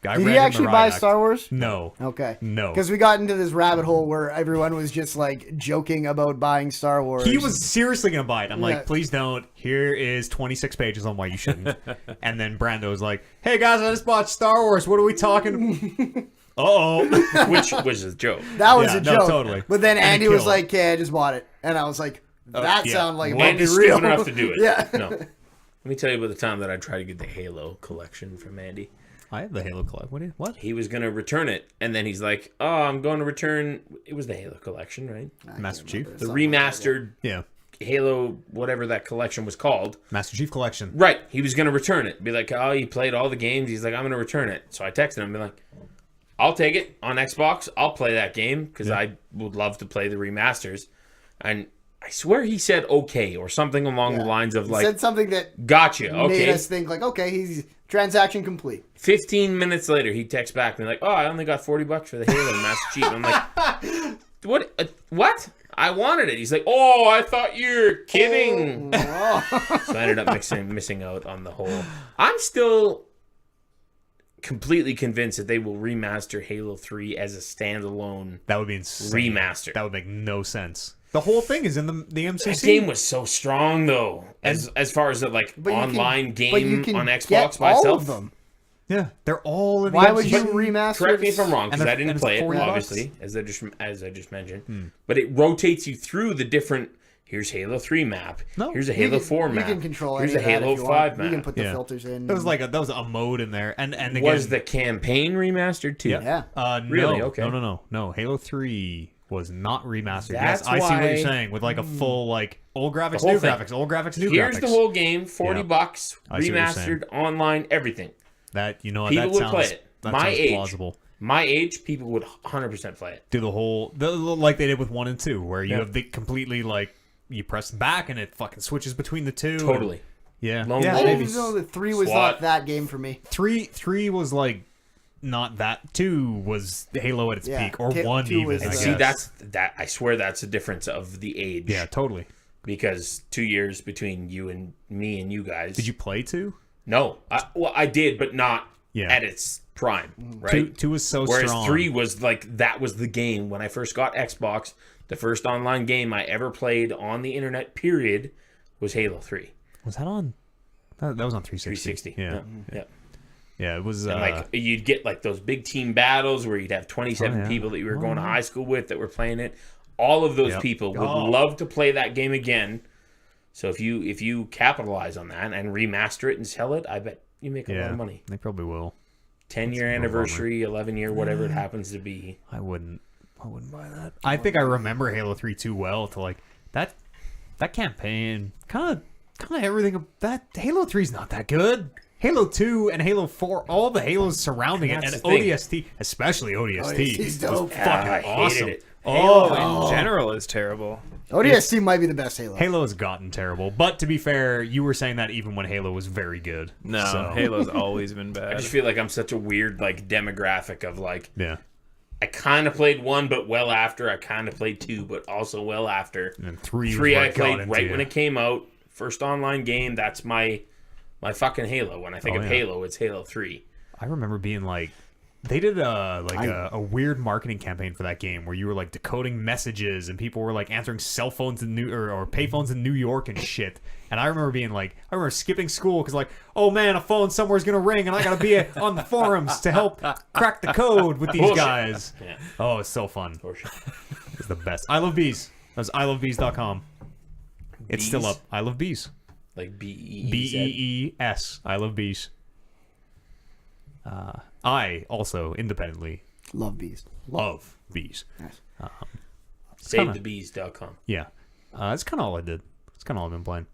I Did read he him the actually riot buy act. Star Wars? No. Okay. No. Because we got into this rabbit hole where everyone was just like joking about buying Star Wars. He was seriously gonna buy it. I'm Yeah. like, please don't. Here is 26 pages on why you shouldn't. And then Brando was like, hey guys, I just bought Star Wars. What are we talking? Uh-oh. Which was a joke. That was Yeah, a no, joke. totally. But then And it Andy was killed. like, "Okay, I just bought it," and I was like, "That yeah. sounded like it might be Andy's real." stupid enough to do it. Yeah. No. Let me tell you about the time that I tried to get the Halo collection from Andy. I have the Halo collection. What? He was going to return it, and then he's like, oh, I'm going to return... It was the Halo collection, right? Master Chief? The remastered Yeah. Halo, whatever that collection was called. Master Chief collection. Right. He was going to return it. Be like, oh, you played all the games. He's like, I'm going to return it. So I texted him, be like, I'll take it on Xbox. I'll play that game because I would love to play the remasters. And I swear he said okay or something along the lines of He like, said something that gotcha, made okay. us think like, okay, he's transaction complete. 15 minutes later, he texts back and like, oh, I only got $40 for the Halo Master Chief. I'm like, what? I wanted it. He's like, oh, I thought you were kidding. Oh. So I ended up missing out on the whole. I'm still completely convinced that they will remaster Halo 3 as a standalone That would be insane. remaster. That would make no sense. The whole thing is in the MCC. That game was so strong though, as far as the like But you can- online but game you can on get Xbox by all itself. of them. Yeah, they're all in the Why MCC. would you remaster? Correct me if I'm wrong, because And I and didn't it's play it, $40? obviously, as I just mentioned. But it rotates you through the different. Here's Halo 3 map. No. Here's a You Halo can- 4 map. You can control Here's any a of that Halo if you 5 want. map. You can put the Yeah. filters in. That was a mode in there, and again, Was the campaign remastered too? Yeah. Really? No, Okay. no. Halo 3 was not remastered. That's yes, I see what you're why- saying with like a full like old graphics, whole new thing. graphics, old graphics, new Here's graphics. the whole game, $40, I see what you're remastered, online, everything. That you know what People that would sounds play it. that My sounds age. plausible. My age, people would 100% play it. Do the whole like they did with 1 and 2, where you Yeah. have the completely like you press back and it fucking switches between the two. Totally. Yeah. Lone yeah, Wolf. I maybe. didn't know that 3 was SWAT. not that game for me. Three was like not that. 2 was Halo at its Yeah, peak, or two 1 even. was I the- guess. See, that I swear that's a difference of the age. yeah, totally. Because 2 years between you and me and you guys. Did you play 2? No, I did, but not Yeah. at its prime, right? 2 was so Whereas strong. 3 was like that was the game when I first got Xbox. The first online game I ever played on the internet, period, was Halo 3. Was that on? That was on 360. 360. Yeah. Yeah. Yeah, it was. And like you'd get like those big team battles where you'd have 27 Oh, yeah. people that you were going to high school with that were playing it. All of those Yep. people would Oh. love to play that game again. So if you capitalize on that and remaster it and sell it, I bet you make a lot of money. They probably will. 10-year no anniversary, 11-year, whatever it happens to be. I wouldn't buy that. I think I remember Halo 3 too well to like that campaign. Kind of everything. That Halo 3 is not that good. Halo 2 and Halo 4, all the Halos surrounding it, That's and the thing. ODST, especially ODST, ODST 's dope. was fucking I hated awesome. it. Halo in general is terrible. ODST might be the best Halo. Halo has gotten terrible, but to be fair, you were saying that even when Halo was very good. No, So, Halo's always been I bad. just feel like I'm such a weird like demographic of like yeah. I kind of played 1 but well after. I kind of played 2 but also well after. And then 3 3 was I what got played into right you. when it came out. First online game. That's my fucking Halo. When I think of yeah. Halo, it's Halo 3. I remember being like, they did a weird marketing campaign for that game where you were like decoding messages and people were like answering cell phones in or payphones in New York and shit. And I remember being like, I remember skipping school because like, oh man, a phone somewhere's gonna ring and I gotta be on the forums to help crack the code with these Bullshit. guys. Yeah. Oh, it's so fun. Bullshit. It's the best. I love bees. That was ilovebees.com. It's still Bees? up. I love bees. Like BEEZ. BEES. I love bees. I also independently Love bees. love bees. Nice. SaveTheBees.com. Yeah. That's kind of all I did. That's kind of all I've been playing.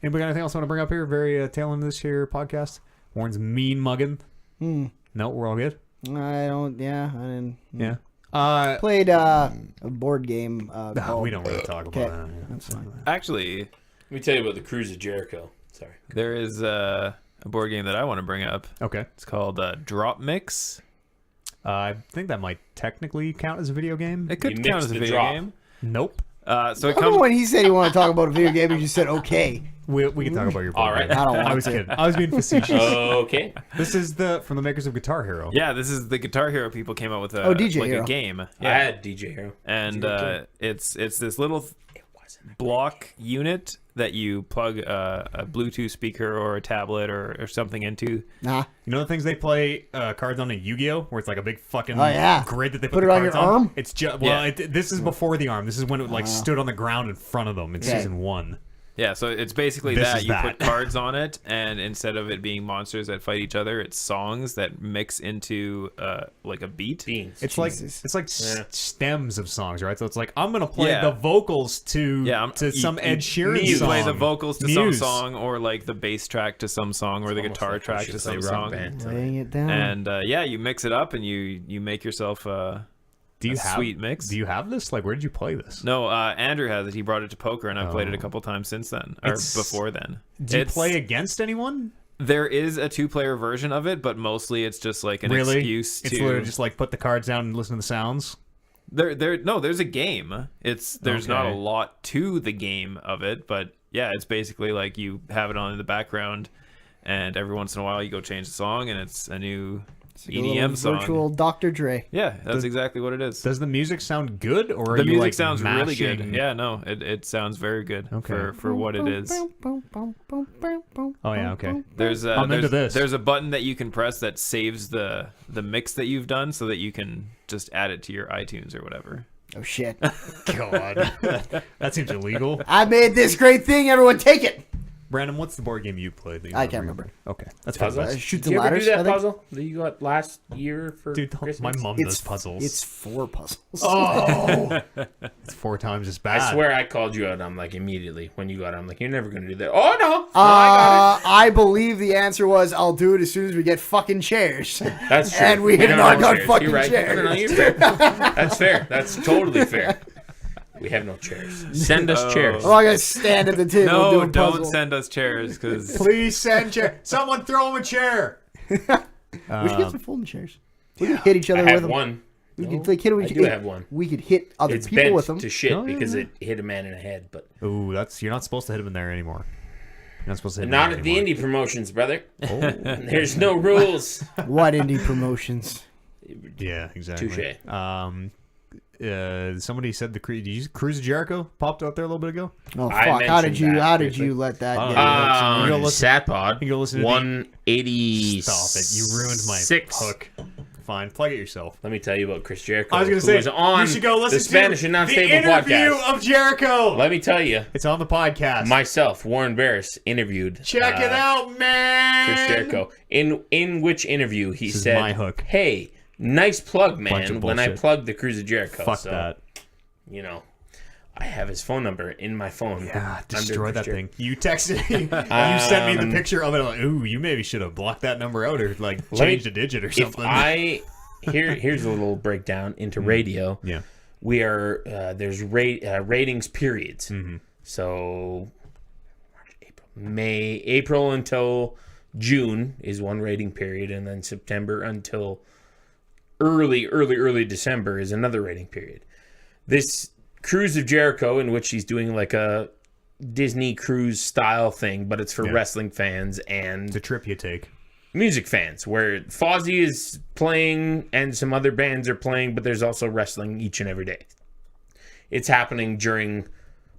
Anybody got anything else I want to bring up here? Very tail end of this here podcast. Warren's mean mugging. No, we're all good. I don't. Yeah, I didn't. Yeah. Played a board game. Called, We don't really talk about Okay, that. Yeah. that's fine. Actually, Let me tell you about the Cruise of Jericho. Sorry. there is a board game that I want to bring up. Okay. It's called Drop Mix. I think that might technically count as a video game. It could You count mix as a the video drop. game. Nope. So it Remember comes. when he said he wanted to talk about a video game, he just said okay. We can talk about your board All right. game. I don't want I was to. kidding. I was being facetious. Okay. This is from the makers of Guitar Hero. Yeah, this is the Guitar Hero people came out with a DJ like Hero. a game. I Yeah, had DJ Hero. and it's this little block unit that you plug a Bluetooth speaker or a tablet or something into. Nah. You know the things they play cards on in Yu-Gi-Oh, where it's like a big fucking Oh, yeah. grid that they Put the it on cards your arm? It's just Yeah. this is before the arm. This is when it like stood on the ground in front of them in Okay. season 1. Yeah, so it's basically This that. is You that. put cards on it, and instead of it being monsters that fight each other, it's songs that mix into like a beat. Beans. It's Jesus. like Yeah. stems of songs, right? So it's like I'm gonna play Yeah. the vocals to Yeah, some Ed Sheeran You song. play the vocals to some Muse. song, or like the bass track to some song, or the Almost guitar like we track should to play some Rock song. Band. Laying it down. And yeah, you mix it up, and you make yourself Do you a have sweet mix. Do you have this? Like, where did you play this? No, Andrew has it. He brought it to poker, and I've played it a Oh. couple times since then, or It's- before then. Do you It's- play against anyone? There is a 2-player version of it, but mostly it's just like an Really? excuse It's to. literally just like put the cards down and listen to the sounds. There's a game. There's not a Okay. lot to the game of it, but yeah, it's basically like you have it on in the background, and every once in a while you go change the song, and it's a new It's like a little EDM song. virtual Dr. Dre. Yeah, that's exactly what it is. Does the music sound good, or are The you music like sounds really good. mashing- Yeah, no, it sounds very good Okay. for what it is. Oh yeah, okay. There's I'm into this. There's a button that you can press that saves the mix that you've done, so that you can just add it to your iTunes or whatever. Oh shit! God, that seems illegal. I made this great thing. Everyone, take it. Brandon, what's the board game you played? That you I wanna can't bring up? remember. Okay, that's Puzzle? fine. Shoots Did and you ever do ladders. I that think. puzzle that you got last year for Dude, Christmas? my mom does puzzles. It's 4 puzzles. oh, it's 4 times as bad. I swear I called you out. I'm like, immediately when you got it, I'm like, you're never going to do that. Oh, no. I got I believe the answer was I'll do it as soon as we get fucking chairs. it. That's true. and we don't have not have got chairs. fucking You're right. chairs. No, you're fair. That's fair. That's totally fair. We have no chairs. Send us chairs. Oh, I gotta stand at the table No, doing don't puzzles. send us chairs, because Please send chair. Someone throw him a chair. We should get some folding chairs. We could hit each other I with have them. one. We could like hit. I do have one. We could hit other It's people bent with them. to shit Oh, yeah, because yeah. it hit a man in the head. But Ooh, you're not supposed to hit him in there anymore. You're not supposed to hit him not there at the anymore. indie promotions, brother. Oh, There's no rules. What indie promotions? yeah, exactly. Touche. Somebody said did you use Cruise of Jericho popped out there a little bit ago? Oh I fuck! How did mentioned you? that How did briefly. you let that? I don't get know. out? You go On listen- Satpod, you go listen to the- 180. Stop it! You ruined my six. hook. Fine, plug it yourself. Let me tell you about Chris Jericho. I was going to who say was on you should go listen the Spanish to and Not the Stable interview podcast. of Jericho. Let me tell you, It's on the podcast. myself, Warren Barris, interviewed. Check it out, man. Chris Jericho. In which interview he This is said, my hook. "Hey, nice plug, Bunch man." of When I bullshit. plugged the Cruise of Jericho. Fuck So, that. You know, I have his phone number in my phone. Yeah, under destroy that Chris thing. You texted me. You sent me the picture of it. Like, ooh, you maybe should have blocked that number out or like Let me- changed a digit or If something. here's a little breakdown into radio. Yeah. We are there's ratings periods. Mm-hmm. So March, April until June is one rating period, and then September until early December is another rating period. This Cruise of Jericho, in which he's doing like a Disney cruise style thing, but it's for Yeah. wrestling fans and The trip you take. music fans, where Fozzy is playing and some other bands are playing, but there's also wrestling each and every day. It's happening during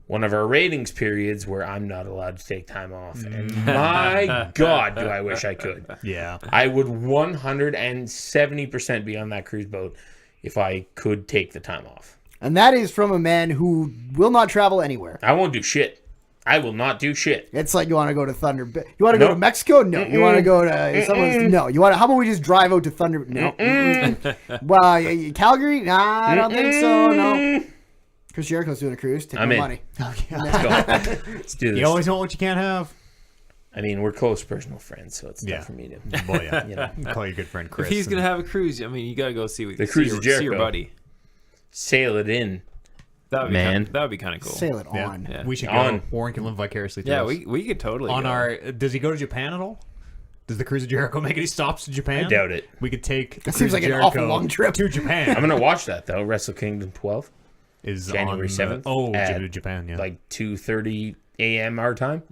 one of our ratings periods where I'm not allowed to take time off. And my God, do I wish I could. Yeah. I would 170% be on that cruise boat if I could take the time off. And that is from a man who will not travel anywhere. I won't do shit. I will not do shit. It's like you want to go to Thunder Bay. You want to go Nope. to Mexico? No. You want to go to someone's? No. You want to? How about we just drive out to Thunder? No. Well, Calgary? Nah, I don't think so. No. Chris Jericho's doing a cruise. Take I'm my in. money. Let's go. Let's do this. You always want what you can't have. I mean, we're close personal friends, so it's Yeah. tough for me to. Boy, yeah. You know. Call your good friend Chris. if he's gonna and- have a cruise, I mean, you gotta go see The Cruise of see your Jericho. buddy. Sail it in. That would be Man. that would be kind of cool. Sail it yeah. on. Yeah. We should On. go. Warren can live vicariously through Yeah, us. we could totally on go. our. Does he go to Japan at all? Does the Cruise of Jericho make any stops to Japan? I doubt it. We could take. The That seems Cruise like of an awful Jericho long trip. to Japan. I'm gonna watch that though. Wrestle Kingdom 12. is January on 7th Oh, at, Japan, yeah. like 2:30 a.m. our time.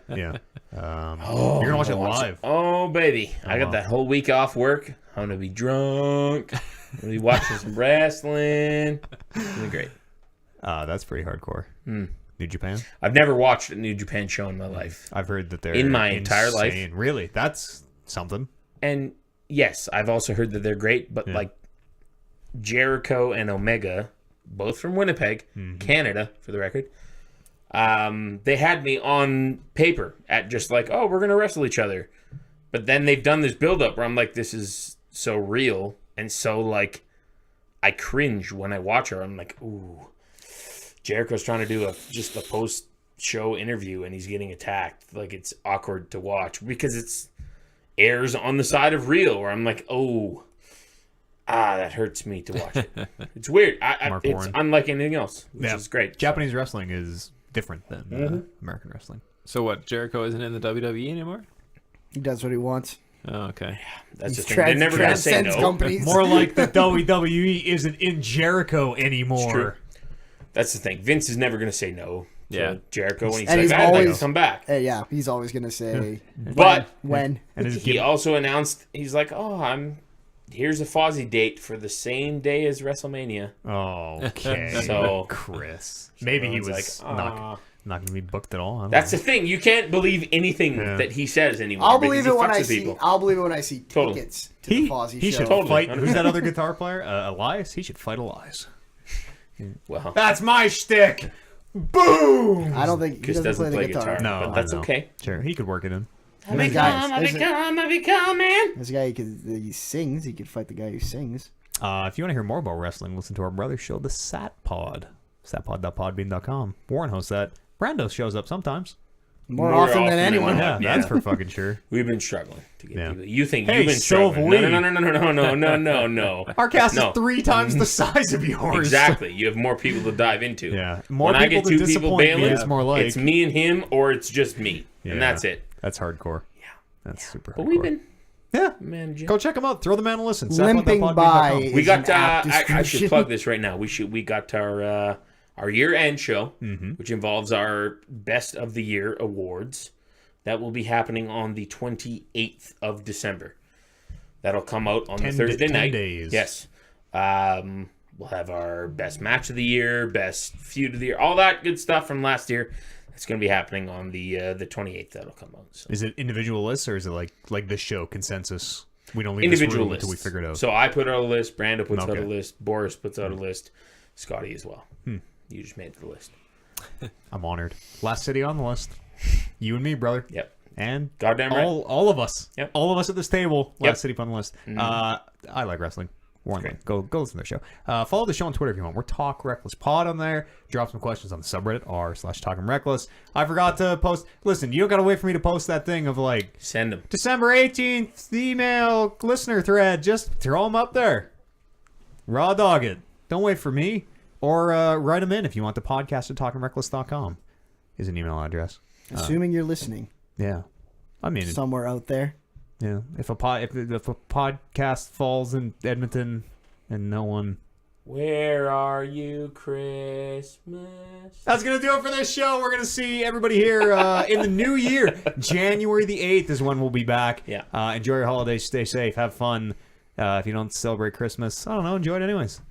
Yeah. Oh, you're going to watch I'm it gonna live. Oh, baby. I got wow. that whole week off work. I'm going to be drunk. I'm going to be watching some wrestling. It's going to be great. That's pretty hardcore. New Japan? I've never watched a New Japan show in my life. I've heard that they're In my entire life. insane. Really? That's something. And yes, I've also heard that they're great, but like Jericho and Omega, both from Winnipeg, Canada, for the record, they had me on paper at just like, oh, we're going to wrestle each other. But then they've done this build-up where I'm like, this is so real. And so, like, I cringe when I watch her. I'm like, ooh. Jericho's trying to do just a post-show interview, and he's getting attacked. Like, it's awkward to watch because it's airs on the side of real, where I'm like, oh, that hurts me to watch it. It's weird. It's Warren. unlike anything else, which is great. Japanese wrestling is different than American wrestling. So what? Jericho isn't in the WWE anymore? He does what he wants. Oh, okay. That's He the thing. They're never going to say transcends no. companies. More like the WWE isn't in Jericho anymore. It's true. That's the thing. Vince is never going to say no to Yeah. Jericho when he's And like, he's I'd like to always- come back. Yeah, he's always gonna say But when. And his he also announced, he's like, oh, here's a Fozzy date for the same day as WrestleMania. okay. So- Chris. Maybe he Everyone's was like, not going to be booked at all. I don't That's know. the thing. You can't believe anything Yeah. that he says anymore. I'll because believe he it when fucks I with see. people. I'll believe it when I see Totally. tickets to the Fozzy he show. should Totally. fight. Who's that other guitar player? Elias? He should fight Elias. Well, That's my shtick. Boom. I don't think he Chris doesn't play the guitar. No, but that's I know. okay. Sure, he could work it in. And this guy, I become, man. this guy he sings. He could fight the guy who sings. If you want to hear more about wrestling, listen to our brother show, The Sat Pod. Satpod.podbean.com. Warren hosts that. Brando shows up sometimes. More often than than anyone. anyone. Yeah, that's for fucking sure. We've been struggling to get Yeah. people. You think Hey, you've been so have struggling? we. No. Our cast No. is 3 times the size of yours. Exactly. You have more people to dive into. Yeah. More When I people get to 2 people disappoint me, bailing, it's more like. it's me and him, or it's just me, Yeah. and that's it. That's hardcore. Yeah. That's super hardcore. But we've been Yeah. managing. Go check them out. Throw the man a listen. Limping Satpod.podbean.com. by. We is got. an apt I should description. plug this right now. We got our year-end show, which involves our Best of the Year awards. That will be happening on the 28th of December. That'll come out on the 10 Thursday 10 night. days. Yes. We'll have our best match of the year, best feud of the year, all that good stuff from last year. It's going to be happening on the 28th. That'll come out. So. Is it individual lists or is it like this show consensus? We don't leave this Individual room lists. until we figure it out. So I put out a list. Brando puts out Okay. a list. Boris puts out a list. Scotty as well. You just made the list. I'm honored. Last city on the list. You and me, brother. Yep. And Goddamn right. all of us. Yep. All of us at this table. Last Yep. city on the list. I like wrestling. Warren, Great. go listen to the show. Follow the show on Twitter if you want. We're Talk Reckless Pod on there. Drop some questions on the subreddit r/Talking Reckless. I forgot to post. Listen, you don't gotta wait for me to post that thing of like Send them. December 18th email listener thread. Just throw them up there. Raw dog it. Don't wait for me. Or write them in if you want. The podcast at talkingreckless.com is an email address. Assuming you're listening Yeah. I mean, somewhere out there. yeah. If a podcast falls in Edmonton and no one. Where are you, Christmas? That's going to do it for this show. We're going to see everybody here in the new year. January the 8th is when we'll be back. Yeah. Enjoy your holidays. Stay safe. Have fun. If you don't celebrate Christmas, I don't know. Enjoy it anyways.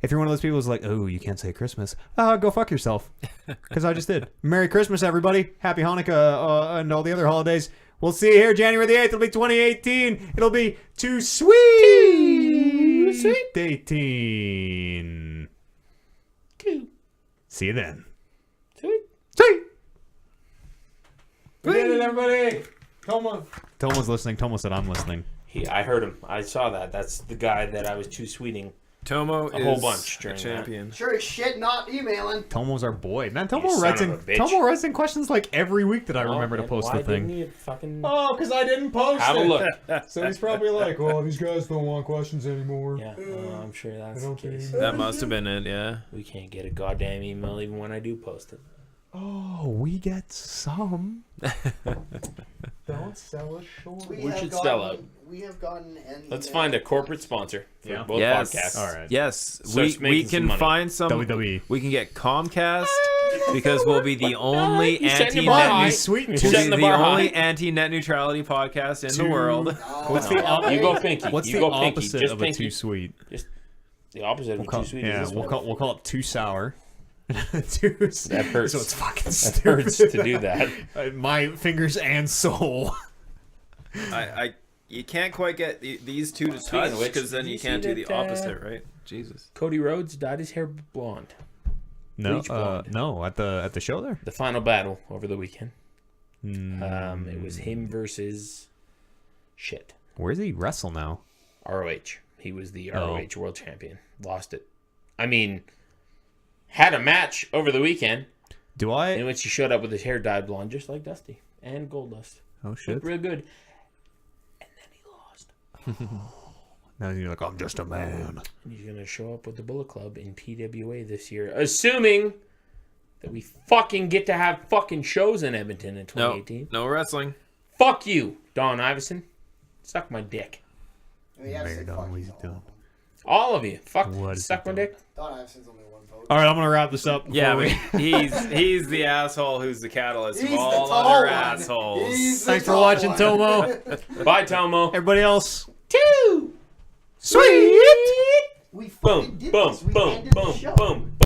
If you're one of those people who's like, oh, you can't say Christmas, go fuck yourself. Because I just did. Merry Christmas, everybody. Happy Hanukkah and all the other holidays. We'll see you here January the 8th. It'll be 2018. It'll be too sweet. Sweet. 18. See you then. Sweet. Sweet. We did it, everybody. Tomo's listening. Tomo said I'm listening. I heard him. I saw that. That's the guy that I was too sweeting. Tomo A whole is bunch a during that. champion. Sure as shit, not emailing. Tomo's our boy. Man, You Tomo son writes of in a bitch. Tomo writes in questions like every week that I remember to And post why the thing. Didn't you fucking Oh, because I didn't post have a it. look? So he's probably like, well, these guys don't want questions anymore. Yeah, I'm sure that's the don't case. think- That must have been it, yeah. We can't get a goddamn email even when I do post it. Oh, we get some. Don't sell us short. We should sell out. We have gotten any. Let's find a corporate sponsor for Yeah. both Yes. podcasts. All right. Yes, Starts we making some can money. find some. WWE. We can get Comcast because we'll be the only You setting the anti bar net. high. Sweet You're and We'll setting be the the bar only high. anti-net neutrality podcast in the world. What's the You go pinky. What's you the go pinky. opposite Just of a pinky. too sweet? The opposite of a too sweet is this one. We'll call it too sour. That hurts. So it's fucking That stupid. hurts to do that. My fingers and soul. You can't quite get these two to Speaking of touch which, because then did you you can't see do the that, opposite, right? Jesus. Cody Rhodes dyed his hair blonde. No, Bleach blonde. no, at the show there. The final battle over the weekend. It was him versus shit. Where does he wrestle now? ROH. He was the Oh. ROH world champion. Lost it. I mean, had a match over the weekend Do in I? which he showed up with his hair dyed blonde, just like Dusty and Goldust. Oh shit! Looked real good. And then he lost. Now you're like, I'm just a man. And he's gonna show up with the Bullet Club in PWA this year, assuming that we fucking get to have fucking shows in Edmonton in 2018. No wrestling. Fuck you, Don Iverson. Suck my dick. Weird, always doing. All of you. Fuck. What is Suck he my doing? dick. Don Iverson's only one vote. All right, I'm gonna wrap this up. Yeah, before but he's the asshole who's the catalyst He's of the all tall other one. assholes. He's the Thanks for tall watching, one. Tomo. Bye, Tomo. Everybody else, Two. sweet. We Boom, fucking did boom, this. We boom, ended the boom, show. boom.